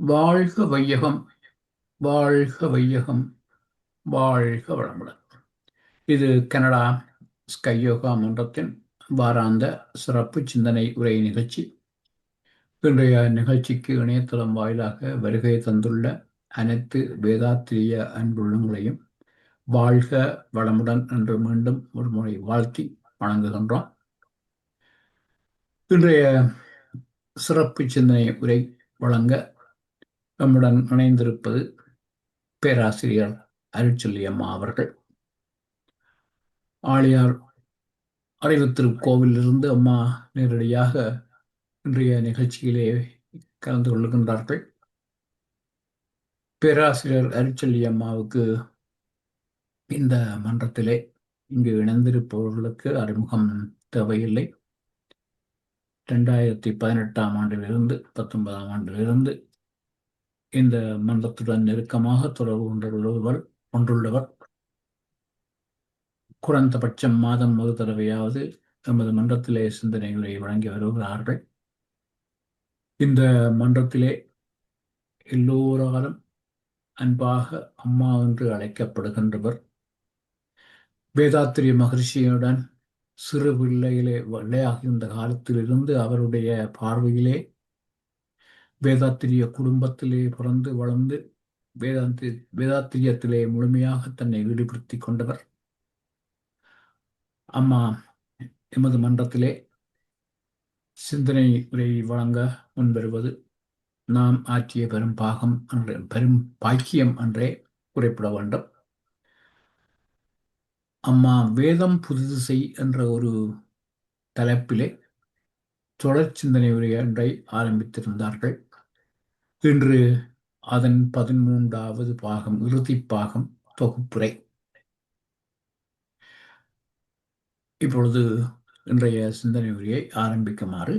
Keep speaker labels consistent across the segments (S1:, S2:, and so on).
S1: வாழ்க வையகம், வாழ்க வையகம், வாழ்க வளமுடன். இது கனடா ஸ்கை யோகா மன்றத்தின் வாராந்த சிறப்பு சிந்தனை உரை நிகழ்ச்சி. இன்றைய நிகழ்ச்சிக்கு இணையதளம் வாயிலாக வருகை தந்துள்ள அனைத்து வேதாத்திரிய அன்புள்ளங்களையும் வாழ்க வளமுடன் என்று மீண்டும் ஒரு முறை வாழ்த்தி வணங்குகின்றோம். இன்றைய சிறப்பு சிந்தனை உரை வழங்க நம்முடன் இணைந்திருப்பது பேராசிரியர் அருட்செல்வி அம்மா அவர்கள். ஆழியார் அறிவுத்திருக்கோவிலிருந்து அம்மா நேரடியாக இன்றைய நிகழ்ச்சியிலே கலந்து கொள்கின்றார்கள். பேராசிரியர் அருட்செல்வி அம்மாவுக்கு இந்த மன்றத்திலே இங்கு இணைந்திருப்பவர்களுக்கு அறிமுகம் தேவையில்லை. 2018ஆம் ஆண்டிலிருந்து 19ஆம் ஆண்டிலிருந்து இந்த மன்றத்துடன் நெருக்கமாக தொடர்பு கொண்டுள்ளவர். குறைந்தபட்சம் மாதம் ஒரு தடவையாவது நமது மன்றத்திலே சிந்தனை உரை வழங்கி வருகிறார்கள். இந்த மன்றத்திலே எல்லோராலும் அன்பாக அம்மா என்று அழைக்கப்படுகின்றவர். வேதாத்திரிய மகர்ஷியுடன் சிறு பிள்ளையிலே விளையாகின்ற காலத்திலிருந்து அவருடைய பார்வையிலே வேதாத்திரிய குடும்பத்திலே பிறந்து வளர்ந்து வேதாத்திரியத்திலே முழுமையாக தன்னை ஈடுபடுத்திக் கொண்டவர். அம்மா எமது மன்றத்திலே சிந்தனை உரை வழங்க முன்வருவது நாம் ஆற்றிய பெரும் பாக்கியம் என்றே குறிப்பிட வேண்டும். அம்மா வேதம் புதுது செய் என்ற ஒரு தலைப்பிலே தொடர் சிந்தனை உரை ஒன்றை ஆரம்பித்திருந்தார்கள். இன்று அதன் 13வது பாகம், இறுதி பாகம், தொகுப்புரை. இப்பொழுது இன்றைய சிந்தனை உரையை ஆரம்பிக்குமாறு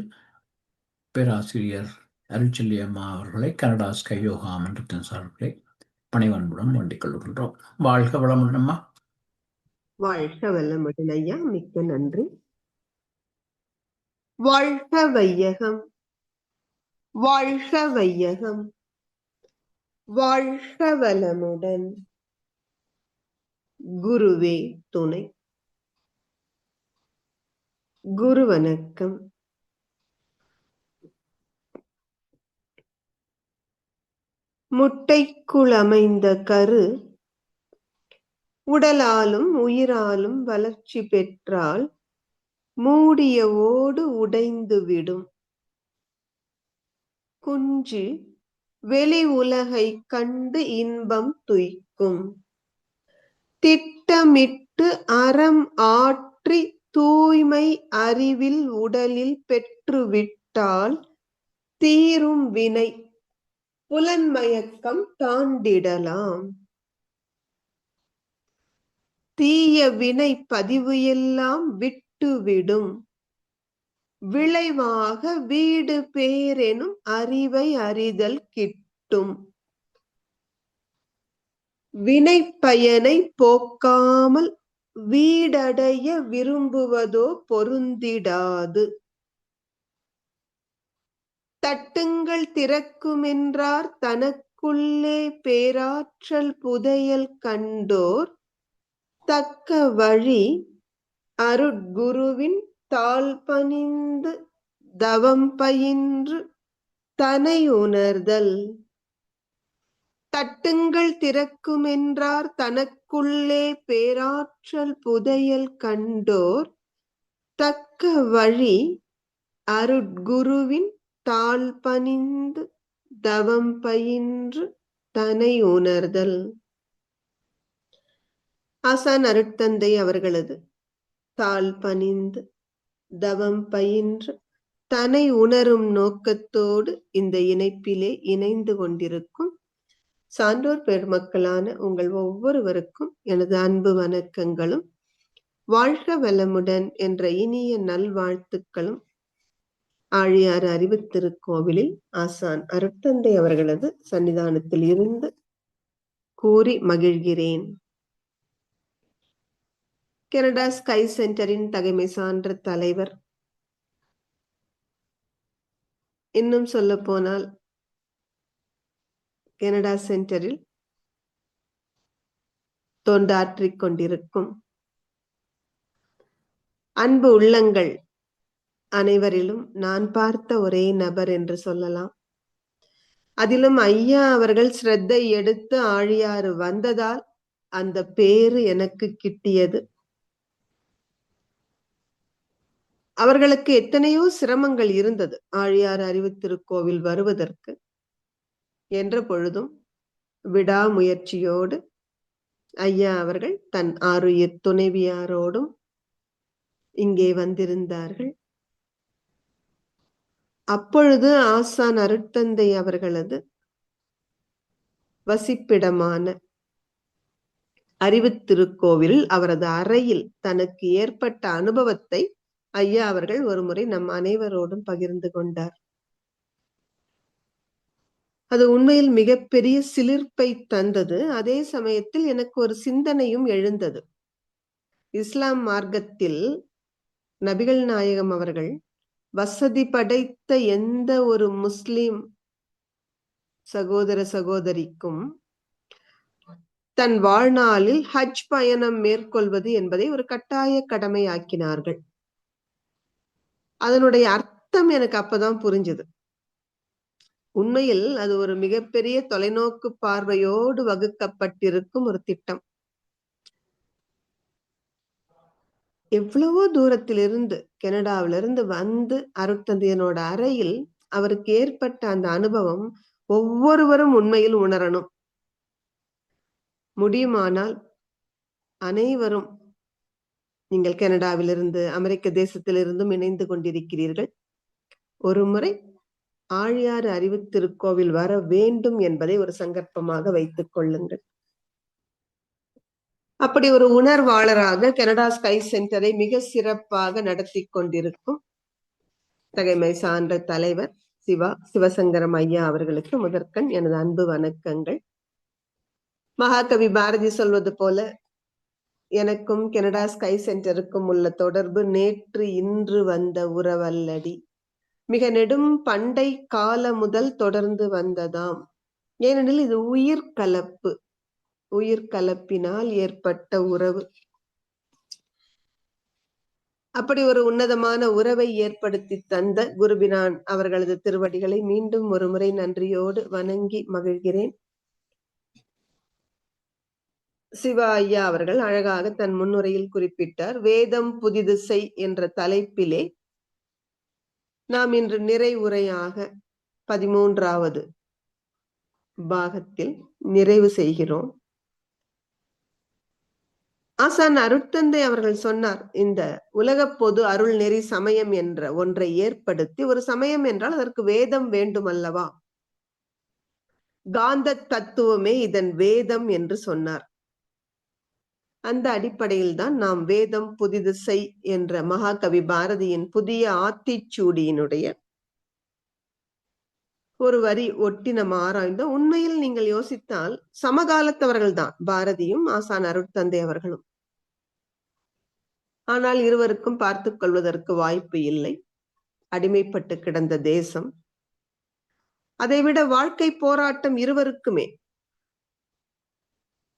S1: பேராசிரியர் அருட்செல்வி அம்மா அவர்களை கனடா ஸ்கை யோகா மன்றத்தின் சார்பிலே பணிவன்புடன் வேண்டிக் கொள்கின்றோம். வாழ்க வளமுடன் அம்மா.
S2: வாழ்க வளமுடன் ஐயா, மிக்க நன்றி. வாழ்க வையகம், வாழ்க வையகம், வாழ்க வளமுடன். குருவே துணை. குரு வணக்கம். முட்டைக்குள் அமைந்த கரு உடலாலும் உயிராலும் வளர்ச்சி பெற்றால் மூடிய ஓடு உடைந்துவிடும். குஞ்சு வெளி உலகை கண்டு இன்பம் துய்க்கும். திட்டமிட்டு அறம் ஆற்றி தூய்மை அறிவில் உடலில் பெற்றுவிட்டால் தீரும் வினை புலன்மயக்கம் தாண்டிடலாம். தீய வினை பதிவு எல்லாம் விட்டுவிடும். விளைவாக வீடு பேரெனும் அறிவை அறிதல் கிட்டும். வினை பயனை போக்காமல் வீடடைய விரும்புவதோ பொருந்திடாது. தட்டுங்கள் திறக்குமென்றார் தனக்குள்ளே பேராற்றல் புதையல் கண்டோர் தக்க வழி அருட்குருவின் தாழ் பணிந்து தவம் பயின்று தனை உணர்தல். தட்டுங்கள் திறக்குமென்றார் தனக்குள்ளே பேராற்றல் புதையல் கண்டோர் தக்க வழி அருட்குருவின் தாழ் பணிந்து தவம் பயின்று தனை உணர்தல். ஆசான் அருட்தந்தை அவர்களது தாழ் பணிந்து தவம் பயின்று தனை உணரும் நோக்கத்தோடு இந்த இணைப்பிலே இணைந்து கொண்டிருக்கும் சான்றோர் பெருமக்களான உங்கள் ஒவ்வொருவருக்கும் எனது அன்பு வணக்கங்களும் வாழ்க வளமுடன் என்ற இனிய நல்வாழ்த்துக்களும் ஆழியார் அறிவுத்திருக்கோவிலில் ஆசான் அருட்தந்தை அவர்களது சன்னிதானத்தில் இருந்து கூறி மகிழ்கிறேன். கனடா ஸ்கை சென்டரின் தகைமை சான்ற தலைவர், இன்னும் சொல்ல போனால் கனடா சென்டரில் தொண்டாற்றிக் கொண்டிருக்கும் அன்பு உள்ளங்கள் அனைவரிலும் நான் பார்த்த ஒரே நபர் என்று சொல்லலாம். அதிலும் ஐயா அவர்கள் ஸ்ரத்தை எடுத்து ஆழியாறு வந்ததால் அந்த பேரு எனக்கு கிட்டியது. அவர்களுக்கு எத்தனையோ சிரமங்கள் இருந்தது ஆழியாறு அறிவுத்திருக்கோவில் வருவதற்கு. என்ற பொழுதும் விடாமுயற்சியோடு ஐயா அவர்கள் தன் ஆருயிர் துணைவியாரோடும் இங்கே வந்திருந்தார்கள். அப்பொழுது ஆசான் அருட்தந்தை அவர்களது வசிப்பிடமான அறிவுத்திருக்கோவில் அவரது அறையில் தனக்கு ஏற்பட்ட அனுபவத்தை ஐயா அவர்கள் ஒருமுறை நம் அனைவரோடும் பகிர்ந்து கொண்டார். அது உண்மையில் மிகப்பெரிய சிலிர்ப்பை தந்தது. அதே சமயத்தில் எனக்கு ஒரு சிந்தனையும் எழுந்தது. இஸ்லாம் மார்க்கத்தில் நபிகள் நாயகம் அவர்கள் வசதி படைத்த எந்த ஒரு முஸ்லிம் சகோதர சகோதரிக்கும் தன் வாழ்நாளில் ஹஜ் பயணம் மேற்கொள்வது என்பதை ஒரு கட்டாய கடமையாக்கினார்கள். அதனுடைய அர்த்தம் எனக்கு அப்பதான் புரிஞ்சது. உண்மையில் அது ஒரு மிகப்பெரிய தொலைநோக்கு பார்வையோடு வகுக்கப்பட்டிருக்கும் ஒரு திட்டம். எவ்வளவோ தூரத்திலிருந்து கனடாவிலிருந்து வந்து அருட்தந்தையனோட அறையில் அவருக்கு ஏற்பட்ட அந்த அனுபவம் ஒவ்வொருவரும் உண்மையில் உணரணும். முடியுமானால் அனைவரும், நீங்கள் கனடாவிலிருந்து அமெரிக்க தேசத்திலிருந்தும் இணைந்து கொண்டிருக்கிறீர்கள், ஒரு முறை ஆழியாறு அறிவுத்திருக்கோவில் வர வேண்டும் என்பதை ஒரு சங்கற்பமாக வைத்துக் கொள்ளுங்கள். அப்படி ஒரு உணர்வாளராக கனடா ஸ்கை சென்டரை மிக சிறப்பாக நடத்தி கொண்டிருக்கும் தகைமை சான்ற தலைவர் சிவசங்கரம் ஐயா அவர்களுக்கு முதற்கண் எனது அன்பு வணக்கங்கள். மகாகவி பாரதி சொல்வது போல எனக்கும் கனடா ஸ்கை சென்டருக்கும் உள்ள தொடர்பு நேற்று இன்று வந்த உறவல்லடி, மிக நெடும் பண்டை கால முதல் தொடர்ந்து வந்ததாம். ஏனெனில் இது உயிர்கலப்பு, உயிர்கலப்பினால் ஏற்பட்ட உறவு. அப்படி ஒரு உன்னதமான உறவை ஏற்படுத்தி தந்த குருபிரான் அவர்களது திருவடிகளை மீண்டும் ஒரு முறை நன்றியோடு வணங்கி மகிழ்கிறேன். சிவா ஐயா அவர்கள் அழகாக தன் முன்னுரையில் குறிப்பிட்டார். வேதம் புதிது செய் என்ற தலைப்பிலே நாம் இன்று நிறைவுரையாக 13வது பாகத்தில் நிறைவு செய்கிறோம். ஆசான் அருட்தந்தை அவர்கள் சொன்னார், இந்த உலக பொது அருள் நெறி சமயம் என்ற ஒன்றை ஏற்படுத்தி, ஒரு சமயம் என்றால் அதற்கு வேதம் வேண்டும் அல்லவா, காந்த தத்துவமே இதன் வேதம் என்று சொன்னார். அந்த அடிப்படையில் தான் நாம் வேதம் புதிது செய் என்ற மகாகவி பாரதியின் புதிய ஆத்திச்சூடியினுடைய ஒரு வரி ஒட்டி நம்ம ஆராய்ந்தோம். உண்மையில் நீங்கள் யோசித்தால் சமகாலத்தவர்கள் தான் பாரதியும் ஆசான் அருட்தந்தை அவர்களும். ஆனால் இருவருக்கும் பார்த்துக் கொள்வதற்கு வாய்ப்பு இல்லை. அடிமைப்பட்டு கிடந்த தேசம், அதைவிட வாழ்க்கை போராட்டம் இருவருக்குமே.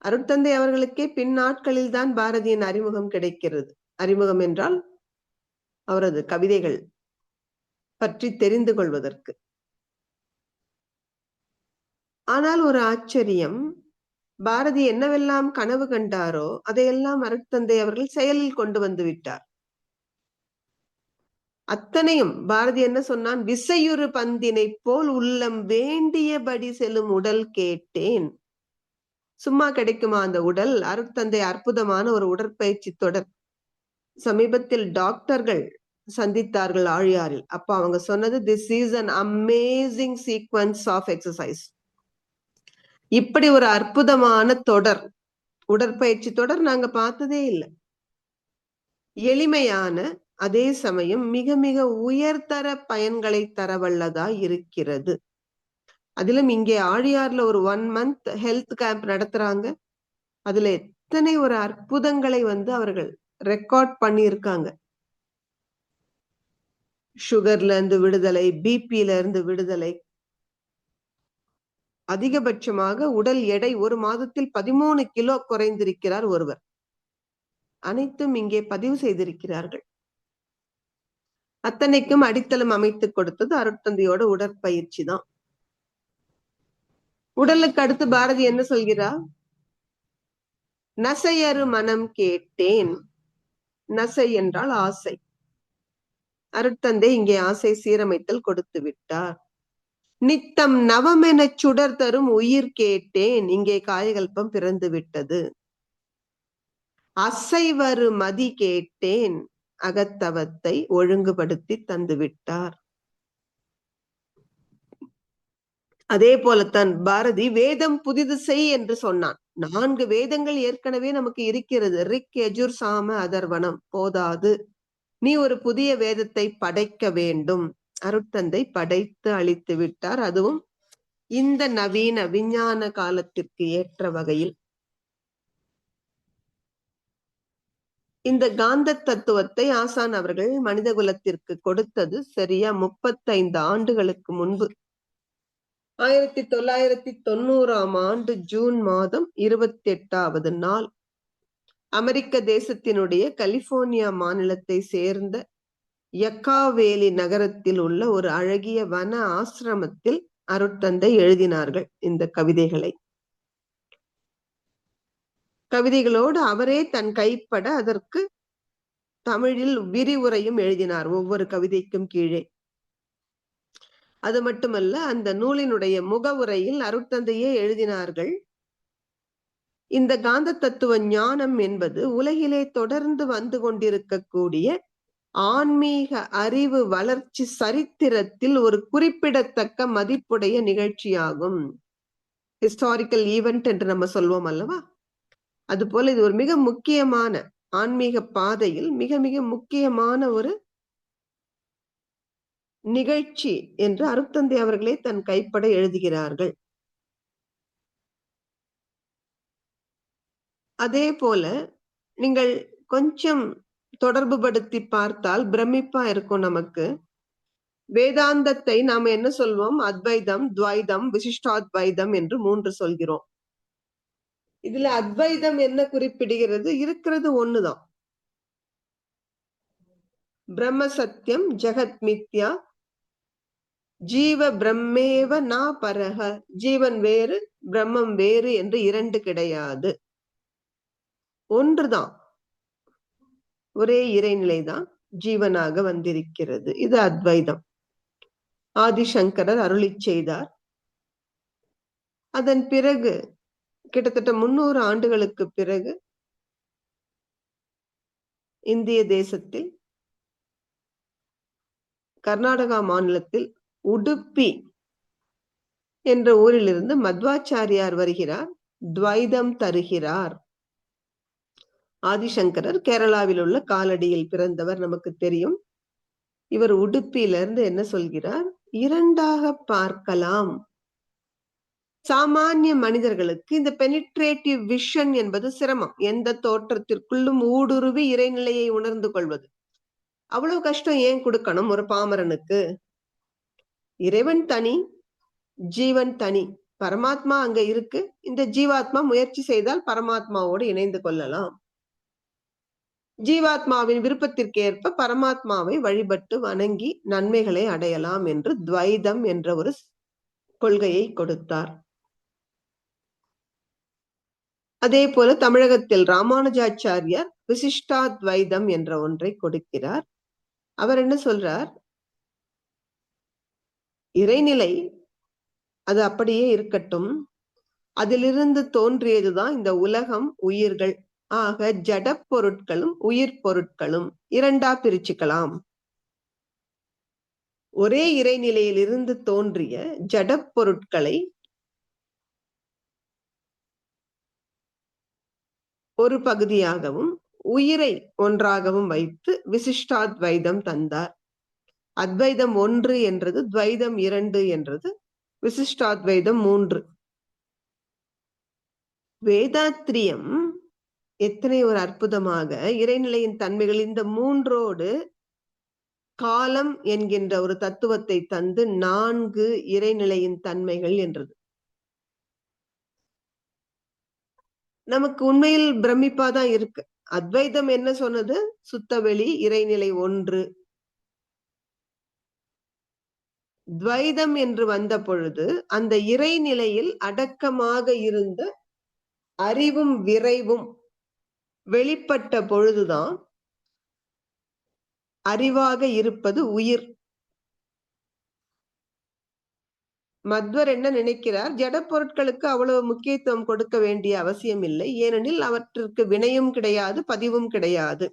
S2: அருட்தந்தை அவர்களுக்கே பின் நாட்களில் தான் பாரதியின் அறிமுகம் கிடைக்கிறது. அறிமுகம் என்றால் அவரது கவிதைகள் பற்றி தெரிந்து கொள்வதற்கு. ஆனால் ஒரு ஆச்சரியம், பாரதி என்னவெல்லாம் கனவு கண்டாரோ அதையெல்லாம் அருட்தந்தை அவர்கள் செயலில் கொண்டு வந்து விட்டார். அத்தனையும் பாரதி என்ன சொன்னான், விசையுறு பந்தினை போல் உள்ளம் வேண்டியபடி செல்லும் உடல் கேட்டேன். சும்மா கிடைக்குமா அந்த உடல்? அருட்தந்தை அற்புதமான ஒரு உடற்பயிற்சி தொடர் சமீபத்தில் டாக்டர்கள் சந்தித்தார்கள் ஆழியாரில். அப்ப அவங்க சொன்னது, this is an amazing sequence of exercise. இப்படி ஒரு அற்புதமான தொடர், உடற்பயிற்சி தொடர் நாங்க பார்த்ததே இல்லை. எளிமையான, அதே சமயம் மிக மிக உயர்தர பயன்களை தரவல்லதா இருக்கிறது. அதிலும் இங்கே ஆழியார்ல ஒரு 1 month ஹெல்த் கேம்ப் நடத்துறாங்க. அதுல எத்தனை ஒரு அற்புதங்களை அவர்கள் ரெக்கார்ட் பண்ணி இருக்காங்க. சுகர்ல இருந்து விடுதலை, பிபில இருந்து விடுதலை, அதிகபட்சமாக உடல் எடை ஒரு மாதத்தில் 13 கிலோ குறைந்திருக்கிறார் ஒருவர். அனைத்தும் இங்கே பதிவு செய்திருக்கிறார்கள். அத்தனைக்கும் அடித்தளம் அமைத்து கொடுத்தது அருட்தந்தையோட உடற்பயிற்சி தான். உடலுக்கு அடுத்து பாரதி என்ன சொல்கிறார்? நசையறு மனம் கேட்டேன். நசை என்றால் ஆசை. அருட்தந்தை இங்கே ஆசை சீரமைத்தல் கொடுத்து விட்டார். நித்தம் நவமென சுடர் தரும் உயிர் கேட்டேன். இங்கே காயகல்பம் பிறந்து விட்டது. அசைவரு மதி கேட்டேன். அகத்தவத்தை ஒழுங்குபடுத்தி தந்து விட்டார். அதே போலத்தான் பாரதி வேதம் புதிது செய் என்று சொன்னான். 4 வேதங்கள் ஏற்கனவே நமக்கு இருக்கிறது. ரிக், யஜுர், சாம, அதர்வனம் போதாது. நீ ஒரு புதிய வேதத்தை படைக்க வேண்டும். அருட்தந்தை படைத்து அளித்து விட்டார். அதுவும் இந்த நவீன விஞ்ஞான காலத்திற்கு ஏற்ற வகையில். இந்த காந்த தத்துவத்தை ஆசான் அவர்கள் மனித குலத்திற்கு கொடுத்தது சரியா 35 ஆண்டுகளுக்கு முன்பு. 1990ஆம் ஆண்டு ஜூன் மாதம் 28வது நாள் அமெரிக்க தேசத்தினுடைய கலிபோர்னியா மாநிலத்தை சேர்ந்த யக்காவேலி நகரத்தில் உள்ள ஒரு அழகிய வன ஆசிரமத்தில் அருட்தந்தை எழுதினார்கள் இந்த கவிதைகளை. கவிதைகளோடு அவரே தன் கைப்பட அதற்கு தமிழில் விரிவுரையும் எழுதினார் ஒவ்வொரு கவிதைக்கும் கீழே. அது மட்டுமல்ல, அந்த நூலினுடைய முகவுரையில் அருட்தந்தையே எழுதினார்கள், இந்த காந்த தத்துவ ஞானம் என்பது உலகிலே தொடர்ந்து வந்து கொண்டிருக்கக்கூடிய ஆன்மீக அறிவு வளர்ச்சி சரித்திரத்தில் ஒரு குறிப்பிடத்தக்க மதிப்புடைய நிகழ்ச்சியாகும். ஹிஸ்டாரிக்கல் ஈவென்ட் என்று நம்ம சொல்வோம் அல்லவா? அதுபோல இது ஒரு மிக முக்கியமான ஆன்மீக பாதையில் மிக மிக முக்கியமான ஒரு நிகழ்ச்சி என்று அருட்தந்தை அவர்களே தன் கைப்பட எழுதுகிறார்கள். அதே போல நீங்கள் கொஞ்சம் தொடர்பு படுத்தி பார்த்தால் பிரமிப்பா இருக்கும் நமக்கு. வேதாந்தத்தை நாம என்ன சொல்வோம்? அத்வைதம், துவைதம், விசிஷ்டாத்வைதம் என்று 3 சொல்கிறோம். இதுல அத்வைதம் என்ன குறிப்பிடுகிறது? இருக்கிறது ஒண்ணுதான். பிரம்ம சத்தியம், ஜெகத் மித்யா, ஜீவ பிரம்மேவ நா பரஹ. ஜீவன் வேறு, பிரம்மம் வேறு என்று 2 கிடையாது. ஒன்றுதான், ஒரே இறைநிலைதான் ஜீவனாக வந்திருக்கிறது. இது அத்வைதம். ஆதிசங்கரர் அருளிச் செய்தார். அதன் பிறகு கிட்டத்தட்ட 300 ஆண்டுகளுக்கு பிறகு இந்திய தேசத்தில் கர்நாடகா மாநிலத்தில் உடுப்பி என்ற ஊரிலிருந்து மத்வாச்சாரியார் வருகிறார், துவைதம் தருகிறார். ஆதிசங்கரர் கேரளாவில் உள்ள காலடியில் பிறந்தவர், நமக்கு தெரியும். இவர் உடுப்பியிலிருந்து என்ன சொல்கிறார்? 2ஆக பார்க்கலாம். சாமானிய மனிதர்களுக்கு இந்த பெனிட்ரேட்டிவ் விஷன் என்பது சிரமம். எந்த தோற்றத்திற்குள்ளும் ஊடுருவி இறைநிலையை உணர்ந்து கொள்வது அவ்வளவு கஷ்டம். ஏன் கொடுக்கணும் ஒரு பாமரனுக்கு? இறைவன் தனி, ஜீவன் தனி. பரமாத்மா அங்க இருக்கு. இந்த ஜீவாத்மா முயற்சி செய்தால் பரமாத்மாவோடு இணைந்து கொள்ளலாம். ஜீவாத்மாவின் விருப்பத்திற்கு ஏற்ப பரமாத்மாவை வழிபட்டு வணங்கி நன்மைகளை அடையலாம் என்று துவைதம் என்ற ஒரு கொள்கையை கொடுத்தார். அதே போல தமிழகத்தில் ராமானுஜாச்சாரியார் விசிஷ்டாத்வைதம் என்ற ஒன்றை கொடுக்கிறார். அவர் என்ன சொல்றார்? இறைநிலை அது அப்படியே இருக்கட்டும், அதிலிருந்து தோன்றியதுதான் இந்த உலகம், உயிர்கள். ஆக ஜட பொருட்களும் உயிர் பொருட்களும் 2ஆ பிரிச்சுக்கலாம். ஒரே இறைநிலையில் இருந்து தோன்றிய ஜட பொருட்களை ஒரு பகுதியாகவும் உயிரை ஒன்றாகவும் வைத்து விசிஷ்டாத்வைதம் தந்தார். அத்வைதம் 1 என்றது, துவைதம் 2 என்றது, விசிஷ்டாத்வைதம் 3. வேதாத்திரியம் எத்தனை ஒரு அற்புதமாக இறைநிலையின் தன்மைகள் இந்த 3ஓடு காலம் என்கின்ற ஒரு தத்துவத்தை தந்து 4 இறைநிலையின் தன்மைகள் என்றது. நமக்கு உண்மையில் பிரமிப்பாதான் இருக்கு. அத்வைதம் என்ன சொன்னது? சுத்தவெளி, இறைநிலை ஒன்று. துவைதம் என்று வந்த பொழுது அந்த இறைநிலையில் அடக்கமாக இருந்த அறிவும் விரைவும் வெளிப்பட்ட பொழுதுதான் அறிவாக இருப்பது உயிர். மத்வர் என்ன நினைக்கிறார்? ஜட பொருட்களுக்கு அவ்வளவு முக்கியத்துவம் கொடுக்க வேண்டிய அவசியம் இல்லை. ஏனெனில் அவற்றிற்கு வினையும் கிடையாது, பதிவும் கிடையாது.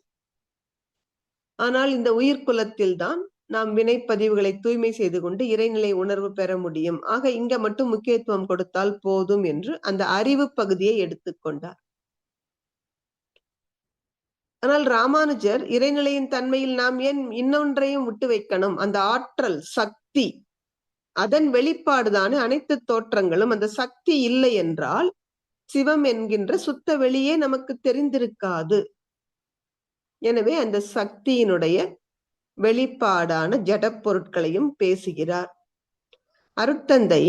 S2: ஆனால் இந்த உயிர்குலத்தில் தான் நாம் வினைப்பதிவுகளை தூய்மை செய்து கொண்டு இறைநிலை உணர்வு பெற முடியும். ஆக இங்க மட்டும் முக்கியத்துவம் கொடுத்தால் போதும் என்று அந்த அறிவு பகுதியை எடுத்துக்கொண்டார். ஆனால் ராமானுஜர் இறைநிலையின் தன்மையில் நாம் ஏன் இன்னொன்றையும் விட்டு வைக்கணும்? அந்த ஆற்றல், சக்தி, அதன் வெளிப்பாடுதானே அனைத்து தோற்றங்களும். அந்த சக்தி இல்லை என்றால் சிவம் என்கின்ற சுத்த வெளியே நமக்கு தெரிந்திருக்காது. எனவே அந்த சக்தியினுடைய வெளிப்பாடான ஜட பொருட்களையும் பேசுகிறார். அருட்தந்தை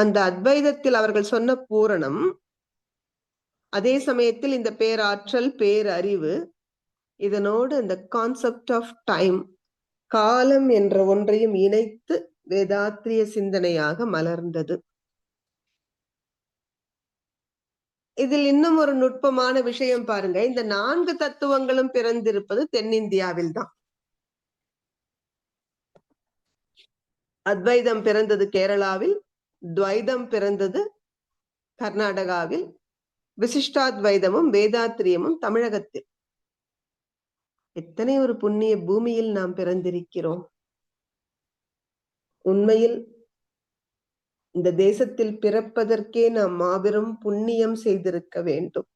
S2: அந்த அத்வைதத்தில் அவர்கள் சொன்ன பூரணம், அதே சமயத்தில் இந்த பேராற்றல், பேரறிவு, இதனோடு அந்த கான்செப்ட் ஆஃப் டைம், காலம் என்ற ஒன்றையும் இணைத்து வேதாத்திரிய சிந்தனையாக மலர்ந்தது. இதில் இன்னும் ஒரு நுட்பமான விஷயம் பாருங்க. இந்த 4 தத்துவங்களும் பிறந்திருப்பது தென்னிந்தியாவில் தான். அத்வைதம் பிறந்தது கேரளாவில், துவைதம் பிறந்தது கர்நாடகாவில், விசிஷ்டாத்வைதமும் வேதாத்திரியமும் தமிழகத்தில். எத்தனை ஒரு புண்ணிய பூமியில் நாம் பிறந்திருக்கிறோம். உண்மையில் இந்த தேசத்தில் பிறப்பதற்கே நாம் மாபெரும் புண்ணியம் செய்திருக்க வேண்டும்.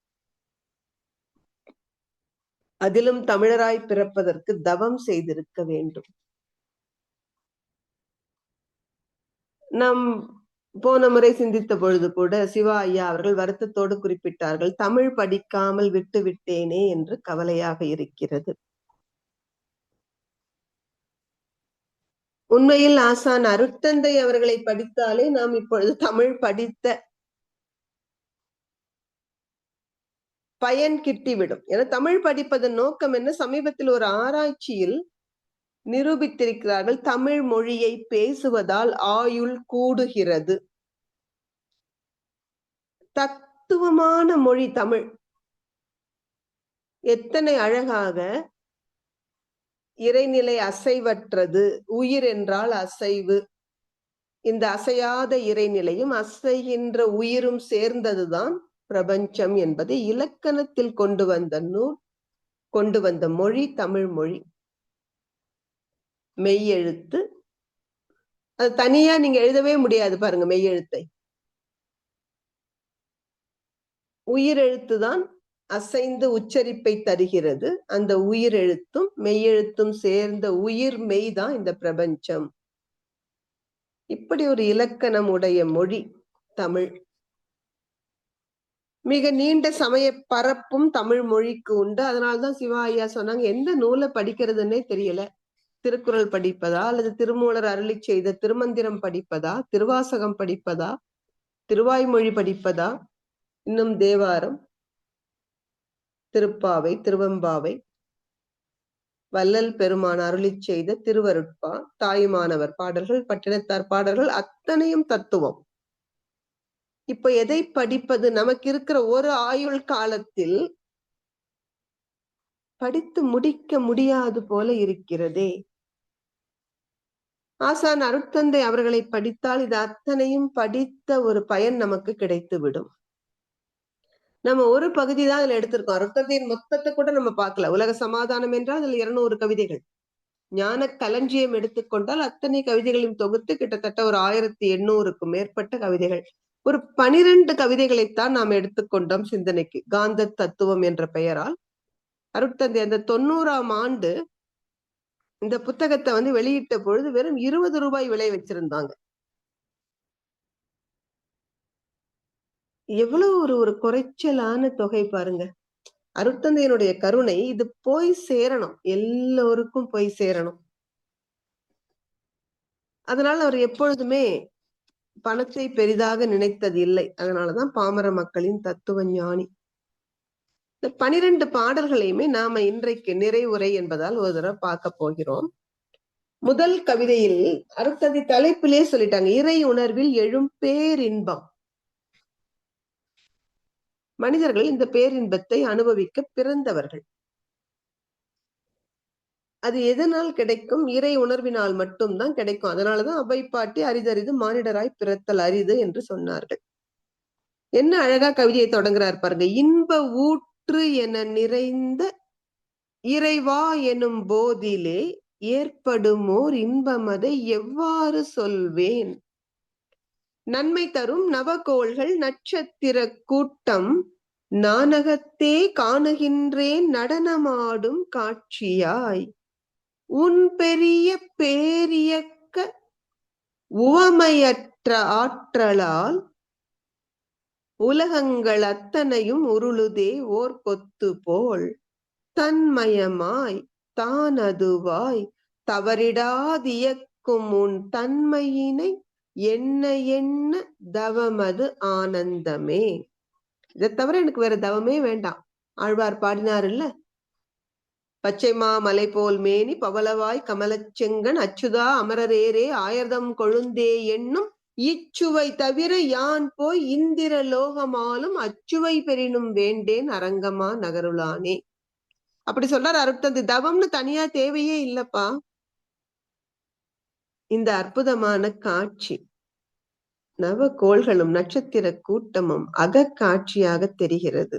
S2: அதிலும் தமிழராய் பிறப்பதற்கு தவம் செய்திருக்க வேண்டும். நாம் போன முறை சிந்தித்த பொழுது கூட சிவா ஐயா அவர்கள் வருத்தத்தோடு குறிப்பிட்டார்கள், தமிழ் படிக்காமல் விட்டு விட்டேனே என்று கவலையாக இருக்கிறது. உண்மையில் ஆசான் அருட்தந்தை அவர்களை படித்தாலே நாம் இப்பொழுது தமிழ் படித்த பயன் கிட்டிவிடும். ஏன்னா தமிழ் படிப்பதன் நோக்கம் என்ன? சமீபத்தில் ஒரு ஆராய்ச்சியில் நிரூபித்திருக்கிறார்கள், தமிழ் மொழியை பேசுவதால் ஆயுள் கூடுகிறது. தத்துவமான மொழி தமிழ். எத்தனை அழகாக இறைநிலை அசைவற்றது, உயிர் என்றால் அசைவு. இந்த அசையாத இறைநிலையும் அசைகின்ற உயிரும் சேர்ந்ததுதான் பிரபஞ்சம் என்பதை இலக்கணத்தில் கொண்டு வந்த நூல், கொண்டு வந்த மொழி தமிழ் மொழி. மெய்யெழுத்து அது தனியா நீங்க எழுதவே முடியாது பாருங்க. மெய்யெழுத்தை உயிரெழுத்துதான் அசைந்து உச்சரிப்பை தருகிறது. அந்த உயிரெழுத்தும் மெய்யெழுத்தும் சேர்ந்த உயிர் மெய் தான் இந்த பிரபஞ்சம். இப்படி ஒரு இலக்கணம் உடைய மொழி தமிழ். மிக நீண்ட சமய பரப்பும் தமிழ் மொழிக்கு உண்டு. அதனால்தான் சிவா ஐயா சொன்னாங்க, எந்த நூலை படிக்கிறதுன்னே தெரியல. திருக்குறள் படிப்பதா, அல்லது திருமூலர் அருளி செய்த திருமந்திரம் படிப்பதா, திருவாசகம் படிப்பதா, திருவாய்மொழி படிப்பதா, இன்னும் தேவாரம், திருப்பாவை, திருவெம்பாவை, வள்ளல் பெருமான் அருளி செய்த திருவருட்பா, தாயுமானவர் பாடல்கள், பட்டினத்தார் பாடல்கள், அத்தனையும் தத்துவம். இப்ப எதை படிப்பது? நமக்கு இருக்கிற ஒரு ஆயுள் காலத்தில் படித்து முடிக்க முடியாது போல இருக்கிறதே. ஆசான் அருட்தந்தை அவர்களை படித்தால் இது அத்தனையும் படித்த ஒரு பயன் நமக்கு கிடைத்து விடும். நம்ம ஒரு பகுதி தான் அதுல எடுத்திருக்கோம். அருட்தந்தையின் மொத்தத்தை கூட நம்ம பார்க்கல. உலக சமாதானம் என்றால் அதுல 200 கவிதைகள். ஞான களஞ்சியம் எடுத்துக்கொண்டால் அத்தனை கவிதைகளையும் தொகுத்து கிட்டத்தட்ட ஒரு 1800க்கும் மேற்பட்ட கவிதைகள். ஒரு 12 கவிதைகளைத்தான் நாம் எடுத்துக்கொண்டோம் சிந்தனைக்கு. காந்த தத்துவம் என்ற பெயரால் அருட்தந்தை அந்த 90ஆம் ஆண்டு இந்த புத்தகத்தை வெளியிட்ட பொழுது வெறும் 20 ரூபாய் விலை வச்சிருந்தாங்க. எவ்வளவு ஒரு குறைச்சலான தொகை பாருங்க. அருட்தந்தையினுடைய கருணை இது போய் சேரணும், எல்லோருக்கும் போய் சேரணும். அதனால அவர் எப்பொழுதுமே பணத்தை பெரிதாக நினைத்தது இல்லை. அதனாலதான் பாமர மக்களின் தத்துவ ஞானி. இந்த 12 பாடல்களையுமே நாம இன்றைக்கு நிறைவுரை என்பதால் ஒரு தடவை பார்க்க போகிறோம். முதல் கவிதையில் அருட்தந்தை தலைப்பிலே சொல்லிட்டாங்க, இறை உணர்வில் எழும் பேரின்பம். மனிதர்கள் இந்த பேரின்பத்தை அனுபவிக்க பிறந்தவர்கள். அது எதனால் கிடைக்கும்? இறை உணர்வினால் மட்டும்தான் கிடைக்கும். அதனாலதான் அவை பாட்டி அரிதறிது மானிடராய் பிறத்தல் அரிது என்று சொன்னார்கள். என்ன அழகா கவிதையை தொடங்குறார் பாருங்க. இன்ப ஊற்று என நிறைந்த இறைவா எனும் போதிலே ஏற்படுமோர் இன்பமதை எவ்வாறு சொல்வேன்? நன்மை தரும் நவகோள்கள் நட்சத்திர கூட்டம் நானகத்தே காணுகின்றேன் நடனமாடும் காட்சியாய். உன் பெரிய பேரியக்க உவமையற்ற ஆற்றலால் உலகங்கள் அத்தனையும் உருளுதே ஓர் கொத்து போல் தன்மயமாய் தானதுவாய் தவறிடாதியக்கும் உன் தன்மையினை என்ன என்ன தவமது ஆனந்தமே. இதை தவிர எனக்கு வேற தவமே வேண்டாம். ஆழ்வார் பாடினார் இல்ல, பச்சைமா மலை போல் மேனி பவளவாய் கமலச் செங்கன் அச்சுதா அமரரேரே ஆயர்தம் கொழுந்தே என்னும் இச்சுவை தவிர யான் போய் இந்திர லோகமாலும் அச்சுவை பெறினும் வேண்டேன் அரங்கமா நகருளானே. அப்படி சொல்றார் அருட்தந்தை. தவம்னு தனியா தேவையே இல்லப்பா. இந்த அற்புதமான காட்சி நவகோள்களும் நட்சத்திர கூட்டமும் அகக்காட்சியாக தெரிகிறது.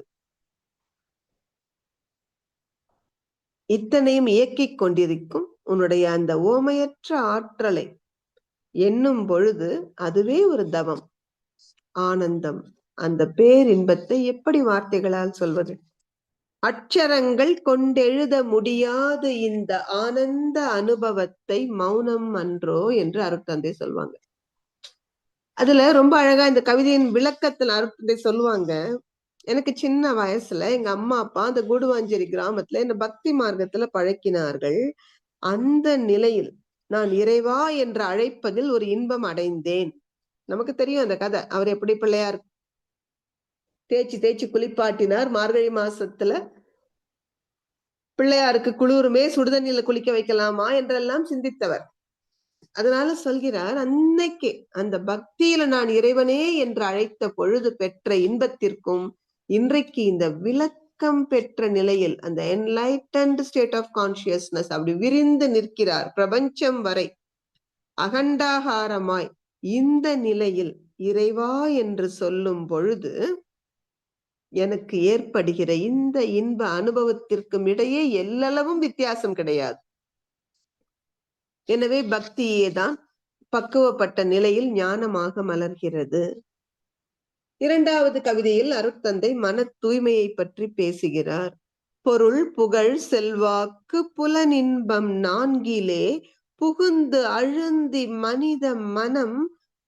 S2: இத்தனையும் இயக்கிக் கொண்டிருக்கும் உன்னுடைய அந்த ஓமையற்ற ஆற்றலை எண்ணும் பொழுது அதுவே ஒரு தவம், ஆனந்தம். அந்த பேரின்பத்தை எப்படி வார்த்தைகளால் சொல்வது? அட்சரங்கள் கொண்டெழுத முடியாது இந்த ஆனந்த அனுபவத்தை மௌனம் அன்றோ என்று அருட்தந்தை சொல்லுவாங்க. அதுல ரொம்ப அழகா இந்த கவிதையின் விளக்கத்துல அருட்தந்தை சொல்லுவாங்க, எனக்கு சின்ன வயசுல எங்க அம்மா அப்பா அந்த கூடுவாஞ்சேரி கிராமத்துல என்ன பக்தி மார்க்கத்துல பழக்கினார்கள். அந்த நிலையில் நான் இறைவா என்று அழைப்பதில் ஒரு இன்பம் அடைந்தேன். நமக்கு தெரியும் அந்த கதை. அவர் எப்படி பிள்ளையார் தேய்ச்சி தேய்ச்சி குளிப்பாட்டினார். மார்கழி மாசத்துல பிள்ளையாருக்கு குளிருமே, சுடுதண்ணில குளிக்க வைக்கலாமா என்றெல்லாம் சிந்தித்தவர். அதனால சொல்கிறார், அன்னைக்கு அந்த பக்தியில நான் இறைவனே என்று அழைத்த பொழுது பெற்ற இன்பத்திற்கும் இன்றைக்கு இந்த விளக்கம் பெற்ற நிலையில் அந்த என்லைட்டன்ட் ஸ்டேட் ஆஃப் கான்சியஸ்னஸ் அப்படி விரிந்து நிற்கிறார் பிரபஞ்சம் வரை அகண்டாகாரமாய். இந்த நிலையில் இறைவா என்று சொல்லும் பொழுது எனக்கு ஏற்படுகிற இந்த இன்ப அனுபவத்திற்கும் இடையே எல்லளவும் வித்தியாசம் கிடையாது. எனவே பக்தியே தான் பக்குவப்பட்ட நிலையில் ஞானமாக மலர்கிறது. இரண்டாவது கவிதையில் அருட்தந்தை மன தூய்மையை பற்றி பேசுகிறார். பொருள் புகழ் செல்வாக்கு புலனின்பம் நான்கிலே புகுந்து அழுந்தி மனித மனம்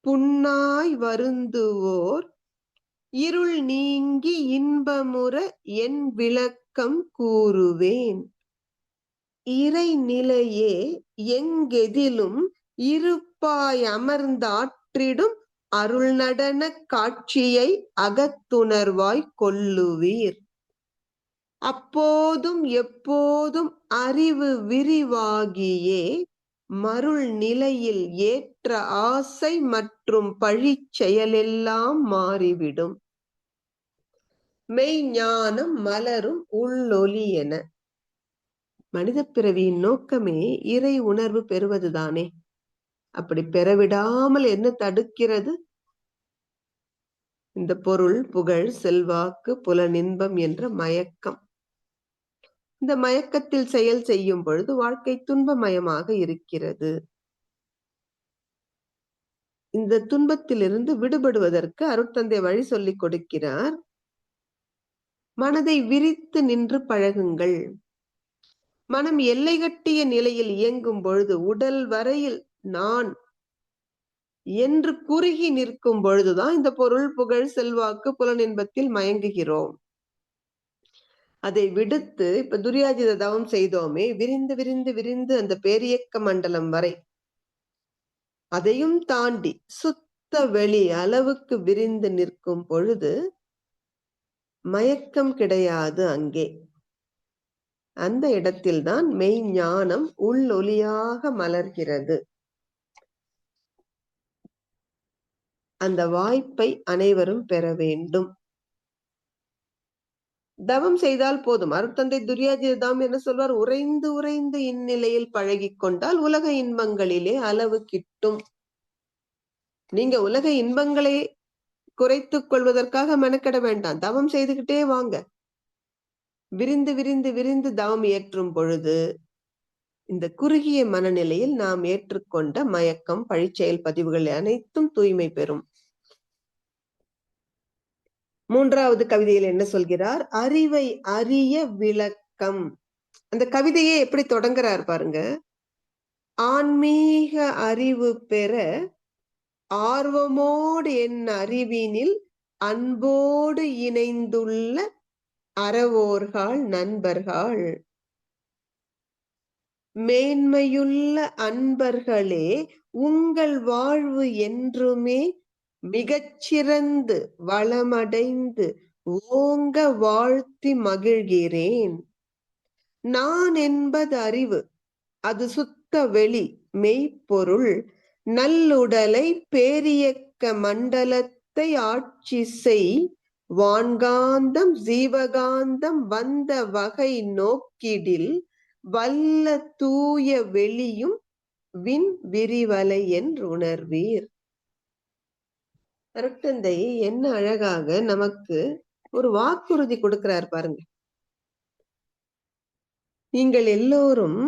S2: புண்ணாய் வருந்துவோர் இருள் நீங்கி இன்பமுற என் விளக்கம் கூறுவேன். இறை நிலையே எங்கெதிலும் இருப்பாய் அமர்ந்தாற்றிடும் அருள் நடன காட்சியை அகத்துணர்வாய் கொள்ளுவீர். அப்போதும் எப்போதும் அறிவு விரிவாகியே மருள் நிலையில் ஏற்ற ஆசை மற்றும் பழிச் செயலெல்லாம் மாறிவிடும். மெய்ஞானம் மலரும் உள்ளொலி என. மனித பிறவியின் நோக்கமே இறை உணர்வு பெறுவதுதானே. அப்படி பெறவிடாமல் என்ன தடுக்கிறது? இந்த பொருள் புகழ் செல்வாக்கு புலனின்பம் என்ற மயக்கம். இந்த மயக்கத்தில் செயல் செய்யும் பொழுது வாழ்க்கை துன்பமயமாக இருக்கிறது. இந்த துன்பத்திலிருந்து விடுபடுவதற்கு அருட்தந்தை வழி சொல்லிக் கொடுக்கிறார். மனதை விரித்து நின்று பழகுங்கள். மனம் எல்லை கட்டிய நிலையில் இயங்கும் பொழுது உடல் வரையில் நான் என்று குறுகி நிற்கும் பொழுதுதான் இந்த பொருள் புகழ் செல்வாக்கு புலனின்பத்தில் மயங்குகிறோம். அதை விடுத்து இப்ப துரியாஜித தவம் செய்தோமே, விரிந்து விரிந்து விரிந்து அந்த பேரியக்க மண்டலம் வரை, அதையும் தாண்டி சுத்த வெளி அளவுக்கு விரிந்து நிற்கும் பொழுது மயக்கம் கிடையாது அங்கே. அந்த இடத்தில்தான் மெய்ஞானம் உள்ளொளியாக மலர்கிறது. அந்த வாய்ப்பை அனைவரும் பெற வேண்டும். தவம் செய்தால் போதும். அருட்தந்தை துரியாதீதாம் என்ன சொல்வார்? உறைந்து உறைந்து இந்நிலையில் பழகிக் கொண்டால் உலக இன்பங்களிலே அளவு கிட்டும். நீங்க உலக இன்பங்களை குறைத்துக் கொள்வதற்காக மெனக்கெட வேண்டாம். தவம் செய்துகிட்டே வாங்க. விரிந்து விரிந்து விரிந்து தவம் ஏற்றும் பொழுது இந்த குறுகிய மனநிலையில் நாம் ஏற்றுக்கொண்ட மயக்கம், பழிச்செயல் பதிவுகள் அனைத்தும் தூய்மை பெறும். 3வது கவிதையில் என்ன சொல்கிறார்? அறிவை அறிய விளக்கம். அந்த கவிதையை எப்படி தொடங்குறார் பாருங்க. ஆன்மீக அறிவு பெற ஆர்வமோடு என் அறிவினில் அன்போடு இணைந்துள்ள அறவோர்கள் நண்பர்கள். மேன்மையுள்ள அன்பர்களே, உங்கள் வாழ்வு என்றுமே மிகச்சிறந்து வளமடைந்து ஓங்க வாழ்த்தி மகிழ்கிறேன். நான் என்பது அறிவு, அது சுத்த வெளி மெய்ப்பொருள். நல்லுடலை பேரியக்க மண்டலத்தை ஆட்சி செய். வான்காந்தம் ஜீவகாந்தம் வந்த வகை நோக்கிடில் வல்ல தூய வெளியும் விண் விரிவலை என்றுணர்வீர். அருட்தந்தை என்ன அழகாக நமக்கு ஒரு வாக்குறுதி கொடுக்கிறார் பாருங்க. நீங்கள் எல்லோரும்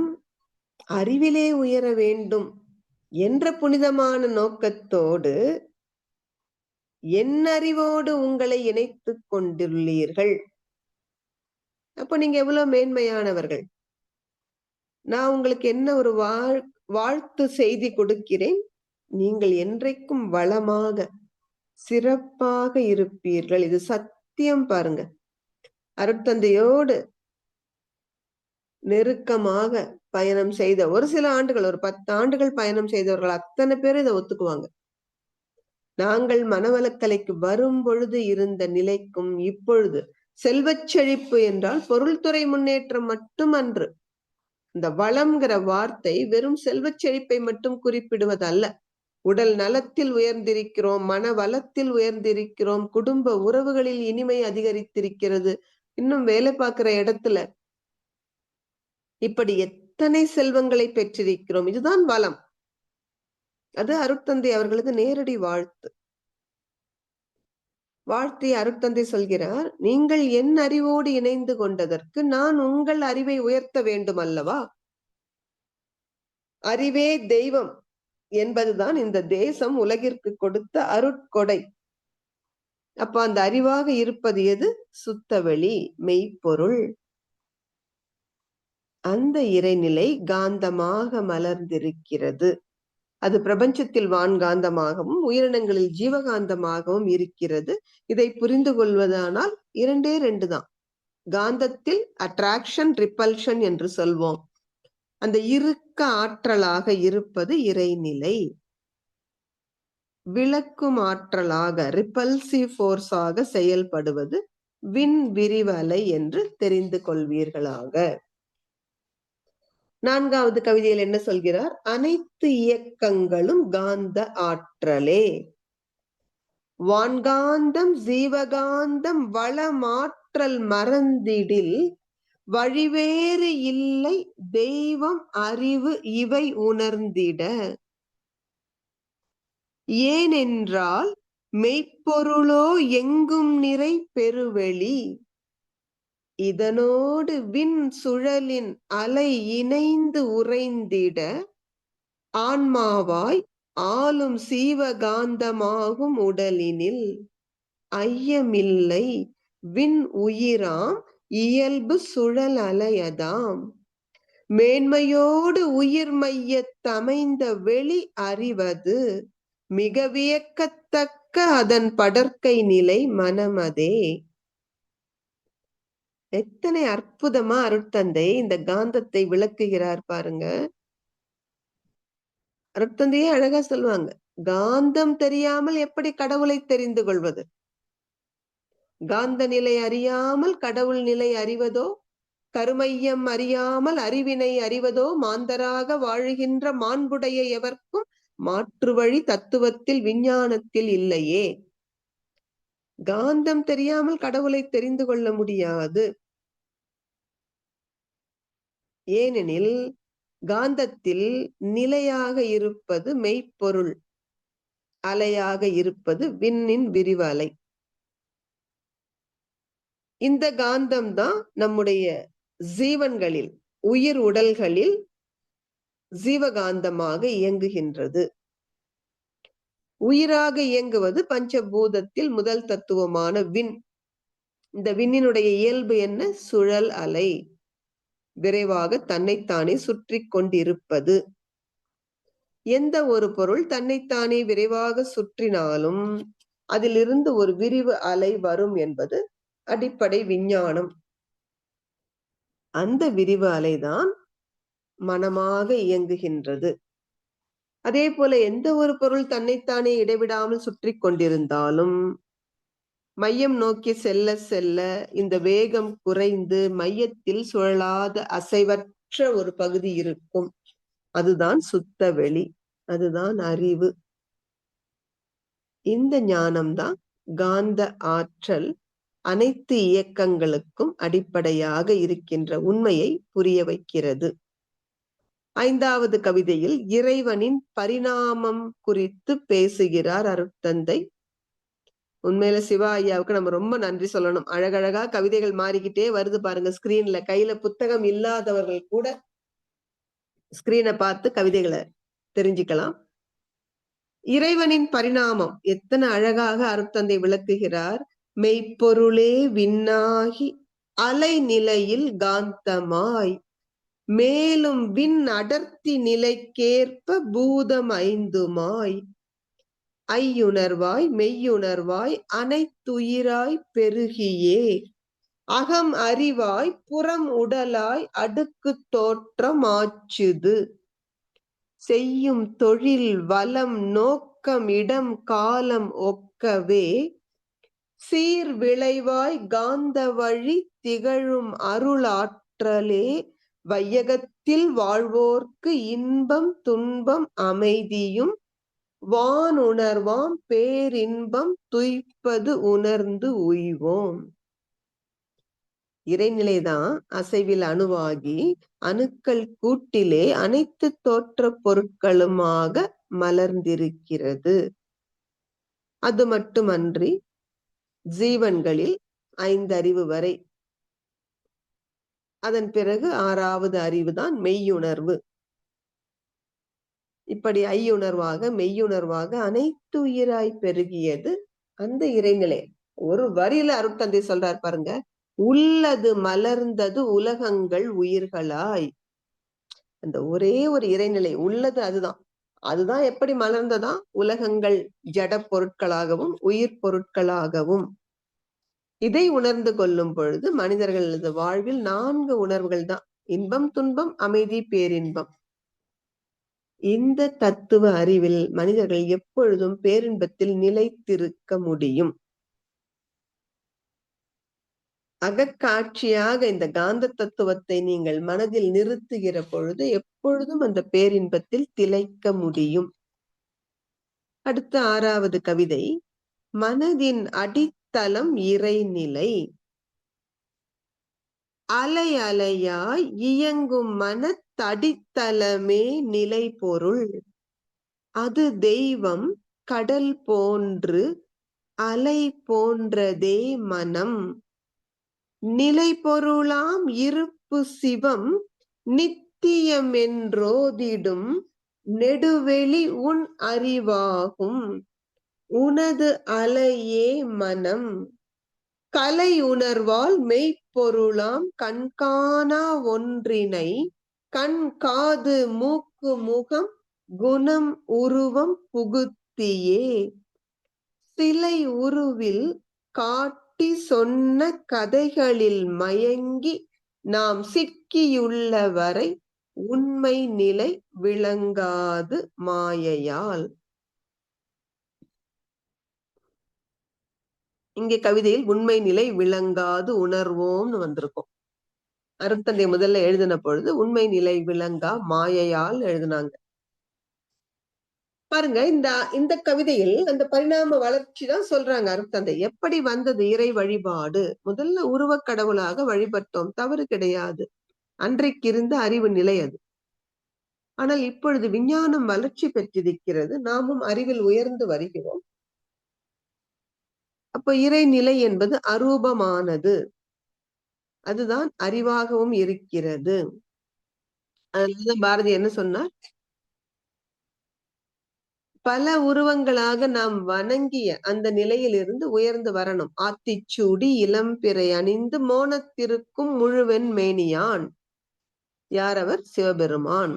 S2: அறிவிலே உயர வேண்டும் என்ற புனிதமான நோக்கத்தோடு என் அறிவோடு உங்களை இணைத்துக் கொண்டுள்ளீர்கள். அப்ப நீங்க எவ்வளவு மேன்மையானவர்கள். நான் உங்களுக்கு என்ன ஒரு வாழ்த்து செய்தி கொடுக்கிறேன். நீங்கள் என்றைக்கும் வளமாக சிறப்பாக இருப்பீர்கள். இது சத்தியம் பாருங்க. அருட்தந்தையோடு நெருக்கமாக பயணம் செய்த ஒரு சில ஆண்டுகள், ஒரு 10 ஆண்டுகள் பயணம் செய்தவர்கள் அத்தனை பேரும் இதை ஒத்துக்குவாங்க. நாங்கள் மனவளக்கலைக்கு வரும் பொழுது இருந்த நிலைக்கும் இப்பொழுது செல்வச் செழிப்பு என்றால் பொருள்துறை முன்னேற்றம் மட்டுமன்று. இந்த வளம்ங்கிற வார்த்தை வெறும் செல்வச் செழிப்பை மட்டும் குறிப்பிடுவதல்ல. உடல் நலத்தில் உயர்ந்திருக்கிறோம், மன வளத்தில் உயர்ந்திருக்கிறோம், குடும்ப உறவுகளில் இனிமை அதிகரித்திருக்கிறது, இன்னும் வேலை பார்க்கிற இடத்துல இப்படி எத்தனை செல்வங்களை பெற்றிருக்கிறோம். இதுதான் வளம். அது அருட்தந்தை அவர்களது நேரடி வாழ்த்து. வாழ்த்தி அருட்தந்தை சொல்கிறார், நீங்கள் என் அறிவோடு இணைந்து கொண்டதற்கு நான் உங்கள் அறிவை உயர்த்த வேண்டும் அல்லவா? அறிவே தெய்வம் என்பதுதான் இந்த தேசம் உலகிற்கு கொடுத்த அருட்கொடை. அப்ப அந்த அறிவாக இருப்பது எது? சுத்தவெளி மெய்ப்பொருள். அந்த இறைநிலை காந்தமாக மலர்ந்திருக்கிறது. அது பிரபஞ்சத்தில் வான்காந்தமாகவும் உயிரினங்களில் ஜீவகாந்தமாகவும் இருக்கிறது. இதை புரிந்து கொள்வதானால் 2 தான். காந்தத்தில் அட்ராக்ஷன், ரிப்பல்ஷன் என்று சொல்வோம். அந்த இறுக்க ஆற்றலாக இருப்பது இறைநிலை. விளக்கும் ஆற்றலாக ரிப்பல்சிவ் ஃபோர்ஸாக செயல்படுவது விண் விரிவலை என்று தெரிந்து கொள்வீர்களாக. 4வது கவிதையில் என்ன சொல்கிறார்? அனைத்து இயக்கங்களும் காந்த ஆற்றலே. வான்காந்தம் ஜீவகாந்தம் வளமாற்றல் மறந்திடில் வழிவேறு இல்லை தெய்வம் அறிவு இவை உணர்ந்திட. ஏனென்றால் மெய்ப்பொருளோ எங்கும் நிறை பெருவெளி. இதனோடு விண் சுழலின் அலை இணைந்து உறைந்திட ஆன்மாவாய் ஆளும் சீவகாந்தமாகும் உடலினில் ஐயமில்லை விண் உயிராம் இயல்பு சுழல் அலையதாம். மேன்மையோடு உயிர் மையத்தமைந்த வெளி அறிவது மிக வியக்கத்தக்க அதன் படற்கை நிலை மனமதே. எத்தனை அற்புதமா அருட்தந்தை இந்த காந்தத்தை விளக்குகிறார் பாருங்க. அருட்தந்தையே அழகா சொல்லுவாங்க, காந்தம் தெரியாமல் எப்படி கடவுளை தெரிந்து கொள்வது? காந்த நிலை அறியாமல் கடவுள் நிலை அறிவதோ, கருமையம் அறியாமல் அறிவினை அறிவதோ மாந்தராக வாழுகின்ற மாண்புடைய எவர்க்கும் மாற்று வழி தத்துவத்தில் விஞ்ஞானத்தில் இல்லையே. காந்தம் தெரியாமல் கடவுளை தெரிந்து கொள்ள முடியாது. ஏனெனில் காந்தத்தில் நிலையாக இருப்பது மெய்ப்பொருள், அலையாக இருப்பது விண்ணின் விரிவு அலை. இந்த காந்தம்தான் நம்முடைய ஜீவன்களில், உயிர் உடல்களில் ஜீவகாந்தமாக இயங்குகின்றது. உயிராக இயங்குவது பஞ்சபூதத்தில் முதல் தத்துவமான விண். இந்த விண்ணினுடைய இயல்பு என்ன? சுழல் அலை, விரைவாக தன்னைத்தானே சுற்றி கொண்டிருப்பது. எந்த ஒரு பொருள் தன்னைத்தானே விரைவாக சுற்றினாலும் அதிலிருந்து ஒரு விரிவு அலை வரும் என்பது அடிப்படை விஞ்ஞானம். அந்த விரிவு அலைதான் மனமாக இயங்குகின்றது. அதே போல எந்த ஒரு பொருள் தன்னைத்தானே இடைவிடாமல் சுற்றி கொண்டிருந்தாலும் மையம் நோக்கி செல்ல செல்ல இந்த வேகம் குறைந்து மையத்தில் சுழலாத அசைவற்ற ஒரு பகுதி இருக்கும். அதுதான் சுத்த வெளி, அதுதான் அறிவு. இந்த ஞானம்தான் காந்த ஆற்றல் அனைத்து இயக்கங்களுக்கும் அடிப்படையாக இருக்கின்ற உண்மையை புரிய வைக்கிறது. 5வது கவிதையில் இறைவனின் பரிணாமம் குறித்து பேசுகிறார் அருட்தந்தை. உண்மையில சிவா ஐயாவுக்கு நம்ம ரொம்ப நன்றி சொல்லணும். அழகழகா கவிதைகள் மாறிக்கிட்டே வருது பாருங்க ஸ்கிரீன்ல. கையில புத்தகம் இல்லாதவர்கள் கூட ஸ்கிரீனை பார்த்து கவிதைகளை தெரிஞ்சுக்கலாம். இறைவனின் பரிணாமம் எத்தனை அழகாக அருட்தந்தை விளக்குகிறார். மெய்ப்பொருளே விண்ணாகி அலை நிலையில் காந்தமாய் மேலும் விண் அடர்த்தி நிலைக்கேற்ப பூதம் ஐந்துமாய் ஐயுணர்வாய் மெய்யுணர்வாய் அனைத்துயிராய் பெருகியே அகம் அறிவாய் புறம் உடலாய் அடுக்கு தோற்றம் ஆச்சுது செய்யும் தொழில் வலம் நோக்கம் இடம் காலம் ஒக்கவே சீர் விளைவாய் காந்த வழி திகழும் அருளாற்றலே வையகத்தில் வாழ்வோர்க்கு இன்பம் துன்பம் அமைதியும் வானுணர்வாம் பேரின்பம் துய்ப்பது உணர்ந்து உய்வோம். இறைநிலைதான் அசைவில் அணுவாகி அணுக்கள் கூட்டிலே அனைத்து தோற்ற பொருட்களுமாக மலர்ந்திருக்கிறது. அது மட்டுமன்றி ஜீவன்களில் 5 அறிவு வரை, அதன் பிறகு 6வது அறிவுதான் மெய்யுணர்வு. இப்படி ஐயுணர்வாக மெய்யுணர்வாக அனைத்து உயிராய் பெருகியது அந்த இறைநிலை. ஒரு வரியில அருட்தந்தை சொல்றார் பாருங்க, உள்ளது மலர்ந்தது உலகங்கள் உயிர்களாய். அந்த ஒரே ஒரு இறைநிலை உள்ளது, அதுதான் எப்படி மலர்ந்ததா? உலகங்கள் ஜட பொருட்களாகவும் உயிர் பொருட்களாகவும். இதை உணர்ந்து கொள்ளும் பொழுது மனிதர்களது வாழ்வில் 4 உணர்வுகள் தான்: இன்பம் துன்பம் அமைதி பேரின்பம். இந்த தத்துவ அறிவில் மனிதர்கள் எப்பொழுதும் பேரின்பத்தில் நிலைத்திருக்க முடியும். அகக்காட்சியாக இந்த காந்த தத்துவத்தை நீங்கள் மனதில் நிறுத்துகிற பொழுது எப்பொழுதும் அந்த பேரின்பத்தில் திளைக்க முடியும். அடுத்த 6வது கவிதை, மனதின் அடித்தளம் இறைநிலை. அலை அலையாய் இயங்கும் மனத்தடித்தளமே நிலை பொருள். அது தெய்வம் கடல் போன்று அலை போன்றதே மனம். நிலை பொருளாம் இருப்பு சிவம் நித்தியம் என்றோதிடும் நெடுவெளி உன் அறிவாகும் உனது அலையே மனம். கலை உணர்வால் மெய்ப்பொருளாம் கண்காணா ஒன்றினை கண் காது மூக்கு முகம் குணம் உருவம் புகுத்தியே சிலை உருவில் காட்டி சொன்ன கதைகளில் மயங்கி நாம் சிக்கியுள்ள வரை உண்மை நிலை விளங்காது மாயையால். இங்கே கவிதையில் உண்மை நிலை விளங்காது உணர்வோம்னு வந்திருக்கும். அருட்தந்தை முதல்ல எழுதின பொழுது உண்மை நிலை விளங்கா மாயையால் எழுதினாங்க. பாருங்க, இந்த கவிதையில் அந்த பரிணாம வளர்ச்சி தான் சொல்றாங்க அருட்தந்தை. எப்படி வந்தது இறை வழிபாடு? முதல்ல உருவக் கடவுளாக வழிபட்டோம், தவறு கிடையாது. அன்றைக்கு இருந்த அறிவு நிலை அது. ஆனால் இப்பொழுது விஞ்ஞானம் வளர்ச்சி பெற்றிருக்கிறது, நாமும் அறிவில் உயர்ந்து வருகிறோம். அப்ப இறைநிலை என்பது அரூபமானது, அதுதான் அறிவாகவும் இருக்கிறது. அதனாலதான் பாரதி என்ன சொன்னார்? பல உருவங்களாக நாம் வணங்கிய அந்த நிலையிலிருந்து உயர்ந்து வரணும். ஆத்திச்சூடி இளம்பிறை அணிந்து மோனத்திருக்கும் முழுவெண் மேனியான். யார் அவர்? சிவபெருமான்.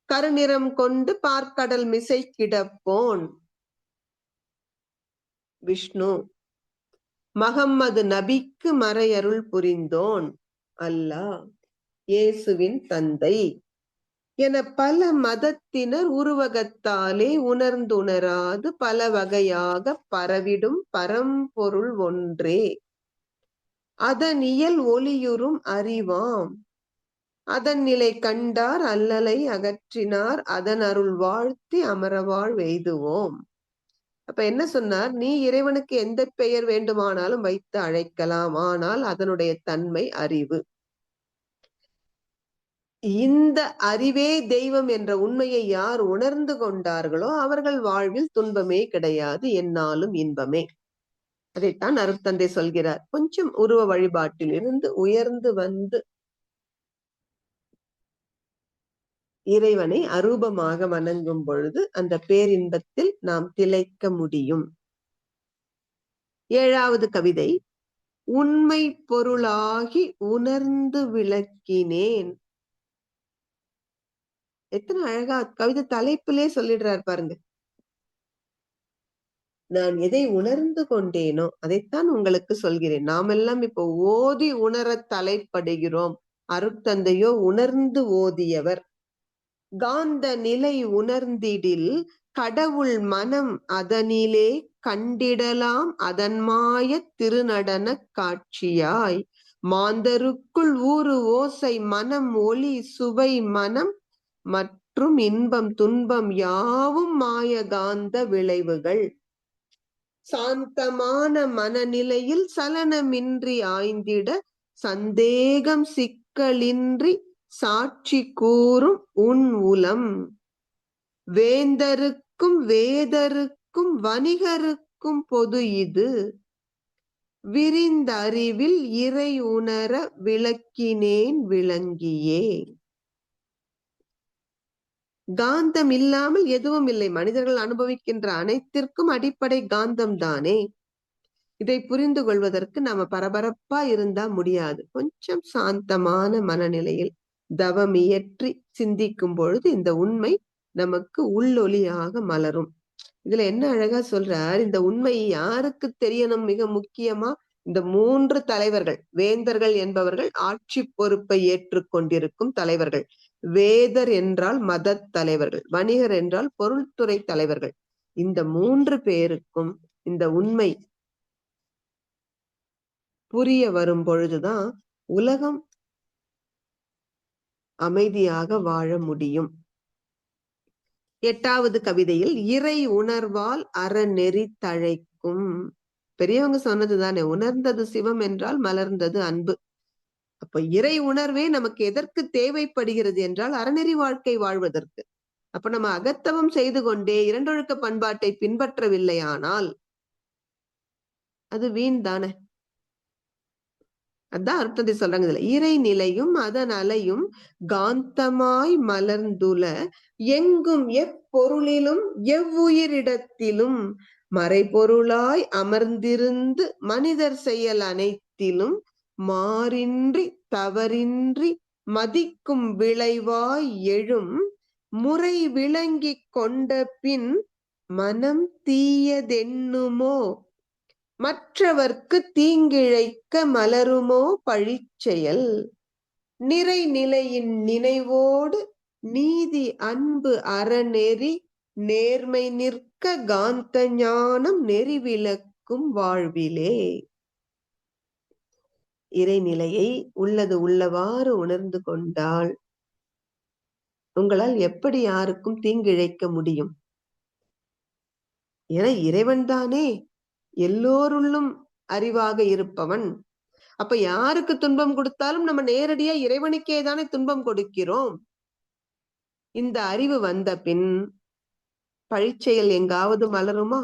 S2: கருநிறம் கொண்டு பார்க்கடல் மிசை கிடப்போன் விஷ்ணு. மகம்மது நபிக்கு மறையருள் புரிந்தோன் அல்லாஹ், இயேசுவின் தந்தை என பல மதத்தினர் உருவகத்தாலே உணர்ந்துணராது பல வகையாக பரவிடும் பரம்பொருள் ஒன்றே. அதன் இயல் ஒளியுறும் அறிவாம். அதன் நிலை கண்டார் அல்லலை அகற்றினார் அதன் அருள் வாழ்த்தி அமரவாழ் வெய்துவோம். அப்ப என்ன சொன்னார்? நீ இறைவனுக்கு எந்த பெயர் வேண்டுமானாலும் வைத்து அழைக்கலாம், ஆனால் அதனுடைய தன்மை அறிவு. இந்த அறிவே தெய்வம் என்ற உண்மையை யார் உணர்ந்து கொண்டார்களோ அவர்கள் வாழ்வில் துன்பமே கிடையாது, என்னாலும் இன்பமே. அதைத்தான் அருட்தந்தை சொல்கிறார். கொஞ்சம் உருவ வழிபாட்டில் இருந்து உயர்ந்து வந்து இறைவனை அரூபமாக வணங்கும் பொழுது அந்த பேரின்பத்தில் நாம் திளைக்க முடியும். 7வது கவிதை, உண்மை பொருளாகி உணர்ந்து விளக்கினேன். எத்தனை அழகா கவிதை தலைப்பிலே சொல்லிடுறார் பாருங்க. நான் எதை உணர்ந்து கொண்டேனோ அதைத்தான் உங்களுக்கு சொல்கிறேன். நாமெல்லாம் இப்போ ஓதி உணர தலைப்படுகிறோம். அருட்தந்தையோ உணர்ந்து ஓதியவர். காந்த நிலை உணர்ந்திடில் கடவுள் மனம் அதனிலே கண்டிடலாம் அதன் மாய திருநடன காட்சியாய். மாந்தருக்குள் ஊறு ஓசை மனம் ஒளி சுவை மனம் மற்றும் இன்பம் துன்பம் யாவும் மாய காந்த விளைவுகள். சாந்தமான மனநிலையில் சலனமின்றி ஆய்ந்திட சந்தேகம் சிக்கலின்றி சாட்சி கூறும் உன் உலம். வேந்தருக்கும் வேதருக்கும் வணிகருக்கும் பொது இது. விரிந்த அறிவில் இறை உணர விளக்கினேன் விளங்கியே. காந்தம் இல்லாமல் எதுவும் இல்லை. மனிதர்கள் அனுபவிக்கின்ற அனைத்திற்கும் அடிப்படை காந்தம் தானே. இதை புரிந்து கொள்வதற்கு நாம பரபரப்பா இருந்தா முடியாது. கொஞ்சம் சாந்தமான மனநிலையில் தவம் இயற்றி சிந்திக்கும் பொழுது இந்த உண்மை நமக்கு உள்ளொளியாக மலரும். இதுல என்ன அழகா சொல்றார், இந்த உண்மை யாருக்கு தெரியணும்? மிக முக்கியமா இந்த 3 தலைவர்கள். வேந்தர்கள் என்பவர்கள் ஆட்சி பொறுப்பை ஏற்றுக்கொண்டிருக்கும் தலைவர்கள். வேதர் என்றால் மத தலைவர்கள், வணிகர் என்றால் பொருள்துறை தலைவர்கள். இந்த 3 பேருக்கும் இந்த உண்மை புரிய வரும் பொழுதுதான் உலகம் அமைதியாக வாழ முடியும். 8வது கவிதையில் இறை உணர்வால் அறநெறி தழைக்கும். பெரியவங்க சொன்னதுதானே, உணர்ந்தது சிவம் என்றால் மலர்ந்தது அன்பு. அப்ப இறை உணர்வே நமக்கு எதற்கு தேவைப்படுகிறது என்றால் அறநெறி வாழ்க்கை வாழ்வதற்கு. அப்ப நம்ம அகத்தவம் செய்து கொண்டே இரண்டொழுக்க பண்பாட்டை பின்பற்றவில்லையானால் அது வீண் தானே. அதான் அர்த்தத்தை சொல்றாங்க இதுல. இறை நிலையும் அதன் அலையும் காந்தமாய் மலர்ந்துல எங்கும் எப்பொருளிலும் எவ்வுயிரிடத்திலும் மறைபொருளாய் அமர்ந்திருந்து மனிதர் செயல் அனைத்திலும் மாறின்றி தவறின்றி மதிக்கும் விளைவாய் எழும் முறை விளங்கி கொண்ட பின் மனம் தீயதென்னுமோ மற்றவர்க்கு தீங்கிழைக்க மலருமோ பழிச்செயல். நிறைநிலையின் நினைவோடு நீதி அன்பு அறநெறி நேர்மை நிற்க காந்த ஞானம் நெறிவிளக்கும் இருக்கும் வாழ்விலே. இறைநிலையை உள்ளது உள்ளவாறு உணர்ந்து கொண்டால் உங்களால் எப்படி யாருக்கும் தீங்கிழைக்க முடியும்? என இறைவன் தானே எல்லோருள்ளும் அறிவாக இருப்பவன். அப்ப யாருக்கு துன்பம் கொடுத்தாலும் நம்ம நேரடியா இறைவனுக்கே தானே துன்பம் கொடுக்கிறோம். இந்த அறிவு வந்த பின் பழிச்செயல் எங்காவது மலருமா?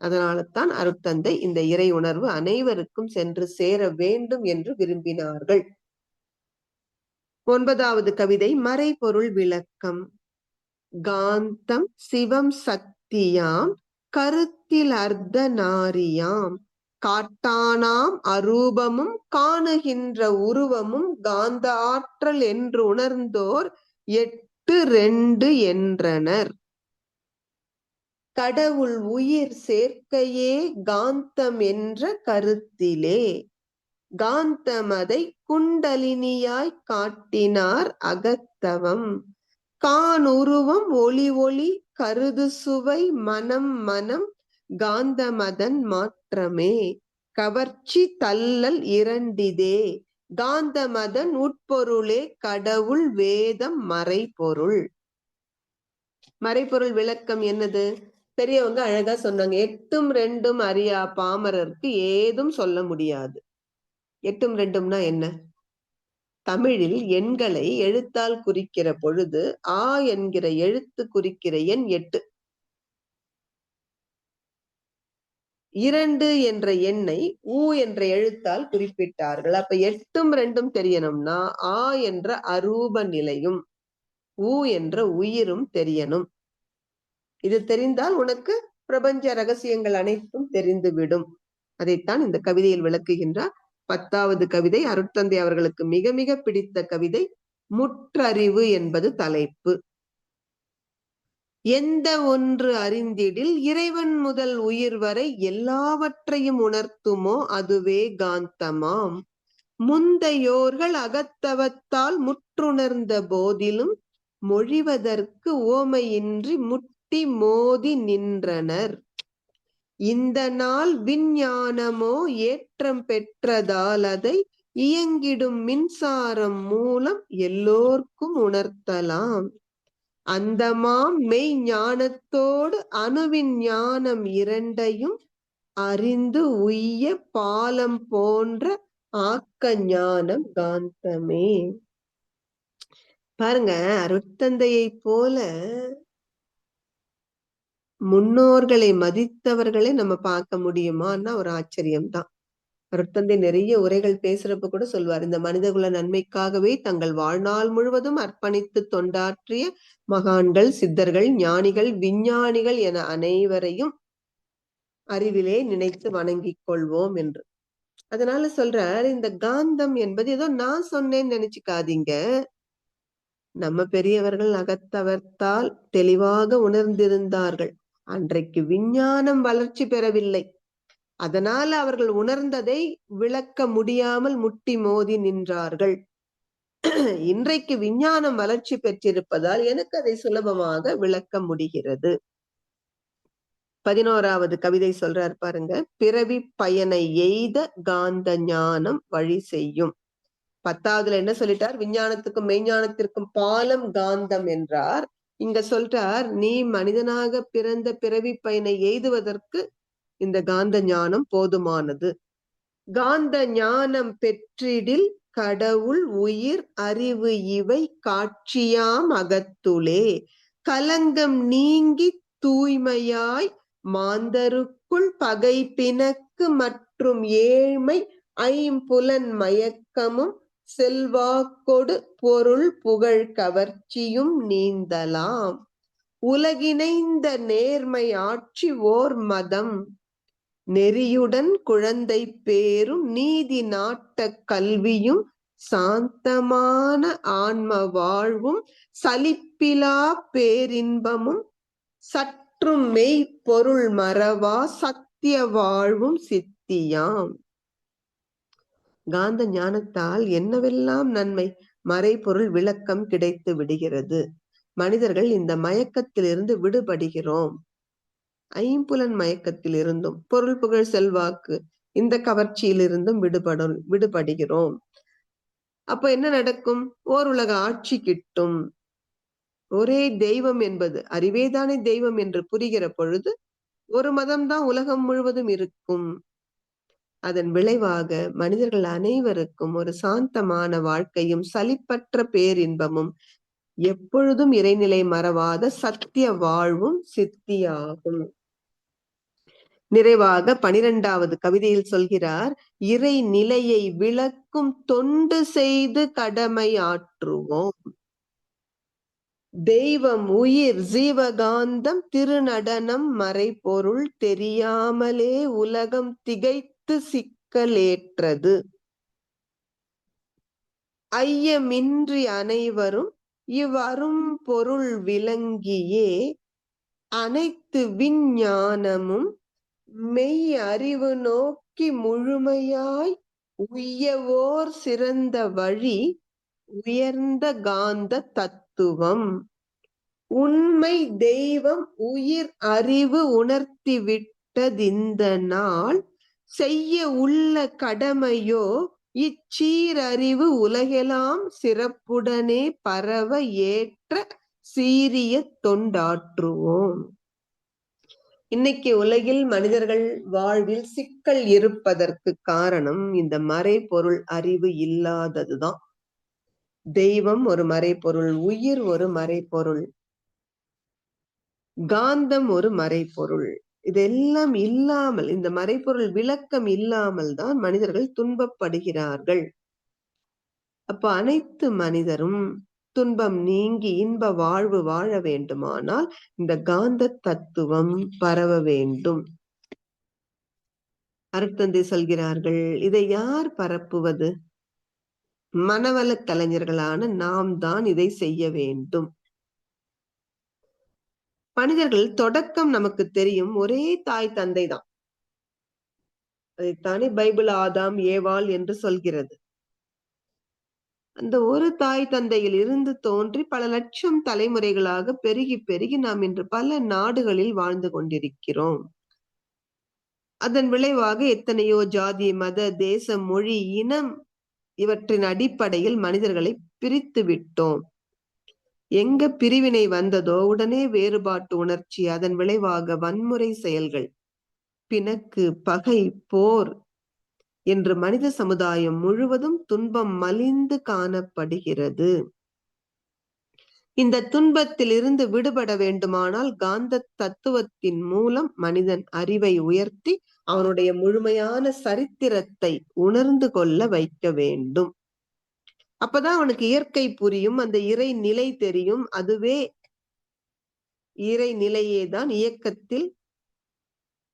S2: அதனால்தான் அருட்தந்தை இந்த இறை உணர்வு அனைவருக்கும் சென்று சேர வேண்டும் என்று விரும்பினார்கள். 9வது கவிதை மறைபொருள் விளக்கம். காந்தம் சிவம் சக்தியாம் கருத்தில் அர்த்த நாரியாம் காட்டானாம் அரூபமும் காணுகின்ற உருவமும் காந்த ஆற்றல் என்று உணர்ந்தோர் 8-2 என்றனர். கடவுள் உயிர் சேர்க்கையே காந்தம் என்ற கருத்திலே காந்தமதை குண்டலினியாய் காட்டினார் அகத்தவம். காணுருவம் ஒளி ஒளி கருது சுவை மனம் மனம் காந்தமதன் மாற்றமே கவர்ச்சி தள்ளல் இரண்டிதே காந்தமதன் உட்பொருளே கடவுள் வேதம் மறைபொருள். மறைபொருள் விளக்கம் என்னது? பெரியவங்க அழகா சொன்னாங்க. 8-2 அறியா பாமரருக்கு ஏதும் சொல்ல முடியாது. 8-2னா என்ன? தமிழில் எண்களை எழுத்தால் குறிக்கிற பொழுது ஆ என்கிற எழுத்து குறிக்கிற எண் 8. 2 என்ற எண்ணை ஊ என்ற எழுத்தால் குறிப்பிட்டார்கள். அப்ப 8-2 தெரியணும்னா ஆ என்ற அரூப நிலையும் ஊ என்ற உயிரும் தெரியணும். இது தெரிந்தால் உனக்கு பிரபஞ்ச ரகசியங்கள் அனைத்தும் தெரிந்துவிடும். அதைத்தான் இந்த கவிதையில் விளக்குகின்றார். 10வது கவிதை அருட்தந்தை அவர்களுக்கு மிக மிக பிடித்த கவிதை. முற்றறிவு என்பது தலைப்பு. எந்த ஒன்று அறிந்திடில் இறைவன் முதல் உயிர் வரை எல்லாவற்றையும் உணர்த்துமோ அதுவே காந்தமாம். முந்தையோர்கள் அகத்தவத்தால் முற்றுணர்ந்த போதிலும் மொழிவதற்கு ஓமையின்றி முட்டி மோதி நின்றனர். இந்த நாள் விஞ்ஞானமோ ஏற்றம் பெற்றதால் அதை இயங்கிடும் மின்சாரம் மூலம் எல்லோர்க்கும் உணர்த்தலாம். அந்தமாம் மெய் ஞானத்தோடு அணுவின் ஞானம் இரண்டையும் அறிந்து உய்ய பாலம் போன்ற ஆக்க ஞானம் காந்தமே. பாருங்க, அருட்தந்தையை போல முன்னோர்களை மதித்தவர்களை நம்ம பார்க்க முடியுமான்னா ஒரு ஆச்சரியம்தான். அருட்தந்தை நிறைய உரைகள் பேசுறப்ப கூட சொல்வார், இந்த மனிதகுல நன்மைக்காகவே தங்கள் வாழ்நாள் முழுவதும் அர்ப்பணித்து தொண்டாற்றிய மகான்கள், சித்தர்கள், ஞானிகள், விஞ்ஞானிகள் என அனைவரையும் அறிவிலே நினைத்து வணங்கிக் கொள்வோம் என்று. அதனால சொல்றார், இந்த காந்தம் என்பது ஏதோ நான் சொன்னேன்னு நினைச்சுக்காதீங்க. நம்ம பெரியவர்கள் அகத்தவர்த்தால் தெளிவாக உணர்ந்திருந்தார்கள். அன்றைக்கு விஞ்ஞானம் வளர்ச்சி பெறவில்லை. அதனால அவர்கள் உணர்ந்ததை விளக்க முடியாமல் முட்டி மோதி நின்றார்கள். இன்றைக்கு விஞ்ஞானம் வளர்ச்சி பெற்றிருப்பதால் எனக்கு அதை சுலபமாக விளக்க முடிகிறது. 11வது கவிதை சொல்றார் பாருங்க. பிறவி பயனை எய்த காந்த ஞானம் வழி செய்யும். 10வதுல என்ன சொல்லிட்டார்? விஞ்ஞானத்துக்கும் மெய்ஞானத்திற்கும் பாலம் காந்தம் என்றார். இங்க சொல்றார், நீ மனிதனாக பிறந்த பிறவி பயனை எய்துவதற்கு இந்த காந்த ஞானம் போதுமானது. காந்த ஞானம் பெற்றிடில் கடவுள் உயிர் அறிவு இவை காட்சியாம் அகத்துளே கலங்கம் நீங்கி தூய்மையாய் மாந்தருக்குள் பகை பிணக்கு மற்றும் ஏழ்மை ஐம்புலன் மயக்கமும் செல்வாக்கொடு பொருள் புகழ் கவர்ச்சியும் நீந்தலாம். உலகினைந்த நேர்மை ஆட்சி ஓர் மதம் நெறியுடன் குழந்தை பேரும் நீதி நாட்ட கல்வியும் சாந்தமான ஆன்ம வாழ்வும் சலிப்பிலா பேரின்பமும் சற்றும் மெய் பொருள் மறவா சத்திய வாழ்வும் சித்தியாம். காந்த ஞானத்தால் என்னவெல்லாம் நன்மை! மறைபொருள் விளக்கம் கிடைத்து விடுகிறது. மனிதர்கள் இந்த மயக்கத்திலிருந்து விடுபடுகிறோம். ஐம்புலன் மயக்கத்தில் இருந்தும், பொருள் புகழ் செல்வாக்கு இந்த கவர்ச்சியிலிருந்தும் விடுபடுகிறோம். அப்ப என்ன நடக்கும்? ஓர் உலக ஆட்சி கிட்டும். ஒரே தெய்வம் என்பது அறிவேதானே தெய்வம் என்று புரிகிற பொழுது ஒரு மதம்தான் உலகம் முழுவதும் இருக்கும். அதன் விளைவாக மனிதர்கள் அனைவருக்கும் ஒரு சாந்தமான வாழ்க்கையும் சலிப்பற்ற பேரின்பமும் எப்பொழுதும் இறைநிலை மறவாத சத்திய வாழ்வும் சித்தியாகும். நிறைவாக 12வது கவிதையில் சொல்கிறார், இறை நிலையை விளக்கும் தொண்டு செய்து கடமை ஆற்றுவோம். தெய்வம், உயிர், ஜீவகாந்தம், திருநடனம், மறைபொருள் தெரியாமலே உலகம் திகைத்து சிக்கலேற்றது. ஐயமின்றி அனைவரும் இவ்வரும் பொருள் விளங்கியே அனைத்து விஞ்ஞானமும் மெய் அறிவு நோக்கி முழுமையாய் உய்யவோர் சிறந்த வழி உயர்ந்த காந்த தத்துவம். உண்மை தெய்வம் உயிர் அறிவு உணர்த்தி விட்டதிந்த நாள் செய்ய உள்ள கடமையோ இச்சீரறிவு உலகெல்லாம் சிறப்புடனே பரவ ஏற்ற சீரிய தொண்டாற்றுவோம். இன்னைக்கு உலகில் மனிதர்கள் வாழ்வில் சிக்கல் இருப்பதற்கு காரணம் இந்த மறைபொருள் அறிவு இல்லாததுதான். தெய்வம் ஒரு மறைபொருள், உயிர் ஒரு மறைபொருள், காந்தம் ஒரு மறைபொருள். இதெல்லாம் இல்லாமல், இந்த மறைபொருள் விளக்கம் இல்லாமல் தான் மனிதர்கள் துன்பப்படுகிறார்கள். அப்ப அனைத்து மனிதரும் துன்பம் நீங்கி இன்ப வாழ்வு வாழ வேண்டுமானால் இந்த காந்த தத்துவம் பரவ வேண்டும். அருட்தந்தை சொல்கிறார்கள், இதை யார் பரப்புவது? மனவள கலைஞர்களான நாம் தான் இதை செய்ய வேண்டும். மனிதர்கள் தொடக்கம் நமக்கு தெரியும், ஒரே தாய் தந்தை தான். அதைத்தானே பைபிள் ஆதாம் ஏவாள் என்று சொல்கிறது. அந்த ஒரு தாய் தந்தையில் இருந்து தோன்றி பல லட்சம் தலைமுறைகளாக பெருகி பெருகி நாம் இன்று பல நாடுகளில் வாழ்ந்து கொண்டிருக்கிறோம். அதன் விளைவாக எத்தனையோ ஜாதி, மத, தேசம், மொழி, இனம் இவற்றின் அடிப்படையில் மனிதர்களை பிரித்து விட்டோம். எங்க பிரிவினை வந்ததோ உடனே வேறுபாட்டு உணர்ச்சி, அதன் விளைவாக வன்முறை செயல்கள், பிணக்கு, பகை, போர் என்று மனித சமுதாயம் முழுவதும் துன்பம் மலிந்து காணப்படுகிறது. இந்த துன்பத்தில் இருந்து விடுபட வேண்டுமானால் காந்த தத்துவத்தின் மூலம் மனிதன் அறிவை உயர்த்தி அவனுடைய முழுமையான சரித்திரத்தை உணர்ந்து கொள்ள வைக்க வேண்டும். அப்பதான் அவனுக்கு இயற்கை புரியும், அந்த இறை நிலை தெரியும். அதுவே இறை நிலையேதான் இயக்கத்தில்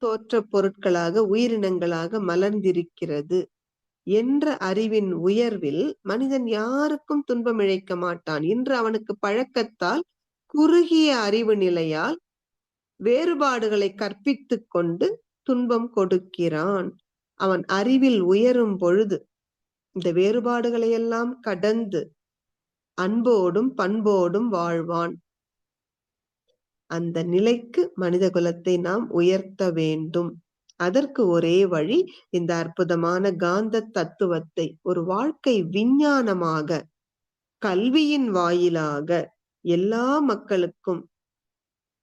S2: தோற்ற பொருட்களாக உயிரினங்களாக மலர்ந்திருக்கிறது என்ற அறிவின் உயர்வில் மனிதன் யாருக்கும் துன்பம் இழைக்க மாட்டான். இன்று அவனுக்கு பழக்கத்தால் குறுகிய அறிவு நிலையால் வேறுபாடுகளை கற்பித்து கொண்டு துன்பம் கொடுக்கிறான். அவன் அறிவில் உயரும் பொழுது இந்த வேறுபாடுகளை எல்லாம் கடந்து அன்போடும் பண்போடும் வாழ்வான். அந்த நிலைக்கு மனித குலத்தை நாம் உயர்த்த வேண்டும். அதற்கு ஒரே வழி இந்த அற்புதமான காந்த தத்துவத்தை ஒரு வாழ்க்கை விஞ்ஞானமாக கல்வியின் வாயிலாக எல்லா மக்களுக்கும்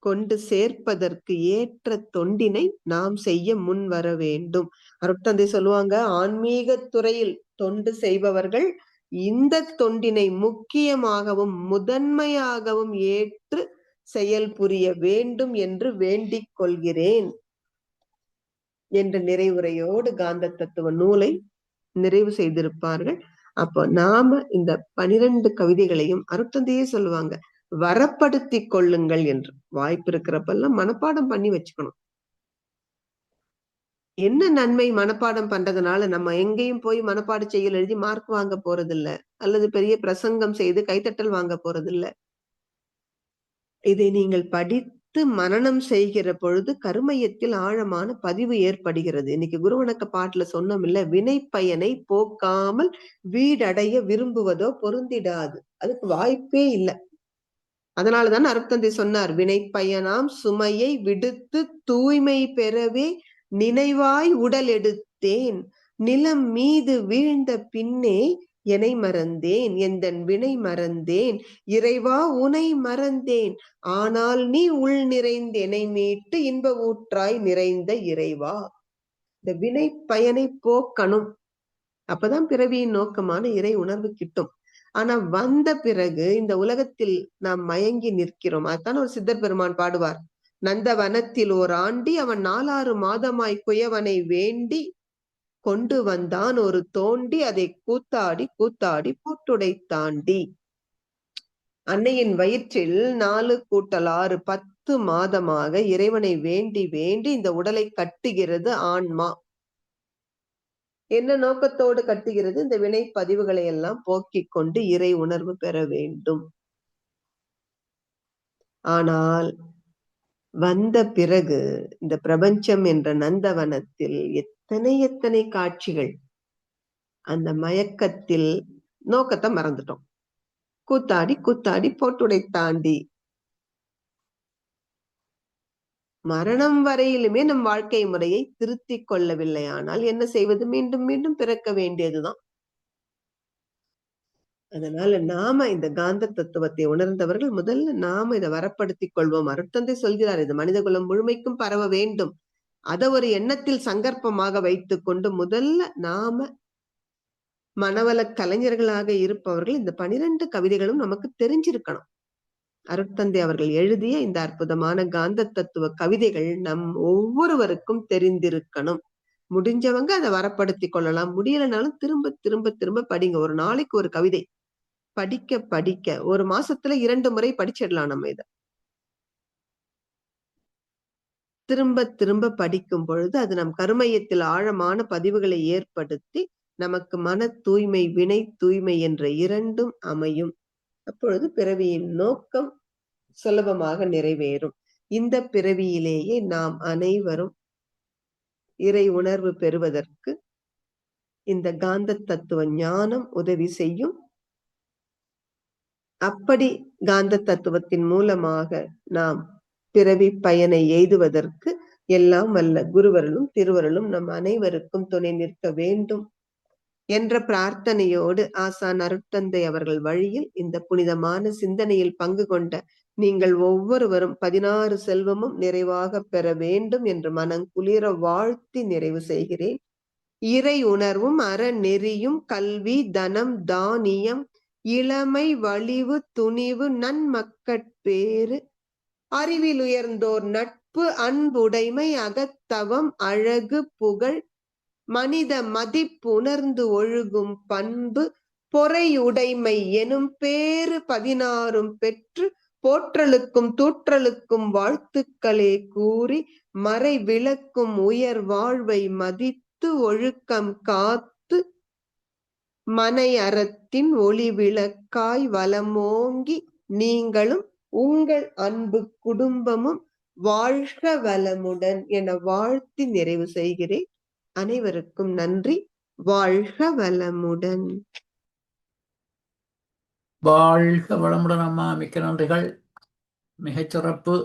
S2: கொண்டு சேர்ப்பதற்கு ஏற்ற தொண்டினை நாம் செய்ய முன் வர வேண்டும். அருட்தந்தை சொல்லுவாங்க, ஆன்மீக துறையில் தொண்டு செய்பவர்கள் இந்த தொண்டினை முக்கியமாகவும் முதன்மையாகவும் ஏற்று செயல் புரிய வேண்டும் என்று வேண்டிக் கொள்கிறேன் என்ற நிறைவுரையோடு காந்த தத்துவ நூலை நிறைவு செய்திருப்பார்கள். அப்போ நாம இந்த 12 கவிதைகளையும் அருட்தந்தையே சொல்லுவாங்க, வரப்படுத்தி கொள்ளுங்கள் என்று. வாய்ப்பு இருக்கிறப்பெல்லாம் மனப்பாடம் பண்ணி வச்சுக்கணும். என்ன நன்மை மனப்பாடம் பண்றதுனால? நம்ம எங்கேயும் போய் மனப்பாட செயல் எழுதி மார்க் வாங்க போறதில்ல, அல்லது பெரிய பிரசங்கம் செய்து கைத்தட்டல் வாங்க போறதில்ல. இதை நீங்கள் படித்து மனனம் செய்கிற பொழுது கருமையத்தில் ஆழமான பதிவு ஏற்படுகிறது. இன்னைக்கு குருவணக்க பாட்டுல சொன்னோம் இல்ல, வினை பயனை போக்காமல் வீடடைய விரும்புவதோ பொருந்திடாது. அதுக்கு வாய்ப்பே இல்லை. அதனாலதான் அருட்தந்தை சொன்னார், வினை பயனாம் சுமையை விடுத்து தூய்மை பெறவே நினைவாய் உடல் எடுத்தேன், நிலம் மீது வீழ்ந்த பின்னே எனை மறந்தேன், எந்தன் வினை மறந்தேன், இறைவா உனை மறந்தேன், ஆனால் நீ உள் நிறைந்து என்னை மீட்டு இன்ப ஊற்றாய் நிறைந்த இறைவா. இந்த வினை பயனை போக்கணும், அப்பதான் பிறவியின் நோக்கமான இறை உணர்வு கிட்டும். ஆனா வந்த பிறகு இந்த உலகத்தில் நாம் மயங்கி நிற்கிறோம். அதுதான் ஒரு சித்தர் பெருமான் பாடுவார், நந்தவனத்தில் ஓர் ஆண்டி அவன் 4-6 மாதமாய் குயவனை வேண்டி கொண்டு வந்தான் ஒரு தோண்டி, அதை கூத்தாடி கூத்தாடி போட்டுடை தாண்டி. அன்னையின் வயிற்றில் 4 × 6 10 மாதமாக இறைவனை வேண்டி வேண்டி இந்த உடலை கட்டுகிறது ஆன்மா. என்ன நோக்கத்தோடு கட்டுகிறது? இந்த வினை பதிவுகளை எல்லாம் போக்கிக் கொண்டு இறை உணர்வு பெற வேண்டும். ஆனால் வந்த பிறகு இந்த பிரபஞ்சம் என்ற நந்தவனத்தில் எத்தனை காட்சிகள், அந்த மயக்கத்தில் நோக்கத்தை மறந்துட்டோம். கூத்தாடி கூத்தாடி போட்டுடை தாண்டி. மரணம் வரையிலுமே நம் வாழ்க்கை முறையை திருத்திக் கொள்ளவில்லை ஆனால் என்ன செய்வது? மீண்டும் மீண்டும் பிறக்க வேண்டியதுதான். அதனால நாம இந்த காந்த தத்துவத்தை உணர்ந்தவர்கள் முதல்ல நாம இதை வரப்படுத்திக் கொள்வோம். அருட்தந்தை சொல்கிறார், இது மனித குலம் முழுமைக்கும் பரவ வேண்டும். அதை ஒரு எண்ணத்தில் சங்கற்பமாக வைத்துக் கொண்டு முதல்ல நாம மனவள கலைஞர்களாக இருப்பவர்கள் இந்த 12 கவிதைகளும் நமக்கு தெரிஞ்சிருக்கணும். அருட்தந்தை அவர்கள் எழுதிய இந்த அற்புதமான காந்த தத்துவ கவிதைகள் நம் ஒவ்வொருவருக்கும் தெரிந்திருக்கணும். முடிஞ்சவங்க அதை வரப்படுத்திக் கொள்ளலாம், முடியலனாலும் திரும்ப திரும்ப திரும்ப படிங்க. ஒரு நாளைக்கு ஒரு கவிதை படிக்க படிக்க 1 மாசத்துல 2 முறை படிச்சிடலாம். நம்ம இதை திரும்ப திரும்ப படிக்கும் பொழுது அது நம் கருமையத்தில் ஆழமான பதிவுகளை ஏற்படுத்தி நமக்கு மன தூய்மை வினை தூய்மை என்ற 2ம் அமையும். அப்பொழுது பிறவியின் நோக்கம் சுலபமாக நிறைவேறும். இந்த பிறவியிலேயே நாம் அனைவரும் இறை உணர்வு பெறுவதற்கு இந்த காந்த தத்துவ ஞானம் உதவி செய்யும். அப்படி காந்த தத்துவத்தின் மூலமாக நாம் பிறவி பயனை எய்துவதற்கு எல்லாம் வல்ல குருவருளும் திருவருளும் நம் அனைவருக்கும் துணை நிற்க வேண்டும் என்ற பிரார்த்தனையோடு ஆசான் அருட்தந்தை அவர்கள் வழியில் இந்த புனிதமான சிந்தனையில் பங்கு கொண்ட நீங்கள் ஒவ்வொருவரும் 16 செல்வமும் நிறைவாக பெற வேண்டும் என்று மனங்குளிர வாழ்த்தி நிறைவு செய்கிறேன். இறை உணர்வும் அறநெறியும் கல்வி தனம் தானியம் இளமை வலிவு துணிவு நன்மக்கட்பேறு அறிவில் உயர்ந்தோர் நட்பு அன்புடைமை அகத்தவம் அழகு புகழ் மனித மதிப்புணர்ந்து ஒழுகும் பண்பு பொறையுடைமை எனும் பேறு 16ம் பெற்று போற்றலுக்கும் தூற்றலுக்கும் வாழ்த்துக்களே கூறி மறை விளக்கும் உயர் வாழ்வை மதித்து ஒழுக்கம் காத்து மனை அறத்தின் ஒளி விளக்காய் வளமோங்கி நீங்களும் உங்கள் அன்பு குடும்பமும் வாழ்க வளமுடன் என வாழ்த்தி நிறைவு செய்கிறேன். அனைவருக்கும் நன்றி. வாழ்க வளமுடன்.
S1: வாழ்க வளமுடன் அம்மா, மிக்க நன்றிகள். மிகச்சிறப்பு.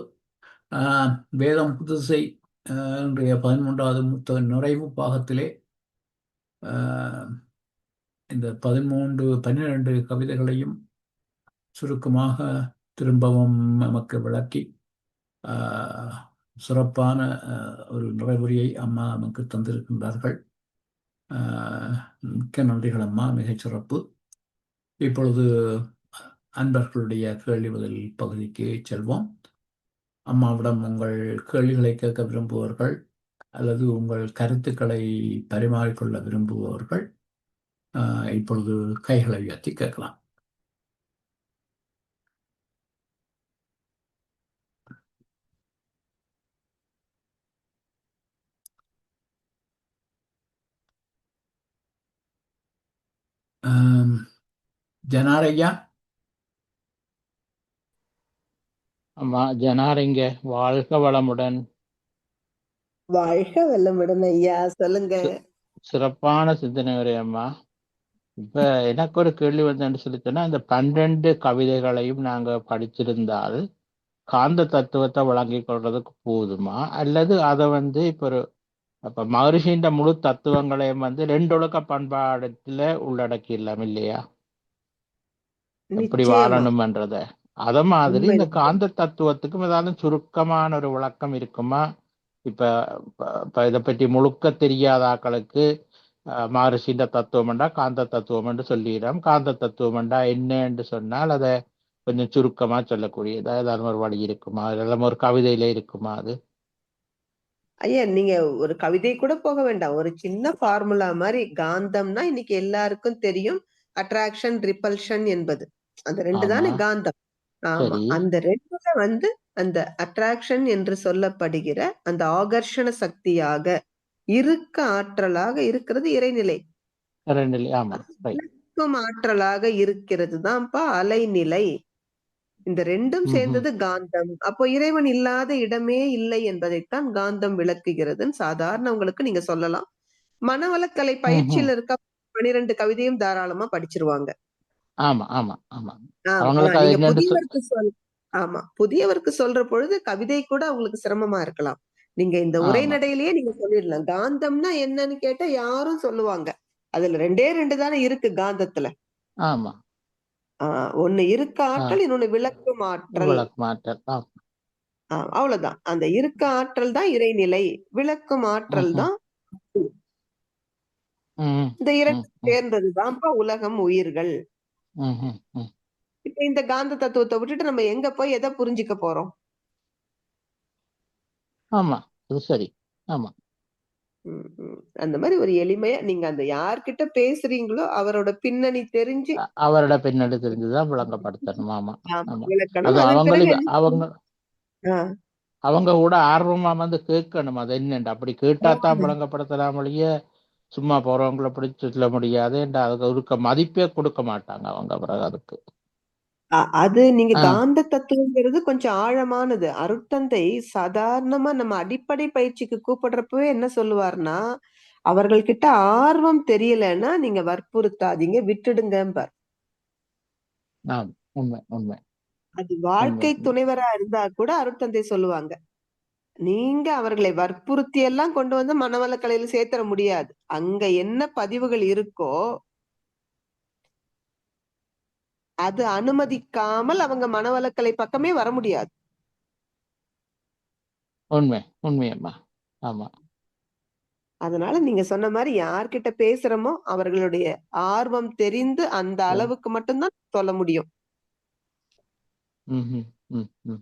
S1: வேதம் புதுசை இன்றைய 13வது புத்தக நிறைவு பாகத்திலே இந்த 12 கவிதைகளையும் சுருக்கமாக திரும்பவும் நமக்கு விளக்கி சிறப்பான ஒரு நிறைவுரையை அம்மா நமக்கு தந்திருக்கின்றார்கள். மிக்க நன்றிகள் அம்மா, மிகச்சிறப்பு. இப்பொழுது அன்பர்களுடைய கேள்வி பதில் பகுதிக்கு செல்வோம். அம்மாவிடம் உங்கள் கேள்விகளை கேட்க விரும்புபவர்கள் அல்லது உங்கள் கருத்துக்களை பரிமாறிக்கொள்ள விரும்புபவர்கள் இப்பொழுது கைகளை உயர்த்தி கேட்கலாம். ஜனாரையா.
S3: அம்மா ஜனாரிங்க, வாழ்க வளமுடன்.
S2: வாழ்க வளமுடன் ஐயா, சொல்லுங்க.
S3: சிறப்பான சிந்தனை உரை அம்மா. இப்ப எனக்கு ஒரு கேள்வி வந்து சொல்லி சொன்னா, இந்த 12 கவிதைகளையும் நாங்க படிச்சிருந்தால் காந்த தத்துவத்தை விளங்கிக் கொள்றதுக்கு போதுமா? அல்லது அதை வந்து இப்ப மகரிஷியின் முழு தத்துவங்களையும் வந்து ரெண்டொழுக்க பண்பாடுல உள்ளடக்கிடலாம் இல்லையா? எப்படி
S2: நிச்சயமா.
S3: வாழணும்ன்றத. அத மாதிரி இந்த
S2: உண்மைதான்.
S3: காந்த தத்துவத்துக்கும் ஏதாவது சுருக்கமான ஒரு விளக்கம் இருக்குமா? இப்ப இப்ப இதை பற்றி முழுக்க தெரியாத ஆக்களுக்கு மகரிஷியின் தத்துவம்டா காந்த தத்துவம் என்று சொல்லிடும். காந்த தத்துவம்டா என்னன்னு சொன்னால் அதை கொஞ்சம் சுருக்கமா சொல்லக்கூடியதா ஏதாவது ஒரு வழி இருக்குமா? இதெல்லாம் ஒரு கவிதையில இருக்குமா அது?
S2: ஐயா, நீங்க ஒரு கவிதை கூட போக வேண்டாம். ஒரு சின்ன ஃபார்முலா மாதிரி காந்தம்னா இன்னைக்கு எல்லாருக்கும் தெரியும். அட்ராக்ஷன், ரிப்பல்ஷன் என்பது அந்த ரெண்டு
S3: ஆமா,
S2: தானே காந்தம். ஆமா,
S3: சரி.
S2: அந்த ரெண்டுல வந்து அந்த அட்ராக்ஷன் என்று சொல்லப்படுகிற அந்த ஆகர்ஷண சக்தியாக இருக்க ஆற்றலாக இருக்கிறது இறைநிலை.
S3: ஆமா, ரைட்.
S2: இழுக்கும் ஆற்றலாக இருக்கிறது தான்ப்பா அலைநிலை. இந்த ரெண்டும் சேர்ந்தது காந்தம். அப்போ இறைவன் இல்லாத இடமே இல்லை என்பதைத்தான் காந்தம் விளக்குகிறதுன்னு சாதாரணவங்களுக்கு நீங்க சொல்லலாம். மனவளக்கலை பயிற்சியில் இருக்க 12 கவிதையும் தாராளமா படிச்சிருவாங்க.
S3: ஆமா, ஆமா, ஆமா.
S2: ஆனா
S3: அவங்களுக்கு அது
S2: நீங்க
S3: என்னன்னு
S2: ஆமா, புதியவருக்கு சொல்ற பொழுது கவிதை கூட அவங்களுக்கு சிரமமா இருக்கலாம். நீங்க இந்த
S3: ஆமா,
S2: உரைநடையிலேயே நீங்க சொல்லிடலாம். காந்தம்னா என்னன்னு கேட்டா யாரும் சொல்லுவாங்க. அதுல 2 தானே இருக்கு காந்தத்துல.
S3: ஆமா.
S2: ஒண்ணு இருக்க
S3: ஆ,
S2: ஆற்றல், இன்னொன்னு விளக்கும் ஆற்றல்.
S3: விளக்கு மாற்றல்.
S2: அவ்வளவுதான். அந்த இருக்க ஆற்றல் தான் இறைநிலை. விளக்கும் ஆற்றல்
S3: ம்ஹும்.
S2: தான்
S3: ம்,
S2: இந்த
S3: ம்,
S2: இரண்டு
S3: ம்,
S2: சேர்ந்ததுதான்ப்பா உலகம், உயிர்கள்.
S3: ம்ஹும், ம்.
S2: இப்ப இந்த காந்த தத்துவத்தை விட்டுட்டு நம்ம எங்க போய் எதை புரிஞ்சுக்க போறோம்?
S3: ஆமா, அது சரி. ஆமா.
S2: அந்த மாதிரி ஒரு எளிமையா நீங்க அந்த யார்கிட்ட பேசுறீங்களோ அவரோட பின்னணி தெரிஞ்சு
S3: அவரோட பின்னாடி தெரிஞ்சுதான் விளங்கப்படுத்தணும். ஆமா, ஆமா.
S2: விளக்கணும்.
S3: அது
S2: அதன் பிறகு
S3: அவங்களுக்கு
S2: என்ன
S3: அவங்க
S2: ஆஹ்
S3: அவங்க கூட ஆர்வமா வந்து கேட்கணும் அது என்னண்டு. அப்படி கேட்டாதான் விளங்கப்படுத்தலாம் ஒழிய சும்மா போறவங்கள பிடிச்சு சொல்ல முடியாது. அதுக்கு ஒருக்க மதிப்பே கொடுக்க மாட்டாங்க அவங்க பிறகு அதுக்கு.
S2: அது நீங்க
S3: ஆ,
S2: காந்த தத்துவங்கிறது கொஞ்சம் ஆழமானது. அருட்தந்தை சாதாரணமா நம்ம அடிப்படை பயிற்சிக்கு கூப்பிடுறப்பவே என்ன சொல்லுவார்னா, அவர்கள்கிட்ட ஆர்வம் தெரியலன்னா நீங்க வற்புறுத்தாதீங்க, விட்டுடுங்கம்பார்.
S3: ஆம். உண்மை, உண்மை,
S2: அது
S3: உண்மை,
S2: வாழ்க்கை
S3: உண்மை.
S2: துணைவரா இருந்தா கூட அருட்தந்தை சொல்லுவாங்க. நீங்க அவர்களை வற்புறுத்தி எல்லாம் கொண்டு வந்து மனவளக்கலையில சேர்த்தர முடியாது. அங்க என்ன பதிவுகள் இருக்கோ அது அனுமதிக்காமல் அவங்க மனவளக்கலை பக்கமே வர முடியாது.
S3: உண்மை, உண்மையம்மா. ஆமா.
S2: அதனால நீங்க சொன்ன மாதிரி யார்கிட்ட பேசுறோமோ அவர்களுடைய ஆர்வம் தெரிந்து அந்த
S3: சரி.
S2: அளவுக்கு மட்டும்தான் சொல்ல முடியும்.
S3: ம்ஹும், ம், ம்.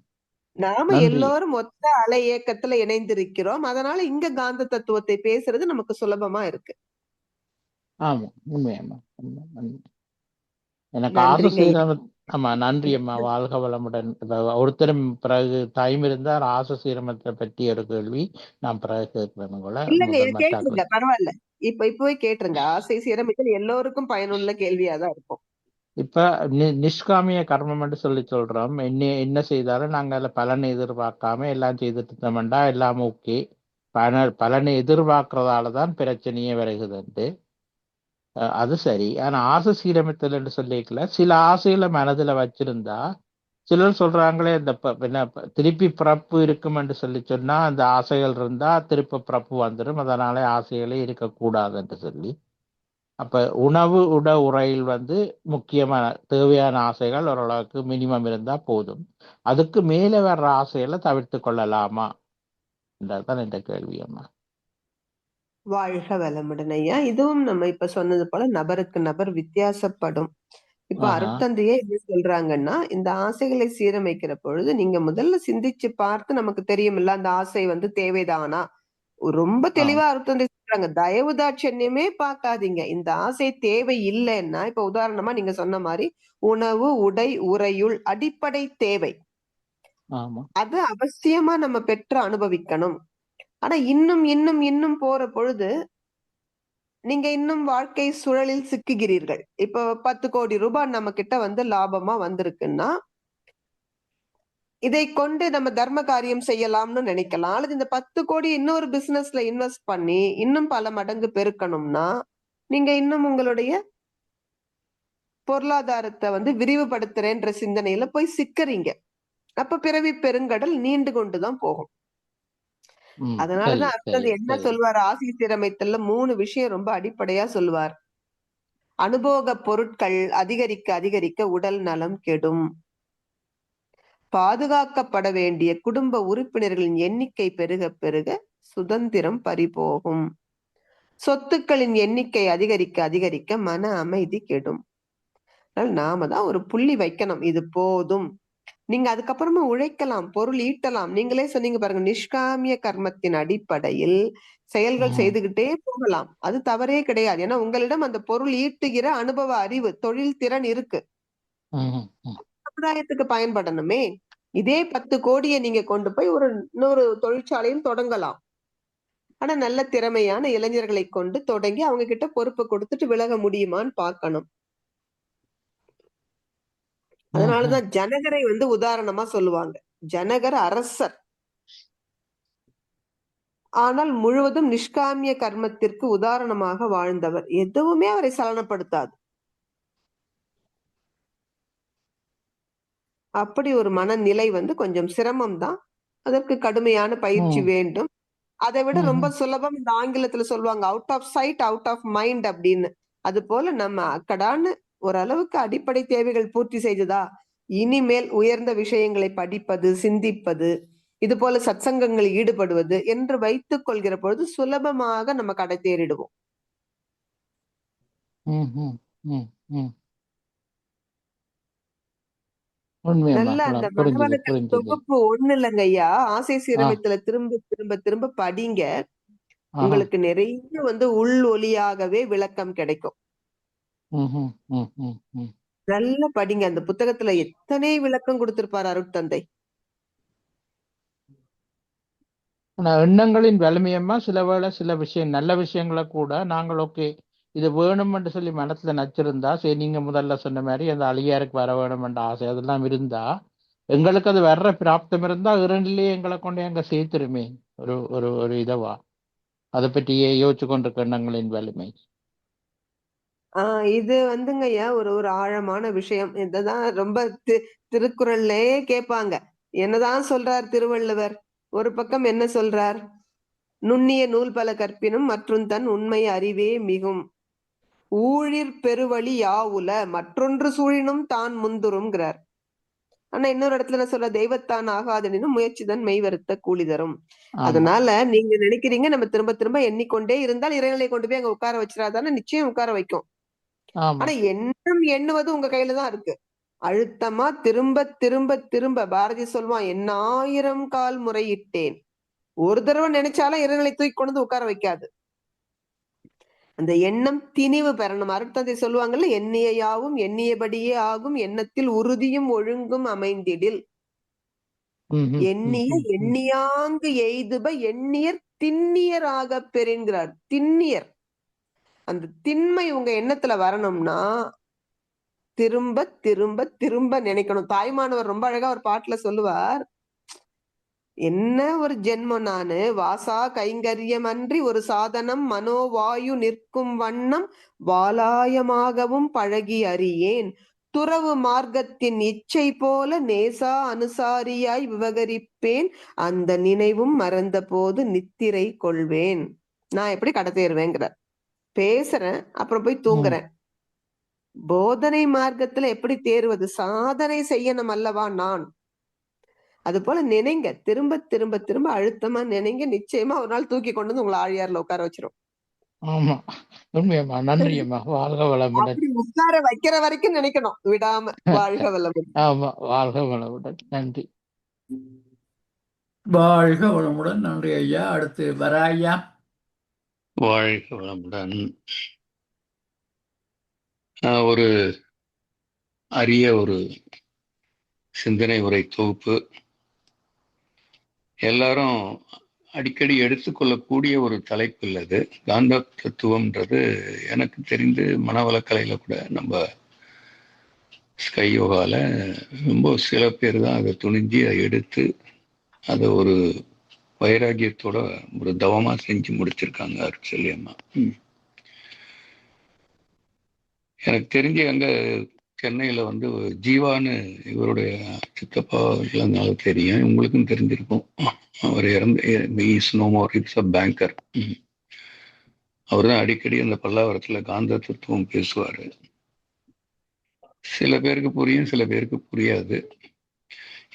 S2: நாம
S3: நன்றி.
S2: எல்லோரும் ஒத்த அலை இயக்கத்துல இணைந்திருக்கிறோம். அதனால இங்க காந்த தத்துவத்தை பேசுறது நமக்கு சுலபமா இருக்கு.
S3: ஆமா, உண்மையம்மா. உண்மை, உண்மை. எனக்கு ஆசை
S2: நன்றிங்க ஐயா.
S3: செய்யற. ஆமா, நன்றி அம்மா. வாழ்க வளமுடன். ஒருத்தரும் பிறகு டைம் இருந்தா ஆசை சீரமத்தை பற்றி ஒரு கேள்வி நான் பிறகு கேட்கிறேன் கூட
S2: இல்லங்க ஐயா,
S3: முதல்
S2: கேட்டுருங்க,
S3: மட்டாக்கள்.
S2: பரவாயில்ல. இப்பவே கேட்டுருங்க. ஆசை சீரமைத்தல் எல்லோருக்கும் பயனுள்ள கேள்வியாதான் இருக்கும்.
S3: இப்ப நிஷ்காமிய கர்மம் என்று சொல்றோம். என்ன செய்தாலும் நாங்க அதுல பலனை எதிர்பார்க்காம எல்லாம் செய்துட்டு இருந்தோம்டா எல்லாம் ஓகே. பலனை எதிர்பார்க்கறதாலதான் பிரச்சனையே வருகிறது. அது சரி. ஆனா ஆசை சீரமைத்தல் என்று சொல்லிக்கல சில ஆசைகளை மனதுல வச்சிருந்தா சிலர் சொல்றாங்களே இந்த திருப்பி பிறப்பு இருக்கும் என்று சொன்னா அந்த ஆசைகள் இருந்தா திருப்ப பிறப்பு வந்துடும். அதனால ஆசைகளே இருக்கக்கூடாது என்று சொல்லி. அப்ப உணவு உரையில் வந்து முக்கியமான தேவையான ஆசைகள் ஓரளவுக்கு மினிமம் இருந்தா போதும். அதுக்கு மேல வர்ற ஆசைகளை தவிர்த்து கொள்ளலாமா என்றதான் என்ற கேள்வி அம்மா.
S2: வாழ்க வளமுடன் ஐயா. இதுவும் நம்ம இப்ப சொன்னது போல நபருக்கு நபர் வித்தியாசப்படும். இப்ப
S3: ஆஹா.
S2: அருட்தந்தையே என்ன சொல்றாங்கன்னா, இந்த ஆசைகளை சீரமைக்கிற பொழுது நீங்க முதல்ல சிந்திச்சு பார்த்து நமக்கு தெரியுமில்ல அந்த ஆசை வந்து தேவைதானா? ரொம்ப
S3: ஆம்.
S2: தெளிவா அருட்தந்தை சொல்றாங்க. தயவு தாட்சண்யமே பார்க்காதீங்க. இந்த ஆசை தேவை இல்லைன்னா, இப்ப உதாரணமா நீங்க சொன்ன மாதிரி உணவு, உடை, உறையுள் அடிப்படை தேவை.
S3: ஆமா.
S2: அது அவசியமா நம்ம பெற்று அனுபவிக்கணும். ஆனா இன்னும் இன்னும் இன்னும் போற பொழுது நீங்க இன்னும் வாழ்க்கை சுழலில் சிக்குகிறீர்கள். இப்போ 10 கோடி ரூபாய் நம்ம கிட்ட வந்து லாபமா வந்திருக்குன்னா, இதை கொண்டு நம்ம தர்ம காரியம் செய்யலாம்னு நினைக்கலாம். அல்லது இந்த 10 கோடி இன்னொரு பிசினஸ்ல இன்வெஸ்ட் பண்ணி இன்னும் பல மடங்கு பெருக்கணும்னா, நீங்க இன்னும் உங்களுடைய பொருளாதாரத்தை விரிவுபடுத்துறேன்ற சிந்தனையில போய் சிக்கறீங்க. அப்ப பிறவி பெருங்கடல் நீண்டு கொண்டுதான் போகும்.
S3: சரி
S2: அதனாலதான் அடுத்தது
S3: சரி
S2: என்ன
S3: சரி
S2: சொல்வார்? ஆசி சீரமைத்தல்ல 3 விஷயம் ரொம்ப அடிப்படையா சொல்லுவார். அனுபோக பொருட்கள் அதிகரிக்க அதிகரிக்க உடல் நலம் கெடும். பாதுகாக்கப்பட வேண்டிய குடும்ப உறுப்பினர்களின் எண்ணிக்கை பெருக பெருக சுதந்திரம் பறிபோகும். சொத்துக்களின் எண்ணிக்கை அதிகரிக்க அதிகரிக்க மன அமைதி கெடும். நாம தான் ஒரு புள்ளி வைக்கணும். இது போதும். நீங்க அதுக்கப்புறமா உழைக்கலாம், பொருள் ஈட்டலாம். நீங்களே சொன்னீங்க பாருங்க, நிஷ்காமிய கர்மத்தின் அடிப்படையில் செயல்கள் செய்துகிட்டே போகலாம். அது தவறே கிடையாது. ஏன்னா உங்களிடம் அந்த பொருள் ஈட்டுகிற அனுபவ அறிவு, தொழில் திறன் இருக்கு. சமுதாயத்துக்கு பயன்படணுமே. இதே 10 கோடியை நீங்க கொண்டு போய் இன்னொரு தொழிற்சாலையும் தொடங்கலாம். ஆனா நல்ல திறமையான இளைஞர்களை கொண்டு தொடங்கி அவங்க கிட்ட பொறுப்பு கொடுத்துட்டு விலக முடியுமான்னு பார்க்கணும். அதனாலதான் ஜனகரை உதாரணமா சொல்லுவாங்க. ஜனகர் அரசர், ஆனால் முழுவதும் நிஷ்காமிய கர்மத்திற்கு உதாரணமாக வாழ்ந்தவர். எதுவுமே அவரை சலனப்படுத்தாது. அப்படி ஒரு மனநிலை கொஞ்சம் சிரமம் தான். அதற்கு கடுமையான பயிற்சி வேண்டும். அதை விட ரொம்ப சுலபம் இந்த ஆங்கிலத்துல சொல்லுவாங்க, out of sight out of mind அப்படின்னு. அது போல நம்ம அக்கடான்னு ஓரளவுக்கு அடிப்படை தேவைகள் பூர்த்தி செய்ததா, இனிமேல் உயர்ந்த விஷயங்களை படிப்பது, சிந்திப்பது, இது போல சத்சங்கங்களில் ஈடுபடுவது என்று வைத்துக் கொள்கிற பொழுது சுலபமாக நம்ம கடை தேறிடுவோம். நல்ல அந்த மனவளக்கலை தொகுப்பு 1 இல்லைங்க ஐயா, ஆசை சீரமைத்தல திரும்ப திரும்ப திரும்ப படிங்க. உங்களுக்கு நிறைய உள் ஒளியாகவே விளக்கம் கிடைக்கும். நல்ல படிங்க. அந்த புத்தகத்துல எத்தனை விளக்கம் கொடுத்திருப்பார் அருட்தந்தை.
S3: எண்ணங்களின் வலிமையமா சில வேளை சில விஷயம் நல்ல விஷயங்களை கூட நாங்கள் ஓகே இது வேணும்னு சொல்லி மனசுல நச்சிருந்தா, சரி நீங்க முதல்ல சொன்ன மாதிரி அந்த அழியாருக்கு வர வேணும்ன்ற ஆசை அதெல்லாம் இருந்தா, எங்களுக்கு அது வர்ற பிராப்தம் இருந்தா இரண்டிலேயே எங்களை கொண்டு அங்க சேர்த்துருமே ஒரு ஒரு ஒரு இதவா. அதை பற்றியே யோசிச்சு கொண்டிருக்க எண்ணங்களின் வலிமை.
S2: இது ஐயா ஒரு ஒரு ஆழமான விஷயம். இததான் ரொம்ப திருக்குறள்லயே கேட்பாங்க. என்னதான் சொல்றார் திருவள்ளுவர்? ஒரு பக்கம் என்ன சொல்றார்? நுண்ணிய நூல் பல கற்பினும் மற்றும் தன் உண்மை அறிவே மிகும். ஊழிற் பெருவழி யாவுல மற்றொன்று சூழினும் தான் முந்துரும்ங்கிறார். ஆனா இன்னொரு இடத்துல என்ன சொல்ற? தெய்வத்தான் ஆகாதெனினும் முயற்சிதான் மெய் வருத்த கூலி தரும். அதனால நீங்க நினைக்கிறீங்க நம்ம திரும்ப திரும்ப எண்ணிக்கொண்டே இருந்தால் இறைநிலை கொண்டு போய் அங்க உட்கார வச்சிடாதானே? நிச்சயம் உட்கார வைக்கும். ஆனா எண்ணம் எண்ணுவது உங்க கையில தான் இருக்கு. அழுத்தமா திரும்ப திரும்ப திரும்ப பாரதி சொல்வான், 1000 கால் முறையிட்டேன். ஒரு தடவை நினைச்சாலும் இறைநிலை தூக்கி கொண்டு உட்கார வைக்காது. அந்த எண்ணம் திணிவு பெறணும். அருட்தந்தை சொல்லுவாங்கல்ல, எண்ணிய யாவும் எண்ணியபடியே ஆகும், எண்ணத்தில் உறுதியும் ஒழுங்கும் அமைந்திடில். எண்ணிய எண்ணியாங்கு எய்துப எண்ணியர் திண்ணியர் ஆக பெறுங்கிறார். திண்ணியர். அந்த திண்மை உங்க எண்ணத்துல வரணும்னா திரும்ப திரும்ப திரும்ப நினைக்கணும். தாய்மானவர் ரொம்ப அழகா ஒரு பாட்டுல சொல்லுவார், என்ன ஒரு ஜென்மம் நானு, வாசா கைங்கரியம் அன்றி ஒரு சாதனம் மனோவாயு நிற்கும் வண்ணம் வாலாயமாகவும் பழகி அறியேன். துறவு மார்க்கத்தின் இச்சை போல நேசா அனுசாரியாய் விவகரிப்பேன். அந்த நினைவும் மறந்த போது நித்திரை கொள்வேன். நான் எப்படி கடை தேருவேங்கிறார். பேசுறேன், அப்புறம் போய் தூங்குறேன். போதனை மார்க்கத்துல எப்படி தேர்வது? சாதனை செய்யணும் அல்லவா நான். அது போல நினைங்க, திரும்ப திரும்ப திரும்ப அழுத்தமா நினைங்க. நிச்சயமா ஒரு நாள் தூக்கி கொண்டு வந்து உங்களை ஆழியார்ல உட்கார வச்சிரும்.
S3: ஆமா, உண்மையம்மா. நன்றியம்மா. வாழ்க வளமுடன்.
S2: அப்படி உட்கார வைக்கிற வரைக்கும் நினைக்கணும், விடாம. வாழ்க வளமுடன்.
S3: ஆமா, வாழ்க வளமுடன். நன்றி.
S1: வாழ்க வளமுடன். நன்றி ஐயா. அடுத்து வர ஐயா.
S4: வாழ்க வளமுடன். ஒரு அரிய ஒரு சிந்தனை உரை தொகுப்பு. எல்லாரும் அடிக்கடி எடுத்துக்கொள்ளக்கூடிய ஒரு தலைப்பு இல்லது. காந்த தத்துவம்ன்றது எனக்கு தெரிந்து மனவளக்கலையில கூட நம்ம ஸ்கை யோகால ரொம்ப சில பேர் தான் அதை துணிஞ்சு அதை எடுத்து அதை ஒரு வைராகியத்தோட ஒரு தவமா செஞ்சு முடிச்சிருக்காங்க அருட்செல்வி அம்மா. எனக்கு தெரிஞ்சு அங்க சென்னையில் வந்து ஜீவான்னு இவருடைய சித்தப்பா இல்லைனால தெரியும், உங்களுக்கும் தெரிஞ்சிருக்கும். அவர் இறந்து is no more, it's a banger. அவர் தான் அடிக்கடி அந்த பல்லாவரத்தில் காந்த தத்துவம் பேசுவார். சில பேருக்கு புரியும், சில பேருக்கு புரியாது.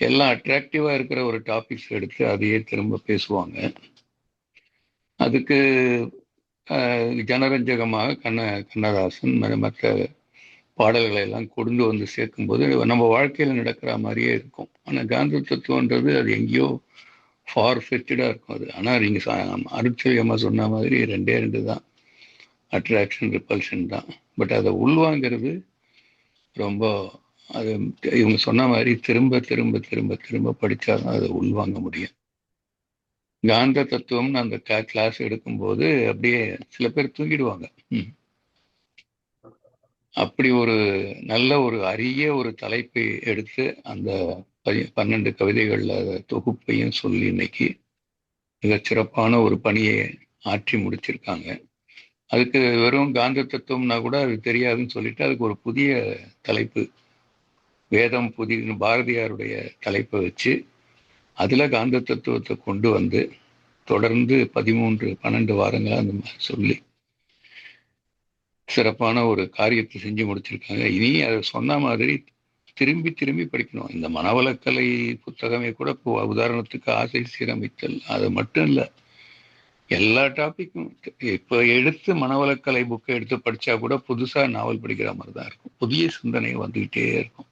S4: எல்லாம் அட்ராக்டிவாக இருக்கிற ஒரு டாபிக்ஸ் எடுத்து அதையே திரும்ப பேசுவாங்க. அதுக்கு ஜனரஞ்சகமாக கண்ணதாசன் மற்ற பாடல்களை எல்லாம் கொண்டு வந்து சேர்க்கும்போது நம்ம வாழ்க்கையில் நடக்கிற மாதிரியே இருக்கும். ஆனால் காந்த தத்துவன்றது அது எங்கேயோ ஃபார் ஃபெச்சடாக இருக்கும் அது. ஆனால் நீங்கள் அருட்செல்வி அம்மா சொன்ன மாதிரி 2 தான், அட்ராக்ஷன் ரிப்பல்ஷன் தான். பட் அதை உள்வாங்கிறது ரொம்ப, அது இவங்க சொன்ன மாதிரி திரும்ப திரும்ப திரும்ப திரும்ப படித்தாதான் அதை உள்வாங்க முடியும். காந்த தத்துவம்னு அந்த கிளாஸ் எடுக்கும்போது அப்படியே சில பேர் தூங்கிடுவாங்க. அப்படி ஒரு நல்ல ஒரு அரிய ஒரு தலைப்பை எடுத்து அந்த 12 கவிதைகள்ல தொகுப்பையும் சொல்லி இன்னைக்கு மிகச் சிறப்பான ஒரு பணியை ஆற்றி முடிச்சிருக்காங்க. அதுக்கு வெறும் காந்த தத்துவம்னா கூட அது தெரியாதுன்னு சொல்லிட்டு அதுக்கு ஒரு புதிய தலைப்பு, வேதம் புதிய பாரதியாருடைய தலைப்பை வச்சு அதில் காந்த தத்துவத்தை கொண்டு வந்து தொடர்ந்து 12 வாரங்களாக அந்த மாதிரி சொல்லி சிறப்பான ஒரு காரியத்தை செஞ்சு முடிச்சிருக்காங்க. இனி அதை சொன்ன மாதிரி திரும்பி திரும்பி படிக்கணும். இந்த மனவளக்கலை புத்தகமே கூட இப்போ உதாரணத்துக்கு ஆசை சீரமைத்தல், அது மட்டும் இல்லை, எல்லா டாபிக்கும் இப்போ எடுத்து மனவளக்கலை புக்கை எடுத்து படித்தா கூட புதுசாக நாவல் படிக்கிற மாதிரி தான் இருக்கும். புதிய சிந்தனை வந்துக்கிட்டே இருக்கும்.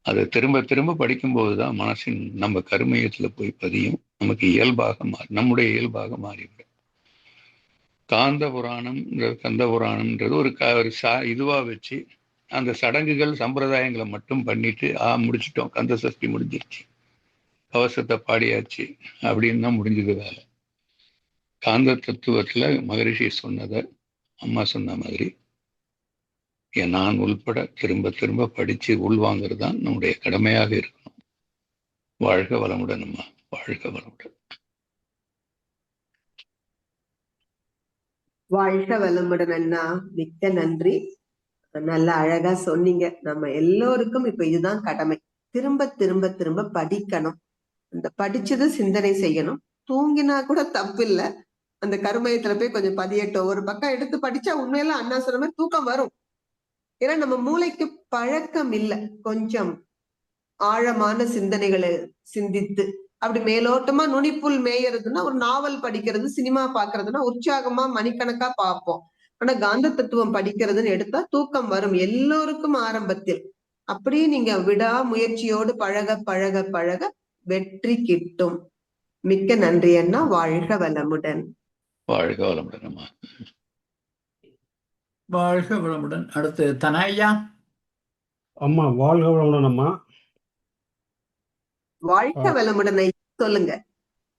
S4: அதை திரும்ப திரும்ப படிக்கும்போது தான் மனசின் நம்ம கருமையத்தில் போய் பதியும், நமக்கு இயல்பாக நம்முடைய இயல்பாக மாறிவிடும். கந்த புராணம்ன்றது ஒரு இதுவா வச்சு அந்த சடங்குகள் சம்பிரதாயங்களை மட்டும் பண்ணிட்டு முடிச்சிட்டோம், கந்த சஷ்டி முடிஞ்சிருச்சு, கவசத்தை பாடியாச்சு அப்படின்னு தான் முடிஞ்சது வேலை. காந்த தத்துவத்துல மகரிஷி சொன்னதை அம்மா சொன்ன மாதிரி நான் உள்பட திரும்ப திரும்ப படிச்சு உள்வாங்கிறது தான் நம்முடைய கடமையாக இருக்கணும். வாழ்க வளமுடன் அம்மா, வாழ்க வளமுடன்.
S2: வாழ்க வளமுடன் அண்ணா, மிக்க நன்றி. நல்ல அழகா சொன்னீங்க. நம்ம எல்லோருக்கும் இப்ப இதுதான் கடமை. திரும்ப திரும்ப திரும்ப படிக்கணும். அந்த படிச்சது சிந்தனை செய்யணும். தூங்கினா கூட தப்பு இல்ல, அந்த கருமையத்துல போய் கொஞ்சம் பதியட்டும். ஒரு பக்கம் எடுத்து படிச்சா உண்மையில அண்ணா சொன்ன மாதிரி தூக்கம் வரும். ஏன்னா நம்ம மூளைக்கு பழக்கம் இல்லை கொஞ்சம் ஆழமான சிந்தனைகளை சிந்தித்து. அப்படி மேலோட்டமா நுனிப்புல் மேயறதுன்னா ஒரு நாவல் படிக்கிறது, சினிமா பாக்குறதுன்னா உற்சாகமா மணிக்கணக்கா பார்ப்போம். ஆனா காந்த தத்துவம் படிக்கிறதுன்னு எடுத்தா தூக்கம் வரும் எல்லோருக்கும் ஆரம்பத்தில். அப்படியே நீங்க விடா முயற்சியோடு பழக பழக பழக வெற்றி கிட்டும். மிக்க நன்றி அண்ணா, வாழ்க வளமுடன்.
S4: வாழ்க வளமுடன் அம்மா.
S1: வாழ்க வளமுடன். அடுத்து தனையா.
S5: அம்மா வாழ்க வளமுடன் அம்மா.
S2: வாழ்க வளமுடன் சொல்லுங்க.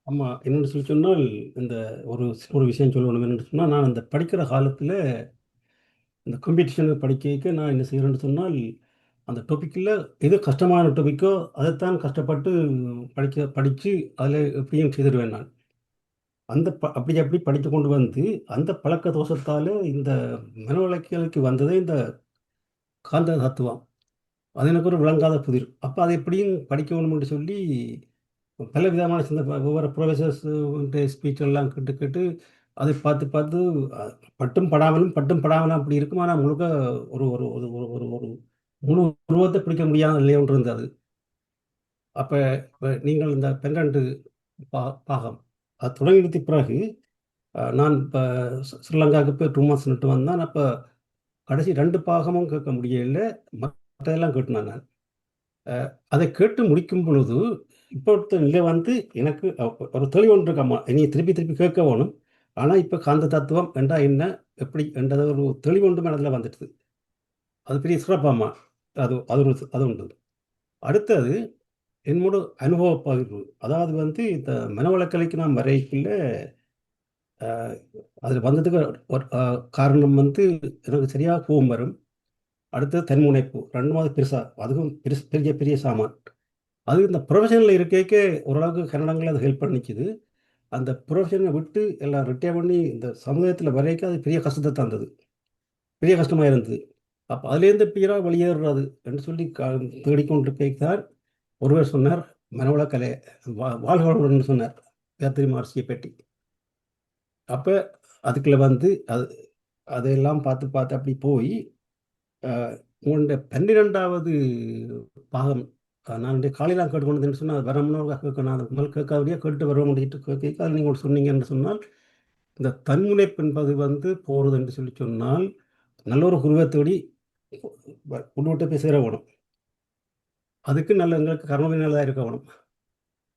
S5: அம்மா என்னென்னு சொல்லி சொன்னால், இந்த ஒரு விஷயம் சொல்லணும். என்னென்னு சொன்னால், நான் இந்த படிக்கிற காலத்தில் இந்த காம்படிஷனுக்கு படிக்க நான் என்ன செய்கிறேன்னு சொன்னால், அந்த டாப்பிக்கில் எது கஷ்டமான டாப்பிக்கோ அதைத்தான் கஷ்டப்பட்டு படித்து அதில் எப்படியும் செய்திடுவேன் நான். அப்படி படித்து கொண்டு வந்து அந்த பழக்க தோஷத்தால் இந்த மனவளக்கலுக்கு வந்ததே இந்த காந்த தத்துவம். அது எனக்கு ஒரு விளங்காத புதிர். அப்போ அதை எப்படியும் படிக்க வேணும்னு சொல்லி பல விதமான ஒவ்வொரு ப்ரொஃபஸர்ஸ் ஸ்பீச் எல்லாம் கேட்டு அதை பார்த்து பட்டும் படாமலும் அப்படி இருக்கும். ஆனால் முழுக்க ஒரு ஒரு ஒரு ஒரு ஒரு ஒரு முழு உருவத்தை பிடிக்க முடியாத நிலை ஒன்று இருந்தது. அப்போ நீங்கள் இந்த 12 பாகம் அது தொடங்கி நிறுத்தி பிறகு நான் இப்போ ஸ்ரீலங்காவுக்கு போய் 2 months நிட்டு வந்தேன். அப்போ கடைசி 2 பாகமும் கேட்க முடியல, மற்றதெல்லாம் கேட்டுனேன் நான். அதை கேட்டு முடிக்கும் பொழுது இப்போ நிலை வந்து எனக்கு ஒரு தெளிவு ஒன்று இருக்காம்மா. இனி திருப்பி கேட்க வேணும். ஆனால் இப்போ காந்த தத்துவம் என்றால் என்ன, எப்படி என்றது ஒரு தெளிவு ஒன்று மனதில் வந்துடுது. அது பெரிய சிறப்பாம்மா. அது உண்டு. அடுத்தது என்னோட அனுபவ பகிர்வு. அதாவது வந்து இந்த மனவளக்கலைக்கு நான் வரைக்குள்ள அதில் வந்ததுக்கு ஒரு காரணம் வந்து எனக்கு சரியாக கோபம் வரும். அடுத்தது தன்முனைப்பு, 2வது பெருசாக, அதுவும் பெரிய பெரிய சாமான். அது இந்த ப்ரொஃபஷனில் இருக்க ஓரளவுக்கு கன்னடங்கள் அது ஹெல்ப் பண்ணிக்குது. அந்த ப்ரொஃபஷனை விட்டு எல்லாம் ரிட்டையர் பண்ணி இந்த சமுதாயத்தில் வரைக்கும் அது பெரிய கஷ்டத்தை தந்தது, பெரிய கஷ்டமாக இருந்தது. அப்போ அதுலேருந்து எப்படியா வெளியேறுறது என்று சொல்லி தேடிக்கொண்டிருக்கைத்தான் ஒருவர் சொன்னார் மனவளக்கலை வாழ்வளமுடன் சொன்னார் பேத்ரி மார்சியை பற்றி. அப்போ அதுக்குள்ள வந்து அதையெல்லாம் பார்த்து பார்த்து அப்படி போய் உங்களுடைய 12வது பாகம் நான் காலையில் கேட்டுக்கொண்டதுன்னு சொன்னால் அது வரமுன்னு கேட்க நான் முதல் கேட்காதே கேட்டு வர முடியிட்டு கேட்க அது நீங்கள் சொன்னீங்கன்னு சொன்னால் இந்த தன்முனைப்பு என்பது வந்து போகிறது என்று சொல்லி சொன்னால் நல்ல ஒரு குருவை தேடி உள்விட்டு போய் சேர வேணும். அதுக்கு நல்ல எங்களுக்கு கர்மவினை நல்லதாக இருக்க வேணும்.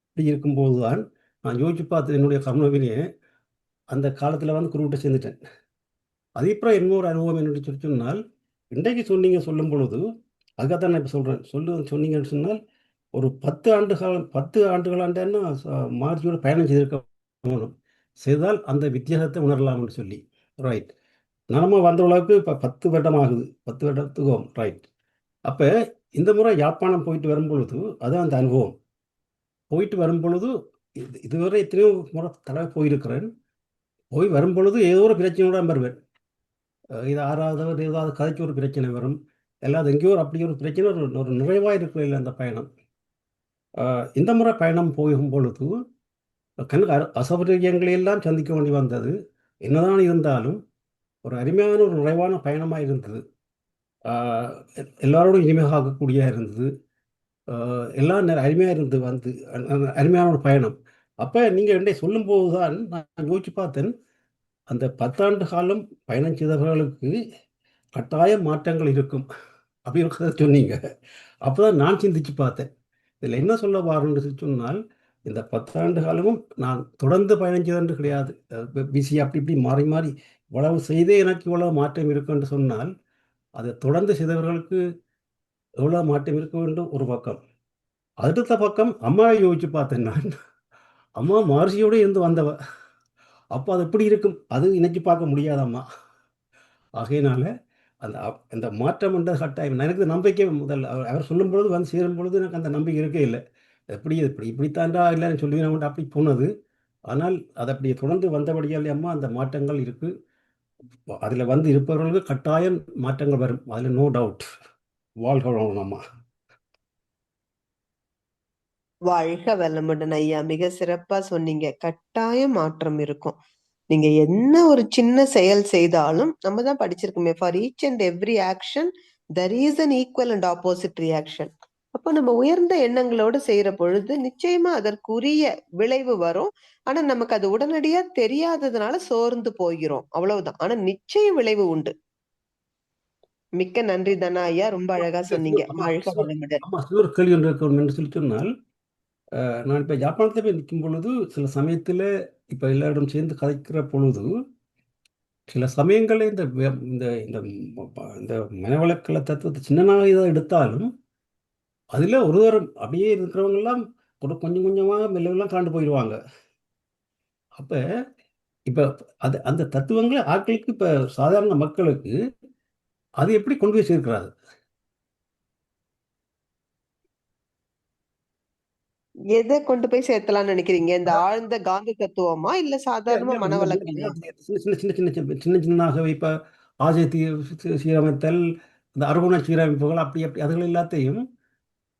S5: இப்படி இருக்கும்போது தான் நான் யோசிச்சு பார்த்து என்னுடைய கர்மவினையை அந்த காலத்தில் வந்து குருவிட்ட சேர்ந்துட்டேன். அதே அப்புறம் இன்னொரு அனுபவம் என்னென்னு சொல்லி சொன்னால் இன்றைக்கு சொல்லும் பொழுது அதுக்காகத்தான் நான் இப்போ சொல்கிறேன். சொன்னீங்கன்னு சொன்னால் ஒரு 10 ஆண்டுகளாண்டன்னா மார்ச்சியோட பயணம் செய்திருக்க வேணும். செய்தால் அந்த வித்தியாசத்தை உணரலாம்னு சொல்லி ரைட். நம்ம வந்த அளவுக்கு இப்போ 10 வருடம் ஆகுது. 10 வருடத்துக்கும் ரைட். அப்போ இந்த முறை யாழ்ப்பாணம் போயிட்டு வரும் பொழுது அதான் அந்த அனுபவம். போயிட்டு வரும் பொழுது இதுவரை எத்தனையோ முறை தடவை போயிருக்கிறேன். போய் வரும் பொழுது ஏதோ ஒரு பிரச்சனையோட வருவேன். இது 6வது ஏதாவது கதைக்கு ஒரு பிரச்சனை வரும். எல்லாது எங்கேயோ அப்படி ஒரு பிரச்சனை ஒரு நிறைவாக இருக்கிற அந்த பயணம். இந்த முறை பயணம் போகும் பொழுது கணக்கு அசௌகரியங்களை எல்லாம் சந்திக்க வேண்டி வந்தது. என்னதான் இருந்தாலும் ஒரு அருமையான ஒரு நிறைவான பயணமாக இருந்தது. எல்லாரோடும் இனிமையாக ஆகக்கூடிய இருந்தது. எல்லாம் அருமையாக இருந்து வந்து அருமையான ஒரு பயணம். அப்போ நீங்கள் என்னை சொல்லும்போது தான் நான் யோசிச்சு பார்த்தேன். அந்த 10 ஆண்டு காலம் பயணம் செய்தவர்களுக்கு கட்டாய மாற்றங்கள் இருக்கும் அப்படி இருக்கிறத சொன்னீங்க. அப்போ தான் நான் சிந்திச்சு பார்த்தேன். இதில் என்ன சொல்ல வாரன்னு சொன்னால் இந்த 10 ஆண்டு காலமும் நான் தொடர்ந்து பயணம் செய்தது கிடையாது. பிஸி அப்படி இப்படி மாறி மாறி இவ்வளவு செய்தே எனக்கு இவ்வளவு மாற்றம் இருக்குன்னு சொன்னால் அதை தொடர்ந்து செய்தவர்களுக்கு எவ்வளோ மாற்றம் இருக்க வேண்டும் ஒரு பக்கம். அடுத்த பக்கம் அம்மாவை யோசிச்சு பார்த்தேன் நான். அம்மா மார்சியோடு இருந்து வந்தவ. அப்போ அது எப்படி இருக்கும் அது இன்னைக்கு பார்க்க முடியாத அம்மா. ஆகையினால அந்த மாற்றம் என்ற கட்டாயம் எனக்கு நம்பிக்கை முதல்ல அவர் சொல்லும் பொழுது வந்து சேரும் பொழுது எனக்கு அந்த நம்பிக்கை இருக்கே இல்லை. இப்படித்தாண்டா இல்லைன்னு சொல்லி நான் அப்படி போனது. ஆனால் அது அப்படி தொடர்ந்து வந்தபடியாலே அம்மா அந்த மாற்றங்கள் இருக்கு. அதில் வந்து இருப்பவர்களுக்கு கட்டாயம் மாற்றங்கள் வரும். அதில் நோ டவுட். வாழ்க வளமுடன் அம்மா.
S2: வாழ்க வளமுடன் ஐயா. மிக சிறப்பா சொன்னீங்க. கட்டாயம் மாற்றம் இருக்கும். நீங்க என்ன ஒரு சின்ன செயல் செய்தாலும் நம்ம தான் படிச்சிருக்கோமே, for each and every action there is an equal and opposite reaction. அப்போ நம்ம உயர்ந்த எண்ணங்களோடு செய்யற பொழுது நிச்சயமா அதற்குரிய விளைவு வரும். ஆனா நமக்கு அது உடனடியா தெரியாததுனால சோர்ந்து போகிறோம், அவ்வளவுதான். ஆனா நிச்சயம் விளைவு உண்டு. மிக்க நன்றி தனா ஐயா, ரொம்ப அழகா சொன்னீங்க. வாழ்க வளமுடன்.
S5: ஆமா, ஒரு கேள்வி ஒன்று இருக்கணும் என்று சொல்லி சொன்னால் நான் இப்போ ஜப்பானத்தில் போய் நிற்கும் பொழுது சில சமயத்தில் இப்போ எல்லாரிடம் சேர்ந்து கதைக்கிற பொழுது சில சமயங்களில் இந்த இந்த இந்த மனவளக்கல தத்துவத்தை சின்னனாக இதை எடுத்தாலும் அதில் ஒருவர் அப்படியே இருக்கிறவங்கெல்லாம் கொஞ்சம் கொஞ்சமாக மெல்லெல்லாம் காண்டு போயிடுவாங்க. அப்போ இப்போ அந்த தத்துவங்களை ஆட்களுக்கு இப்போ சாதாரண மக்களுக்கு அது எப்படி கொண்டு போய் சேர்க்கிறாரு?
S2: எதை கொண்டு போய் சேர்த்தலாம்னு நினைக்கிறீங்க? இந்த ஆழ்ந்த காந்த தத்துவமா இல்ல சாதாரண மனவளக்கலையா?
S5: சின்ன சின்ன சின்ன சின்ன சின்னதாக இப்போ ஆசை சீரமைத்தல், இந்த அறுகுண சீரமைப்புகள் அப்படி அப்படி அதுகள் எல்லாத்தையும்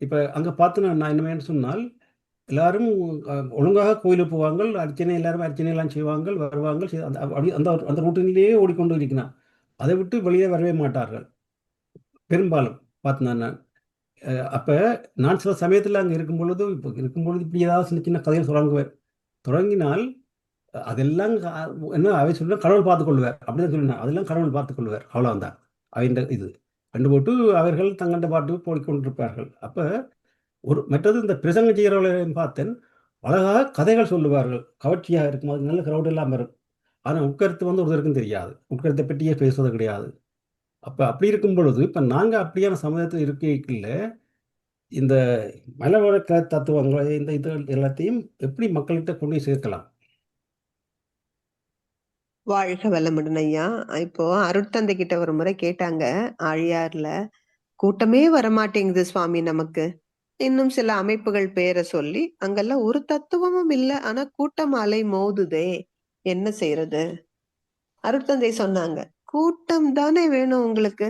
S5: இப்போ அங்கே பார்த்து நான் என்னமேன்னு சொன்னால் எல்லாரும் ஒழுங்காக கோயிலுக்கு போவாங்க, எல்லாரும் அர்ச்சனையெல்லாம் செய்வாங்க, வருவாங்க, அப்படி அந்த அந்த ரூட்டின்லேயே ஓடிக்கொண்டு இருக்கிறான். அதை விட்டு வெளியே வரவே மாட்டார்கள் பெரும்பாலும் பார்த்து நான். அப்போ நான் சில சமயத்தில் அங்கே இருக்கும் பொழுது இப்படி ஏதாவது சின்ன சின்ன கதைகள் தொடங்கினால் அதெல்லாம் என்ன அவை சொல்ல கடவுள் பார்த்துக்கொள்வார் அப்படிதான் சொல்லினார். அதெல்லாம் கடவுள் பார்த்துக்கொள்வார், அவ்வளோதான் அவைன்ற இது கண்டு போட்டு அவர்கள் தங்கண்ட பாட்டு போடிக்கொண்டிருப்பார்கள். அப்போ மற்றது இந்த பிரசங்கம் செய்கிறவர்களையும் பார்த்தேன், அழகாக கதைகள் சொல்லுவார்கள், கவர்ச்சியாக இருக்கும், அது நல்ல கிரௌட் எல்லாம் வரும். ஆனால் உட்கருத்து வந்து ஒருத்தருக்கும் தெரியாது, உட்கருத்தை பற்றியே பேசுவது கிடையாது. அப்போ அப்படி இருக்கும் பொழுது இப்போ நாங்கள் அப்படியான சமுதாயத்தில் இருக்கையில் இந்த மனவளக்க தத்துவங்களை இந்த இது எல்லாத்தையும் எப்படி மக்கள்கிட்ட கொண்டு போய் சேர்க்கலாம்?
S2: வாழ்க வளமுடன் ஐயா. இப்போ அருட்தந்தை கிட்ட ஒரு முறை கேட்டாங்க ஆழியார்ல, கூட்டமே வரமாட்டேங்குது சுவாமி நமக்கு, இன்னும் சில அமைப்புகள் பேரை சொல்லி, அங்கெல்லாம் ஒரு தத்துவமும் இல்ல, ஆனா கூட்டம் அலை மோதுதே, என்ன செய்யறது? அருட்தந்தை சொன்னாங்க, கூட்டம் தானே வேணும் உங்களுக்கு,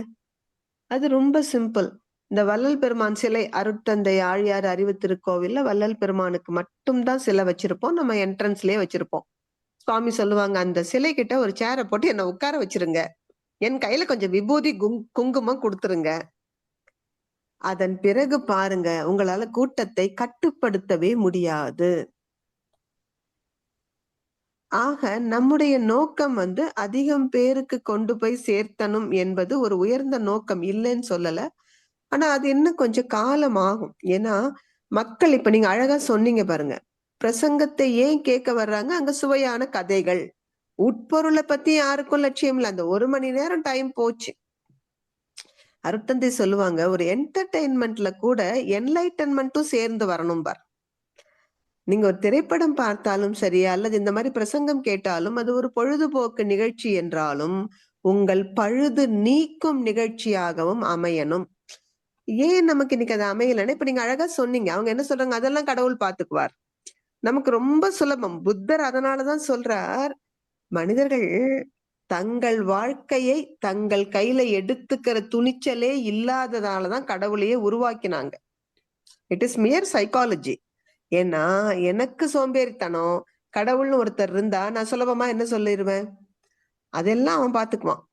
S2: அது ரொம்ப சிம்பிள். இந்த வள்ளல் பெருமான் சிலை அருட்தந்தை ஆழியார் அறிவு திருக்கோவில்ல வள்ளல் பெருமானுக்கு மட்டும்தான் சிலை வச்சிருப்போம். நம்ம என்ட்ரன்ஸ்லயே வச்சிருப்போம். சுவாமி சொல்லுவாங்க, அந்த சிலை கிட்ட ஒரு சேரை போட்டு என்ன உட்கார வச்சிருங்க, என் கையில கொஞ்சம் விபூதி குங்குமம் கொடுத்துருங்க. அதன் பிறகு பாருங்க, உங்களால கூட்டத்தை கட்டுப்படுத்தவே முடியாது. ஆக நம்முடைய நோக்கம் அதிகம் பேருக்கு கொண்டு போய் சேர்த்தணும் என்பது ஒரு உயர்ந்த நோக்கம், இல்லைன்னு சொல்லல. ஆனா அது இன்னும் கொஞ்சம் காலம் ஆகும். ஏன்னா மக்கள், இப்ப நீங்க அழகா சொன்னீங்க பாருங்க, பிரசங்கத்தை ஏன் கேட்க வர்றாங்க? அங்க சுவையான கதைகள், உட்பொருளை பத்தி யாருக்கும் லட்சியம் இல்லை. அந்த 1 மணி நேரம் டைம் போச்சு. அருட்தந்தை சொல்லுவாங்க, ஒரு என்டர்டெயின்மெண்ட்ல கூட என்லைட்டன்மெண்ட்டும் சேர்ந்து வரணும் பார். நீங்க ஒரு திரைப்படம் பார்த்தாலும் சரி, அல்லது இந்த மாதிரி பிரசங்கம் கேட்டாலும் அது ஒரு பொழுதுபோக்கு நிகழ்ச்சி என்றாலும் உங்கள் பழுது நீக்கும் நிகழ்ச்சியாகவும் அமையணும். ஏன் நமக்கு இன்னைக்கு அது அமையலன்னு இப்ப நீங்க அழகா சொன்னீங்க. அவங்க என்ன சொல்றாங்க? அதெல்லாம் கடவுள் பாத்துக்குவார். நமக்கு ரொம்ப சுலபம். புத்தர் அதனாலதான் சொல்றார், மனிதர்கள் தங்கள் வாழ்க்கையை தங்கள் கையில எடுத்துக்கிற துணிச்சலே இல்லாததாலதான் கடவுளையே உருவாக்கினாங்க. It is mere psychology. ஏன்னா எனக்கு சோம்பேறித்தனம், கடவுள்னு ஒருத்தர் இருந்தா நான் சுலபமா என்ன சொல்லிடுவேன்? அதெல்லாம் அவன் பாத்துக்குவான்.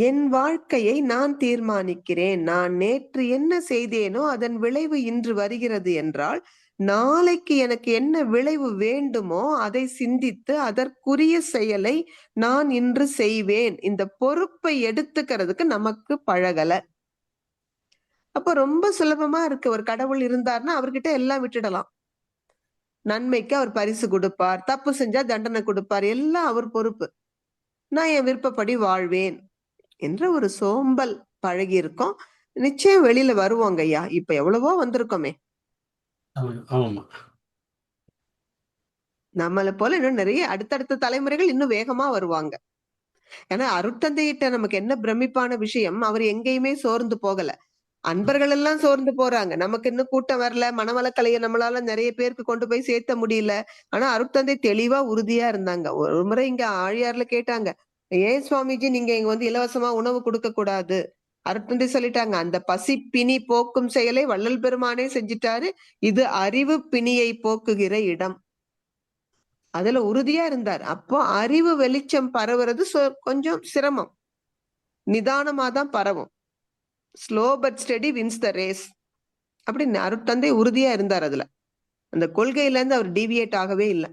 S2: என் வாழ்க்கையை நான் தீர்மானிக்கிறேன். நான் நேற்று என்ன செய்தேனோ அதன் விளைவு இன்று வருகிறது என்றால், நாளைக்கு எனக்கு என்ன விளைவு வேண்டுமோ அதை சிந்தித்து அதற்குரிய செயலை நான் இன்று செய்வேன். இந்த பொறுப்பை எடுத்துக்கிறதுக்கு நமக்கு பழகல. அப்ப ரொம்ப சுலபமா இருக்கு. ஒரு கடவுள் இருந்தார்னா அவர்கிட்ட எல்லாம் விட்டுடலாம். நன்மைக்கு அவர் பரிசு கொடுப்பார், தப்பு செஞ்சா தண்டனை கொடுப்பார், எல்லாம் அவர் பொறுப்பு. நான் என் விருப்பப்படி வாழ்வேன் என்ற ஒரு சோம்பல் பழகி இருக்கோம். நிச்சயம் வெளியில வருவோங்க ஐயா. இப்ப எவ்வளவோ வந்திருக்கோமே.
S5: ஆமாம்மா.
S2: நம்மளை போல இன்னும் நிறைய அடுத்தடுத்த தலைமுறைகள் இன்னும் வேகமா வருவாங்க. ஏன்னா அருட்தந்தையிட்ட நமக்கு என்ன பிரமிப்பான விஷயம், அவர் எங்கேயுமே சோர்ந்து போகல. அன்பர்கள் எல்லாம் சோர்ந்து போறாங்க, நமக்கு இன்னும் கூட்டம் வரல, மனவளக்கலையை நம்மளால நிறைய பேருக்கு கொண்டு போய் சேர்த்த முடியல. ஆனா அருட்தந்தை தெளிவா உறுதியா இருந்தாங்க. ஒரு முறை இங்க ஆழியார்ல கேட்டாங்க, ஏன் சுவாமிஜி நீங்க இங்க இலவசமா உணவு கொடுக்க கூடாது? அருட்தந்தை சொல்லிட்டாங்க, அந்த பசி பிணி போக்கும் செயலை வள்ளல் பெருமானே செஞ்சிட்டாரு, இது அறிவு பிணியை போக்குகிற இடம். அதுல உறுதியா இருந்தார். அப்போ அறிவு வெளிச்சம் பரவுறது கொஞ்சம் சிரமம், நிதானமாதான் பரவும். Slow but steady wins the race அப்படின்னு அருட்தந்தை உறுதியா இருந்தார். அதுல அந்த கொள்கையில இருந்து அவர் டீவியேட் ஆகவே இல்லை.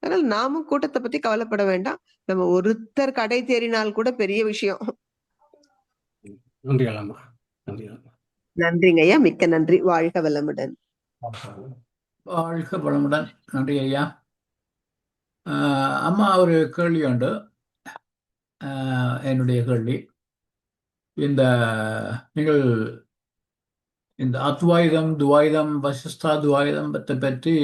S2: அதனால நாமும் கூட்டத்தை பத்தி கவலைப்பட வேண்டாம். நம்ம ஒருத்தர் கடை தேறினால் கூட பெரிய விஷயம்.
S5: நன்றி.
S2: நன்றிங்க ஐயா, மிக்க நன்றி. வாழ்க வளமுடன்.
S1: வாழ்க வளமுடன். நன்றி ஐயா. அம்மா, ஒரு கேள்வி உண்டு. என்னுடைய கேள்வி, நீங்கள் இந்த அத்வைதம், துவைதம், வசிஷ்டா துவைதம் பற்றி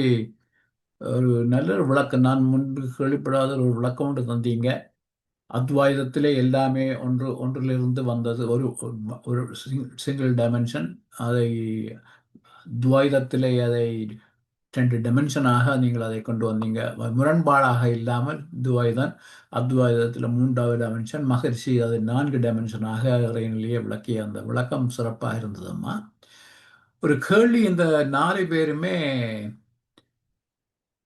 S1: ஒரு நல்ல ஒரு விளக்கம், நான் முன்பு கேள்விப்படாத ஒரு விளக்கம் ஒன்று தந்தீங்க. அத்வைதத்திலே எல்லாமே ஒன்றிலிருந்து வந்தது, ஒரு சிங்கிள் டைமென்ஷன். அதை துவைதத்திலே அதை 2 டைமென்ஷனாக நீங்கள் அதை கொண்டு வந்தீங்க. முரண்பாடாக இல்லாமல் துவைதன், அத்வைதத்தில் 3வது டைமென்ஷன், மகர்ஷி அதை 4 டைமென்ஷனாக இறைநிலையை விளக்கிய அந்த விளக்கம் சிறப்பாக இருந்ததம்மா. ஒரு கேள்வி, இந்த 4 பேருமே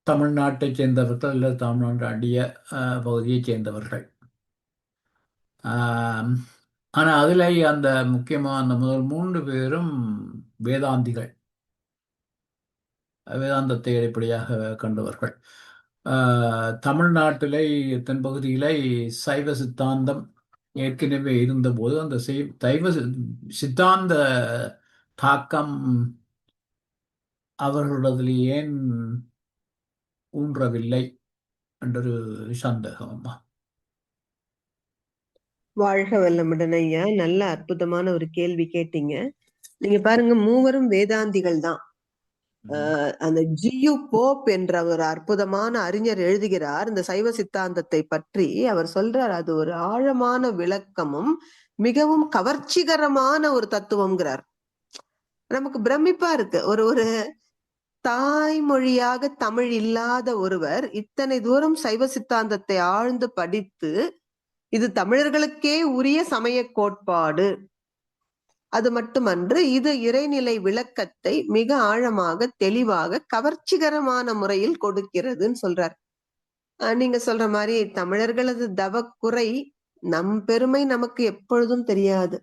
S1: தமிழ்நாட்டை சேர்ந்தவர்கள், இல்லை தமிழ்நாட்டு அடிய பகுதியை சேர்ந்தவர்கள். ஆனா அதுல அந்த முக்கியமாக அந்த முதல் 3 பேரும் வேதாந்திகள், வேதாந்தத்தை அடிப்படையாக கண்டவர்கள். தமிழ்நாட்டிலே தென்பகுதியிலே சைவ சித்தாந்தம் ஏற்கனவே இருந்தபோது அந்த சைவ சித்தாந்த தாக்கம் அவர்களிடத்தில் ஏன் ஊன்றவில்லை என்றொரு சந்தேகம் அம்மா.
S2: வாழ்க வல்லமுடன் ஐயா. நல்ல அற்புதமான ஒரு கேள்வி கேட்டீங்க. நீங்க பாருங்க, மூவரும் வேதாந்திகள் தான். அந்த ஜியு போப் என்ற ஒரு அற்புதமான அறிஞர் எழுதுகிறார் இந்த சைவ சித்தாந்தத்தை பற்றி. அவர் சொல்றார், அது ஒரு ஆழமான விளக்கமும் மிகவும் கவர்ச்சிகரமான ஒரு தத்துவம்ங்கிறார். நமக்கு பிரமிப்பா இருக்கு. ஒரு தாய்மொழியாக தமிழ் இல்லாத ஒருவர் இத்தனை தூரம் சைவ சித்தாந்தத்தை ஆழ்ந்து படித்து இது தமிழர்களுக்கே உரிய சமய கோட்பாடு. அது மட்டுமன்று, இது இறைநிலை விளக்கத்தை மிக ஆழமாக, தெளிவாக, கவர்ச்சிகரமான முறையில் கொடுக்கிறதுன்னு சொல்றார். நீங்க சொல்ற மாதிரி தமிழர்களது தவக்குறை நம் பெருமை நமக்கு எப்பொழுதும் தெரியாது.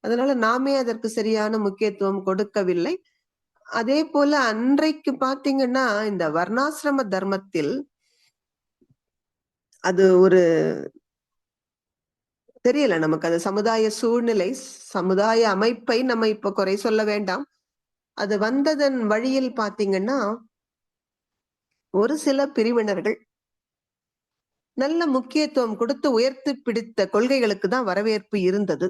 S2: அதனால நாமே அதற்கு சரியான முக்கியத்துவம் கொடுக்கவில்லை. அதே போல அன்றைக்கு பாத்தீங்கன்னா இந்த வர்ணாசிரம தர்மத்தில் அது ஒரு தெரியல நமக்கு, அது சமுதாய சூழ்நிலை, சமுதாய அமைப்பை நம்ம இப்ப குறை சொல்ல வேண்டாம். அது வந்ததன் வழியில் பாத்தீங்கன்னா ஒரு சில பிரிவினர்கள் நல்ல முக்கியத்துவம் கொடுத்து உயர்த்தி பிடித்த கொள்கைகளுக்கு தான் வரவேற்பு இருந்தது.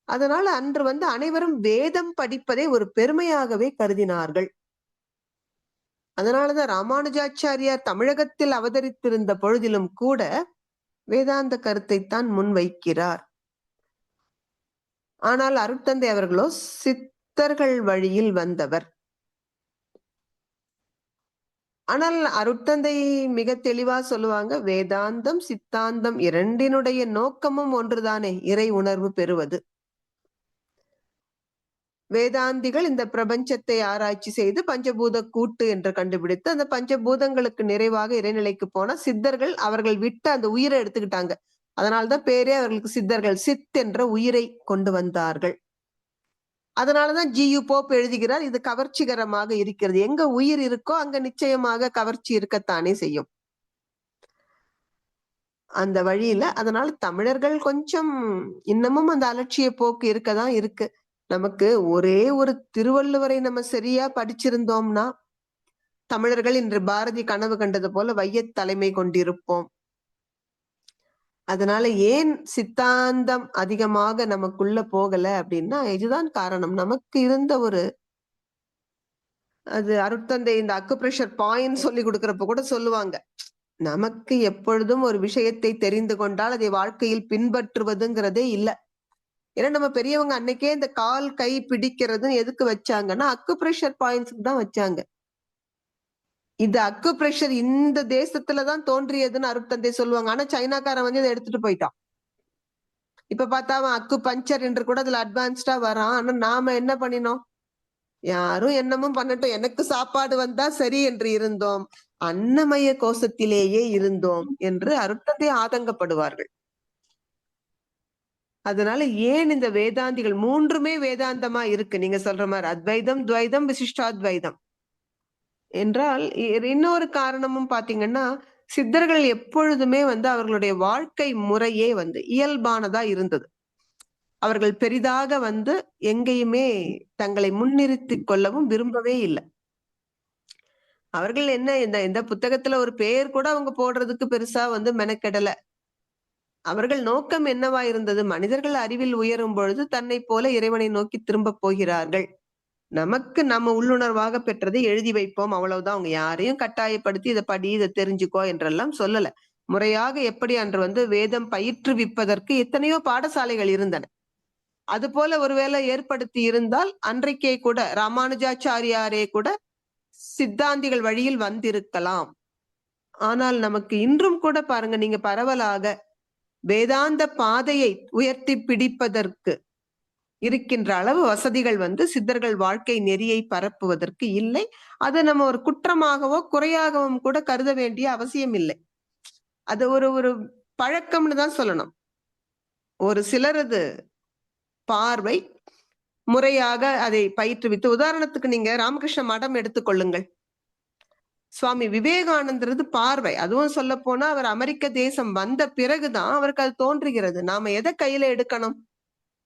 S2: அதனால அன்று அனைவரும் வேதம் படிப்பதை ஒரு பெருமையாகவே கருதினார்கள். அதனாலதான் ராமானுஜாச்சாரியார் தமிழகத்தில் அவதரித்திருந்த பொழுதிலும் கூட வேதாந்த கருத்தைத்தான் முன்வைக்கிறார். ஆனால் அருட்தந்தை அவர்களோ சித்தர்கள் வழியில் வந்தவர். ஆனால் அருட்தந்தை மிக தெளிவா சொல்லுவாங்க, வேதாந்தம் சித்தாந்தம் இரண்டினுடைய நோக்கமும் ஒன்றுதானே, இறை உணர்வு பெறுவது. வேதாந்திகள் இந்த பிரபஞ்சத்தை ஆராய்ச்சி செய்து பஞ்சபூத கூட்டு என்று கண்டுபிடித்து அந்த பஞ்சபூதங்களுக்கு நிறைவாக இறைநிலைக்கு போன சித்தர்கள் அவர்கள் விட்ட அந்த உயிரை எடுத்துக்கிட்டாங்க. அதனால்தான் பேரே அவர்களுக்கு சித்தர்கள். சித் என்ற உயிரை கொண்டு வந்தார்கள். அதனாலதான் ஜியு போப் எழுதுகிறார், இது கவர்ச்சிகரமாக இருக்கிறது. எங்க உயிர் இருக்கோ அங்க நிச்சயமாக கவர்ச்சி இருக்கத்தானே செய்யும். அந்த வழியில அதனால தமிழர்கள் கொஞ்சம் இன்னமும் அந்த அலட்சிய போக்கு இருக்கதான் இருக்கு. நமக்கு ஒரே ஒரு திருவள்ளுவரை நம்ம சரியா படிச்சிருந்தோம்னா தமிழர்கள் இன்று பாரதி கனவு கண்டது போல வையத் தலைமை கொண்டிருப்போம். அதனால ஏன் சித்தாந்தம் அதிகமாக நமக்குள்ள போகல அப்படின்னா இதுதான் காரணம். நமக்கு இருந்த ஒரு அது அருட்தந்தை இந்த அக்குப்ரெஷர் பாயிண்ட் சொல்லி கொடுக்கறப்ப கூட சொல்லுவாங்க, நமக்கு எப்பொழுதும் ஒரு விஷயத்தை தெரிந்து கொண்டால் அதை வாழ்க்கையில் பின்பற்றுவதுங்கிறதே இல்லை. ஏன்னா நம்ம பெரியவங்க அன்னைக்கே இந்த கால் கை பிடிக்கிறது எதுக்கு வச்சாங்கன்னா அக்குப்ரெஷர் பாயிண்ட்ஸ்க்கு தான் வச்சாங்க. இது அக்குப்ரெஷர் இந்த தேசத்துலதான் தோன்றியதுன்னு அருட்தந்தை சொல்லுவாங்க. ஆனா சைனாக்காரன் இதை எடுத்துட்டு போயிட்டான். இப்ப பார்த்தா அவன் அக்கு பஞ்சர் என்று கூட அதுல அட்வான்ஸ்டா வரான். ஆனா நாம என்ன பண்ணினோம், யாரும் என்னமும் பண்ணட்டும், எனக்கு சாப்பாடு வந்தா சரி என்று இருந்தோம். அன்னமய கோஷத்திலேயே இருந்தோம் என்று அருட்தந்தை ஆதங்கப்படுவார்கள். அதனால ஏன் இந்த வேதாந்திகள் மூன்றுமே வேதாந்தமா இருக்கு, நீங்க சொல்ற மாதிரி அத்வைதம், துவைதம், விசிஷ்டாத்வைதம் என்றால் இன்னொரு காரணமும் பாத்தீங்கன்னா சித்தர்கள் எப்பொழுதுமே அவர்களுடைய வாழ்க்கை முறையே இயல்பானதா இருந்தது. அவர்கள் பெரிதாக எங்கேயுமே தங்களை முன்னிறுத்திக் கொள்ளவும் விரும்பவே இல்லை. அவர்கள் என்ன இந்த புத்தகத்துல ஒரு பெயர் கூட அவங்க போடுறதுக்கு பெருசா மெனக்கெடல. அவர்கள் நோக்கம் என்னவா இருந்தது, மனிதர்கள் அறிவில் உயரும் பொழுது தன்னை போல இறைவனை நோக்கி திரும்ப போகிறார்கள். நமக்கு நம்ம உள்ளுணர்வாக பெற்றதை எழுதி வைப்போம், அவ்வளவுதான். அவங்க யாரையும் கட்டாயப்படுத்தி இதை படி, இதை தெரிஞ்சுக்கோ என்றெல்லாம் சொல்லல. முறையாக எப்படி அன்று வேதம் பயிற்றுவிப்பதற்கு எத்தனையோ பாடசாலைகள் இருந்தன. அது போல ஒருவேளை ஏற்படுத்தி இருந்தால் அன்றைக்கே கூட ராமானுஜாச்சாரியாரே கூட சித்தாந்திகள் வழியில் வந்திருக்கலாம். ஆனால் நமக்கு இன்றும் கூட பாருங்க, நீங்க பரவலாக வேதாந்த பாதையை உயர்த்தி பிடிப்பதற்கு இருக்கின்ற அளவு வசதிகள் சித்தர்கள் வாழ்க்கை நெறியை பரப்புவதற்கு இல்லை. அதை நம்ம ஒரு குற்றமாகவோ குறையாகவும் கூட கருத வேண்டிய அவசியம் இல்லை. அது ஒரு பழக்கம்னு தான் சொல்லணும். ஒரு சிலரது பார்வை முறையாக அதை பயிற்றுவித்து, உதாரணத்துக்கு நீங்க ராமகிருஷ்ண மடம் எடுத்துக்கொள்ளுங்கள். சுவாமி விவேகானந்தரது பார்வை, அதுவும் சொல்ல போனா அவர் அமெரிக்க தேசம் வந்த பிறகுதான் அவருக்கு அது தோன்றுகிறது, நாம எதை கையில எடுக்கணும்.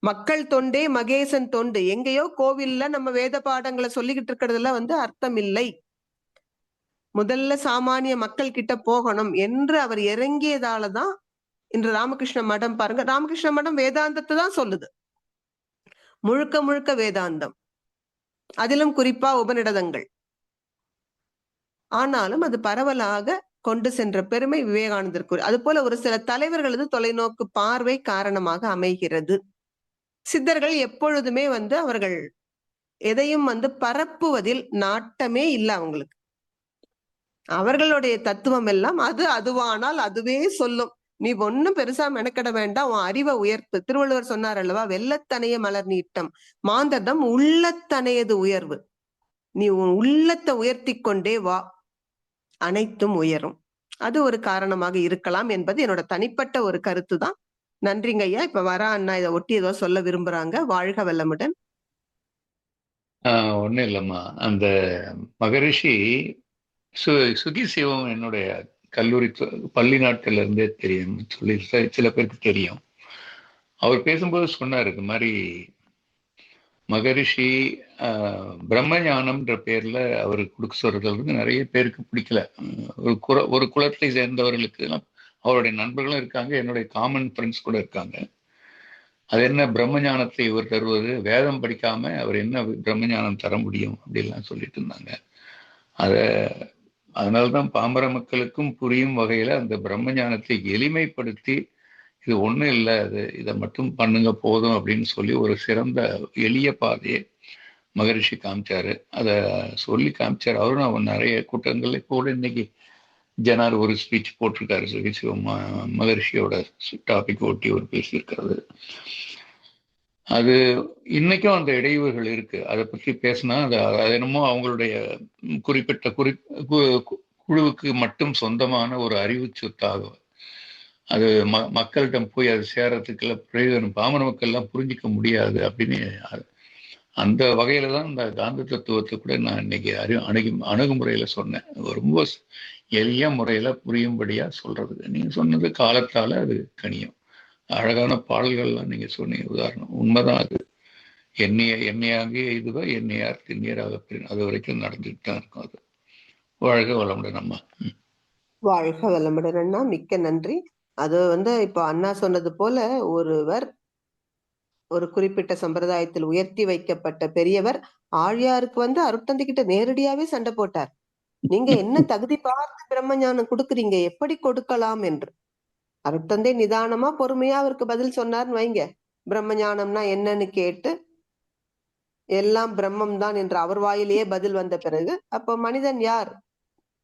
S2: மக்கள் தொண்டே மகேசன் தொண்டு, எங்கேயோ கோவில்ல நம்ம வேத பாடங்களை சொல்லிக்கிட்டு இருக்கிறதுல அர்த்தம் இல்லை. முதல்ல சாமானிய மக்கள் கிட்ட போகணும் என்று அவர் இறங்கியதாலதான் இன்று ராமகிருஷ்ண மடம் பாருங்க, ராமகிருஷ்ண மடம் வேதாந்தத்தை தான் சொல்லுது, முழுக்க முழுக்க வேதாந்தம், அதிலும் குறிப்பா உபநிடதங்கள். ஆனாலும் அது பரவலாக கொண்டு சென்ற பெருமை விவேகானந்தருக்கு. அது போல ஒரு சில தலைவர்களது தொலைநோக்கு பார்வை காரணமாக அமைகிறது. சித்தர்கள் எப்பொழுதுமே அவர்கள் எதையும் பரப்புவதில் நாட்டமே இல்லை அவங்களுக்கு. அவர்களுடைய தத்துவம் எல்லாம் அது அதுவானால் அதுவே சொல்லும். நீ ஒன்னும் பெருசா மெனக்கெட வேண்டாம், உன் அறிவை உயர்த்து. திருவள்ளுவர் சொன்னார் அல்லவா, வெள்ளத்தனைய மலர் நீட்டம் மாந்தர்தம் உள்ளத்தனையது உயர்வு. நீ உன் உள்ளத்தை உயர்த்தி கொண்டே வா, அனைத்தும் உயரும். அது ஒரு காரணமாக இருக்கலாம் என்பது என்னோட தனிப்பட்ட ஒரு கருத்து தான். நன்றிங்க ஐயா. இப்ப வர அண்ணா இதை ஒட்டி ஏதோ சொல்ல விரும்புறாங்க. வாழ்க வளமுடன்.
S4: ஒன்றும் இல்லைம்மா, அந்த மகரிஷி சுகி சிவம் என்னுடைய கல்லூரி பள்ளி நாட்கள்ல இருந்தே தெரியும் சொல்லி சில பேருக்கு தெரியும். அவர் பேசும்போது சொன்னார், இது மாதிரி மகரிஷி பிரம்ம ஞானம்ன்ற பேர்ல அவர் கொடுக்க சொல்றது வந்து நிறைய பேருக்கு பிடிக்கல. ஒரு குலத்தை சேர்ந்தவர்களுக்கு அவருடைய நண்பர்களும் இருக்காங்க, என்னுடைய காமன் ஃப்ரெண்ட்ஸ் கூட இருக்காங்க. அது என்ன பிரம்ம ஞானத்தை இவர் தருவது, வேதம் படிக்காம அவர் என்ன பிரம்ம ஞானம் தர முடியும் அப்படின்லாம் சொல்லிட்டு இருந்தாங்க. அதனால்தான் பாமர மக்களுக்கும் புரியும் வகையில அந்த பிரம்ம ஞானத்தை எளிமைப்படுத்தி, இது ஒண்ணும் இல்லை, இதை மட்டும் பண்ணுங்க போதும் அப்படின்னு சொல்லி ஒரு சிறந்த எளிய பாதையை மகரிஷி காமிச்சாரு. அதை சொல்லி காமிச்சாரு. அவரும் அவன் நிறைய கூட்டங்கள்ல கூட இன்னைக்கு ஜனார் ஒரு ஸ்பீச் போட்டிருக்காரு, சுகி சிவம் மகரிஷியோட டாபிக் ஒட்டி ஒரு பேசியிருக்கிறது. அது இன்னைக்கும் அந்த இடையூறுகள் இருக்கு. அதை பற்றி பேசினா அது என்னமோ அவங்களுடைய குறிப்பிட்ட குழுவுக்கு மட்டும் சொந்தமான ஒரு அறிவு சொத்தாகும். அது மக்களிடம் போய் அது சேரத்துக்குள்ள பிரயோஜனம் பாமர மக்கள் எல்லாம் புரிஞ்சிக்க முடியாது அப்படின்னு அந்த வகையில தான் இந்த காந்த தத்துவத்தை கூட நான் இன்னைக்கு அணுகுமுறையில சொன்னேன். ரொம்ப எளிய முறையில புரியும்படியா சொல்றதுக்கு நீங்க சொன்னது காலத்தால அது கனியும். அழகான பாடல்கள்லாம் நீங்க சொன்னீங்க, உதாரணம் உண்மைதான். அது எண்ணெயாக இதுவா எண்ணெயார் திண்ணீராக அது வரைக்கும் நடந்துட்டு தான் இருக்கும். அது வாழ்க வளமுடன் அம்மா.
S2: வாழ்க வளமுடன் அண்ணா, மிக்க நன்றி. அது இப்போ அண்ணா சொன்னது போல ஒருவர் ஒரு குறிப்பிட்ட சம்பிரதாயத்தில் உயர்த்தி வைக்கப்பட்ட பெரியவர் ஆழியாருக்கு அருட்தந்தை கிட்ட நேரடியாவே சண்டை போட்டார். நீங்க என்ன தகுதி பார்த்து பிரம்ம ஞானம் கொடுக்குறீங்க, எப்படி கொடுக்கலாம் என்று. அருட்தந்தை நிதானமா பொறுமையா அவருக்கு பதில் சொன்னார்னு வைங்க. பிரம்ம ஞானம்னா என்னன்னு கேட்டு எல்லாம் பிரம்மம் தான் என்று அவர் வாயிலேயே பதில் வந்த பிறகு, அப்ப மனிதன் யார்?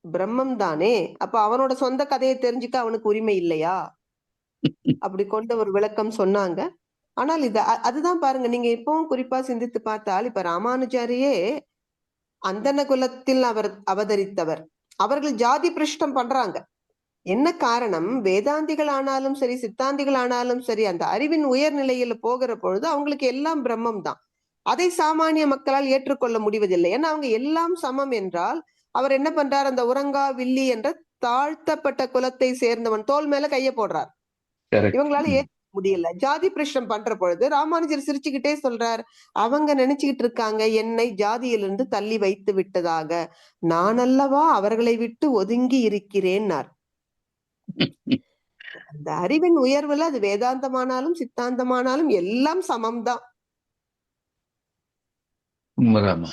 S2: பிரம்மம் தானே. அப்ப அவனோட சொந்த கதையை தெரிஞ்சுக்க அவனுக்கு உரிமை இல்லையா? அப்படி கொண்ட ஒரு விளக்கம் சொன்னாங்க. ஆனால் அதுதான் பாருங்க, நீங்க இப்பவும் குறிப்பா சிந்தித்து பார்த்தால், இப்ப ராமானுஜாரியே அந்தன குலத்தில் அவர் அவதரித்தவர். அவர்கள் ஜாதி பிரஷ்டம் பண்றாங்க. என்ன காரணம்? வேதாந்திகள் ஆனாலும் சரி, சித்தாந்திகள் ஆனாலும் சரி, அந்த அறிவின் உயர்நிலையில போகிற பொழுது அவங்களுக்கு எல்லாம் பிரம்மம் தான். அதை சாமானிய மக்களால் ஏற்றுக்கொள்ள முடிவதில்லை. ஏன்னா அவங்க எல்லாம் சமம் என்றால் அவர் என்ன பண்றார்? அந்த உறங்கா வில்லி என்ற தாழ்த்தப்பட்ட குலத்தை சேர்ந்தவன் தோல் மேல கைய போடுறார். இவங்களால ஏற்க முடியல. ஜாதி பிரஷ்டம் பண்ற பொழுது ராமானுஜர் சிரிச்சுக்கிட்டே சொல்றார், அவங்க நினைச்சுக்கிட்டு இருக்காங்க என்னை ஜாதியிலிருந்து தள்ளி வைத்து விட்டதாக, நான் அல்லவா அவர்களை விட்டு ஒதுங்கி இருக்கிறேன்னார். அந்த அறிவின் உயர்வுல அது வேதாந்தமானாலும் சித்தாந்தமானாலும் எல்லாம் சமம்தான்.
S1: உண்மைதாம்மா.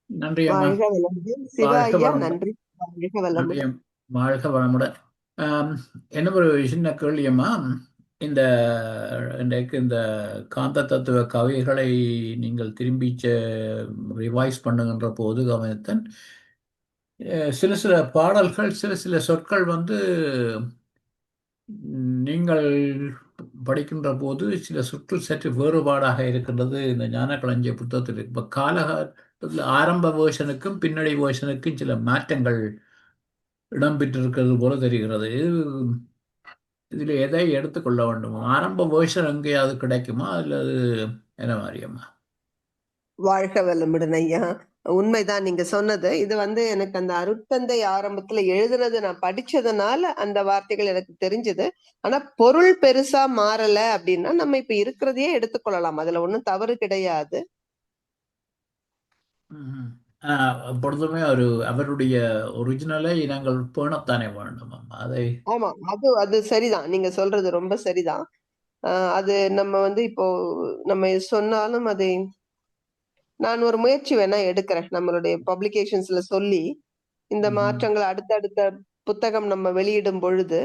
S1: நன்றி அம்மா.
S2: வாழ்க வளமுடன். சிவா ஐயா நன்றி. வாழ்க வளமுடன்.
S1: வாழ்க வளமுடன். என்ன ஒரு சின்ன கேள்வி அம்மா, இந்த காந்த தத்துவ கவிகளை நீங்கள் திரும்பி ரிவைஸ் பண்ணுகின்ற போது கவனித்தன், சில சில பாடல்கள் சில சில சொற்கள் நீங்கள் படிக்கின்ற போது சில சொற்கள் சற்று வேறுபாடாக இருக்கின்றது. இந்த ஞானக்களஞ்சிய புத்தகத்தில் இப்போ காலகட்டத்தில் ஆரம்ப வேர்ஷனுக்கும் பின்னணி வேர்ஷனுக்கும் சில மாற்றங்கள் இடம்பெற்றிருக்கிறது போல தெரிகிறது. இதில் எதை எடுத்துக்கொள்ள வேண்டும்? ஆரம்ப வேர்ஷன் எங்கேயாவது கிடைக்குமா அல்லது என்ன மாதிரியம்மா?
S2: வாழ்க வளமுடன் ஐயா. உண்மைதான் நீங்க சொன்னது. இது எனக்கு அந்த அருட்தந்தை ஆரம்பத்துல எழுதுனது நான் படிச்சதுனால அந்த வார்த்தைகள் எனக்கு தெரிஞ்சது. ஆனா பொருள் பெருசா மாறல அப்படின்னா நம்ம இப்ப இருக்கிறதையே எடுத்துக்கொள்ளலாம். அதுல ஒண்ணும் தவறு கிடையாது.
S1: பொழுதுமே அவருடைய ஒரிஜினலை நாங்கள் பேணத்தானே வேண்டும். அதை
S2: ஆமா, அது சரிதான். நீங்க சொல்றது ரொம்ப சரிதான். அது நம்ம இப்போ நம்ம சொன்னாலும் அதை நான் ஒரு முயற்சி வேணா எடுக்கிறேன். நம்மளுடைய பப்ளிகேஷன்ஸ்ல சொல்லி இந்த மாற்றங்கள் அடுத்தடுத்த புத்தகம் நம்ம வெளியிடும் பொழுது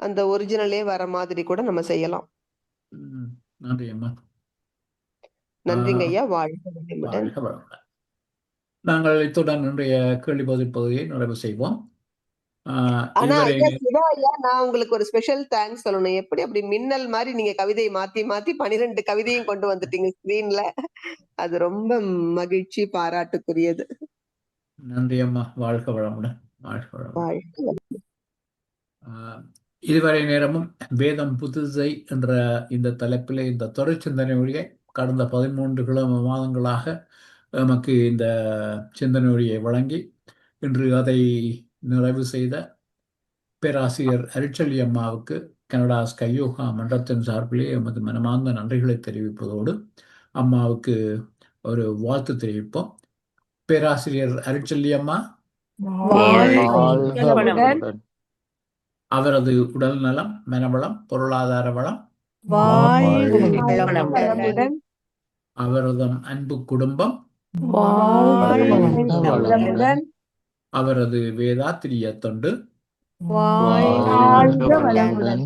S2: அந்த ஒரிஜினலே வர மாதிரி கூட நம்ம செய்யலாம்.
S1: நன்றி அம்மா.
S2: நன்றிங்க ஐயா. வாழ்க வளமுடன்.
S1: நாங்கள் இத்துடன் இன்றைய கேள்வி பதில் பகுதியை நிறைவு செய்வோம்.
S2: ஆனா
S1: இதுவரை
S2: ஐயா சிவா ஐயா, நான் உங்களுக்கு ஒரு ஸ்பெஷல் தேங்க்ஸ் சொல்லணும். எப்படி அப்படி மின்னல் மாதிரி நீங்க கவிதையை மாத்தி மாத்தி 12 கவிதையும் கொண்டு வந்துட்டீங்க ஸ்கிரீன்ல. அது ரொம்ப மகிழ்ச்சி, பாராட்டுக்குரியது.
S1: நன்றி அம்மா. வாழ்க வளமுடன். வாழ்க வளமுடன்.
S2: வாழ்க.
S1: இதுவரை நேரமும் வேதம் புதுசை என்ற இந்த தலைப்பிலே இந்த தொடர் சிந்தனையுடைய கடந்த 13 மாதங்களாக நமக்கு இந்த சிந்தனையுடைய வழங்கி இன்று அதை நிறைவு செய்த பேராசிரியர் அருட்செல்வி அம்மாவுக்கு கனடா ஸ்கையோகா மன்றத்தின் சார்பிலே எமது மனமார்ந்த நன்றிகளை தெரிவிப்பதோடு அம்மாவுக்கு ஒரு வாழ்த்து தெரிவிப்போம். பேராசிரியர் அருட்செல்வி அம்மா
S3: வாழ்க வளமுடன்.
S1: அவரது உடல் நலம், மனவளம், பொருளாதார வளம்,
S6: வளமுடன்.
S1: அவரது அன்பு குடும்பம்,
S3: வாழ்க வளமுடன்.
S1: அவரது வேதாத்திரிய தொண்டு,
S3: வாழ்க வளமுடன்.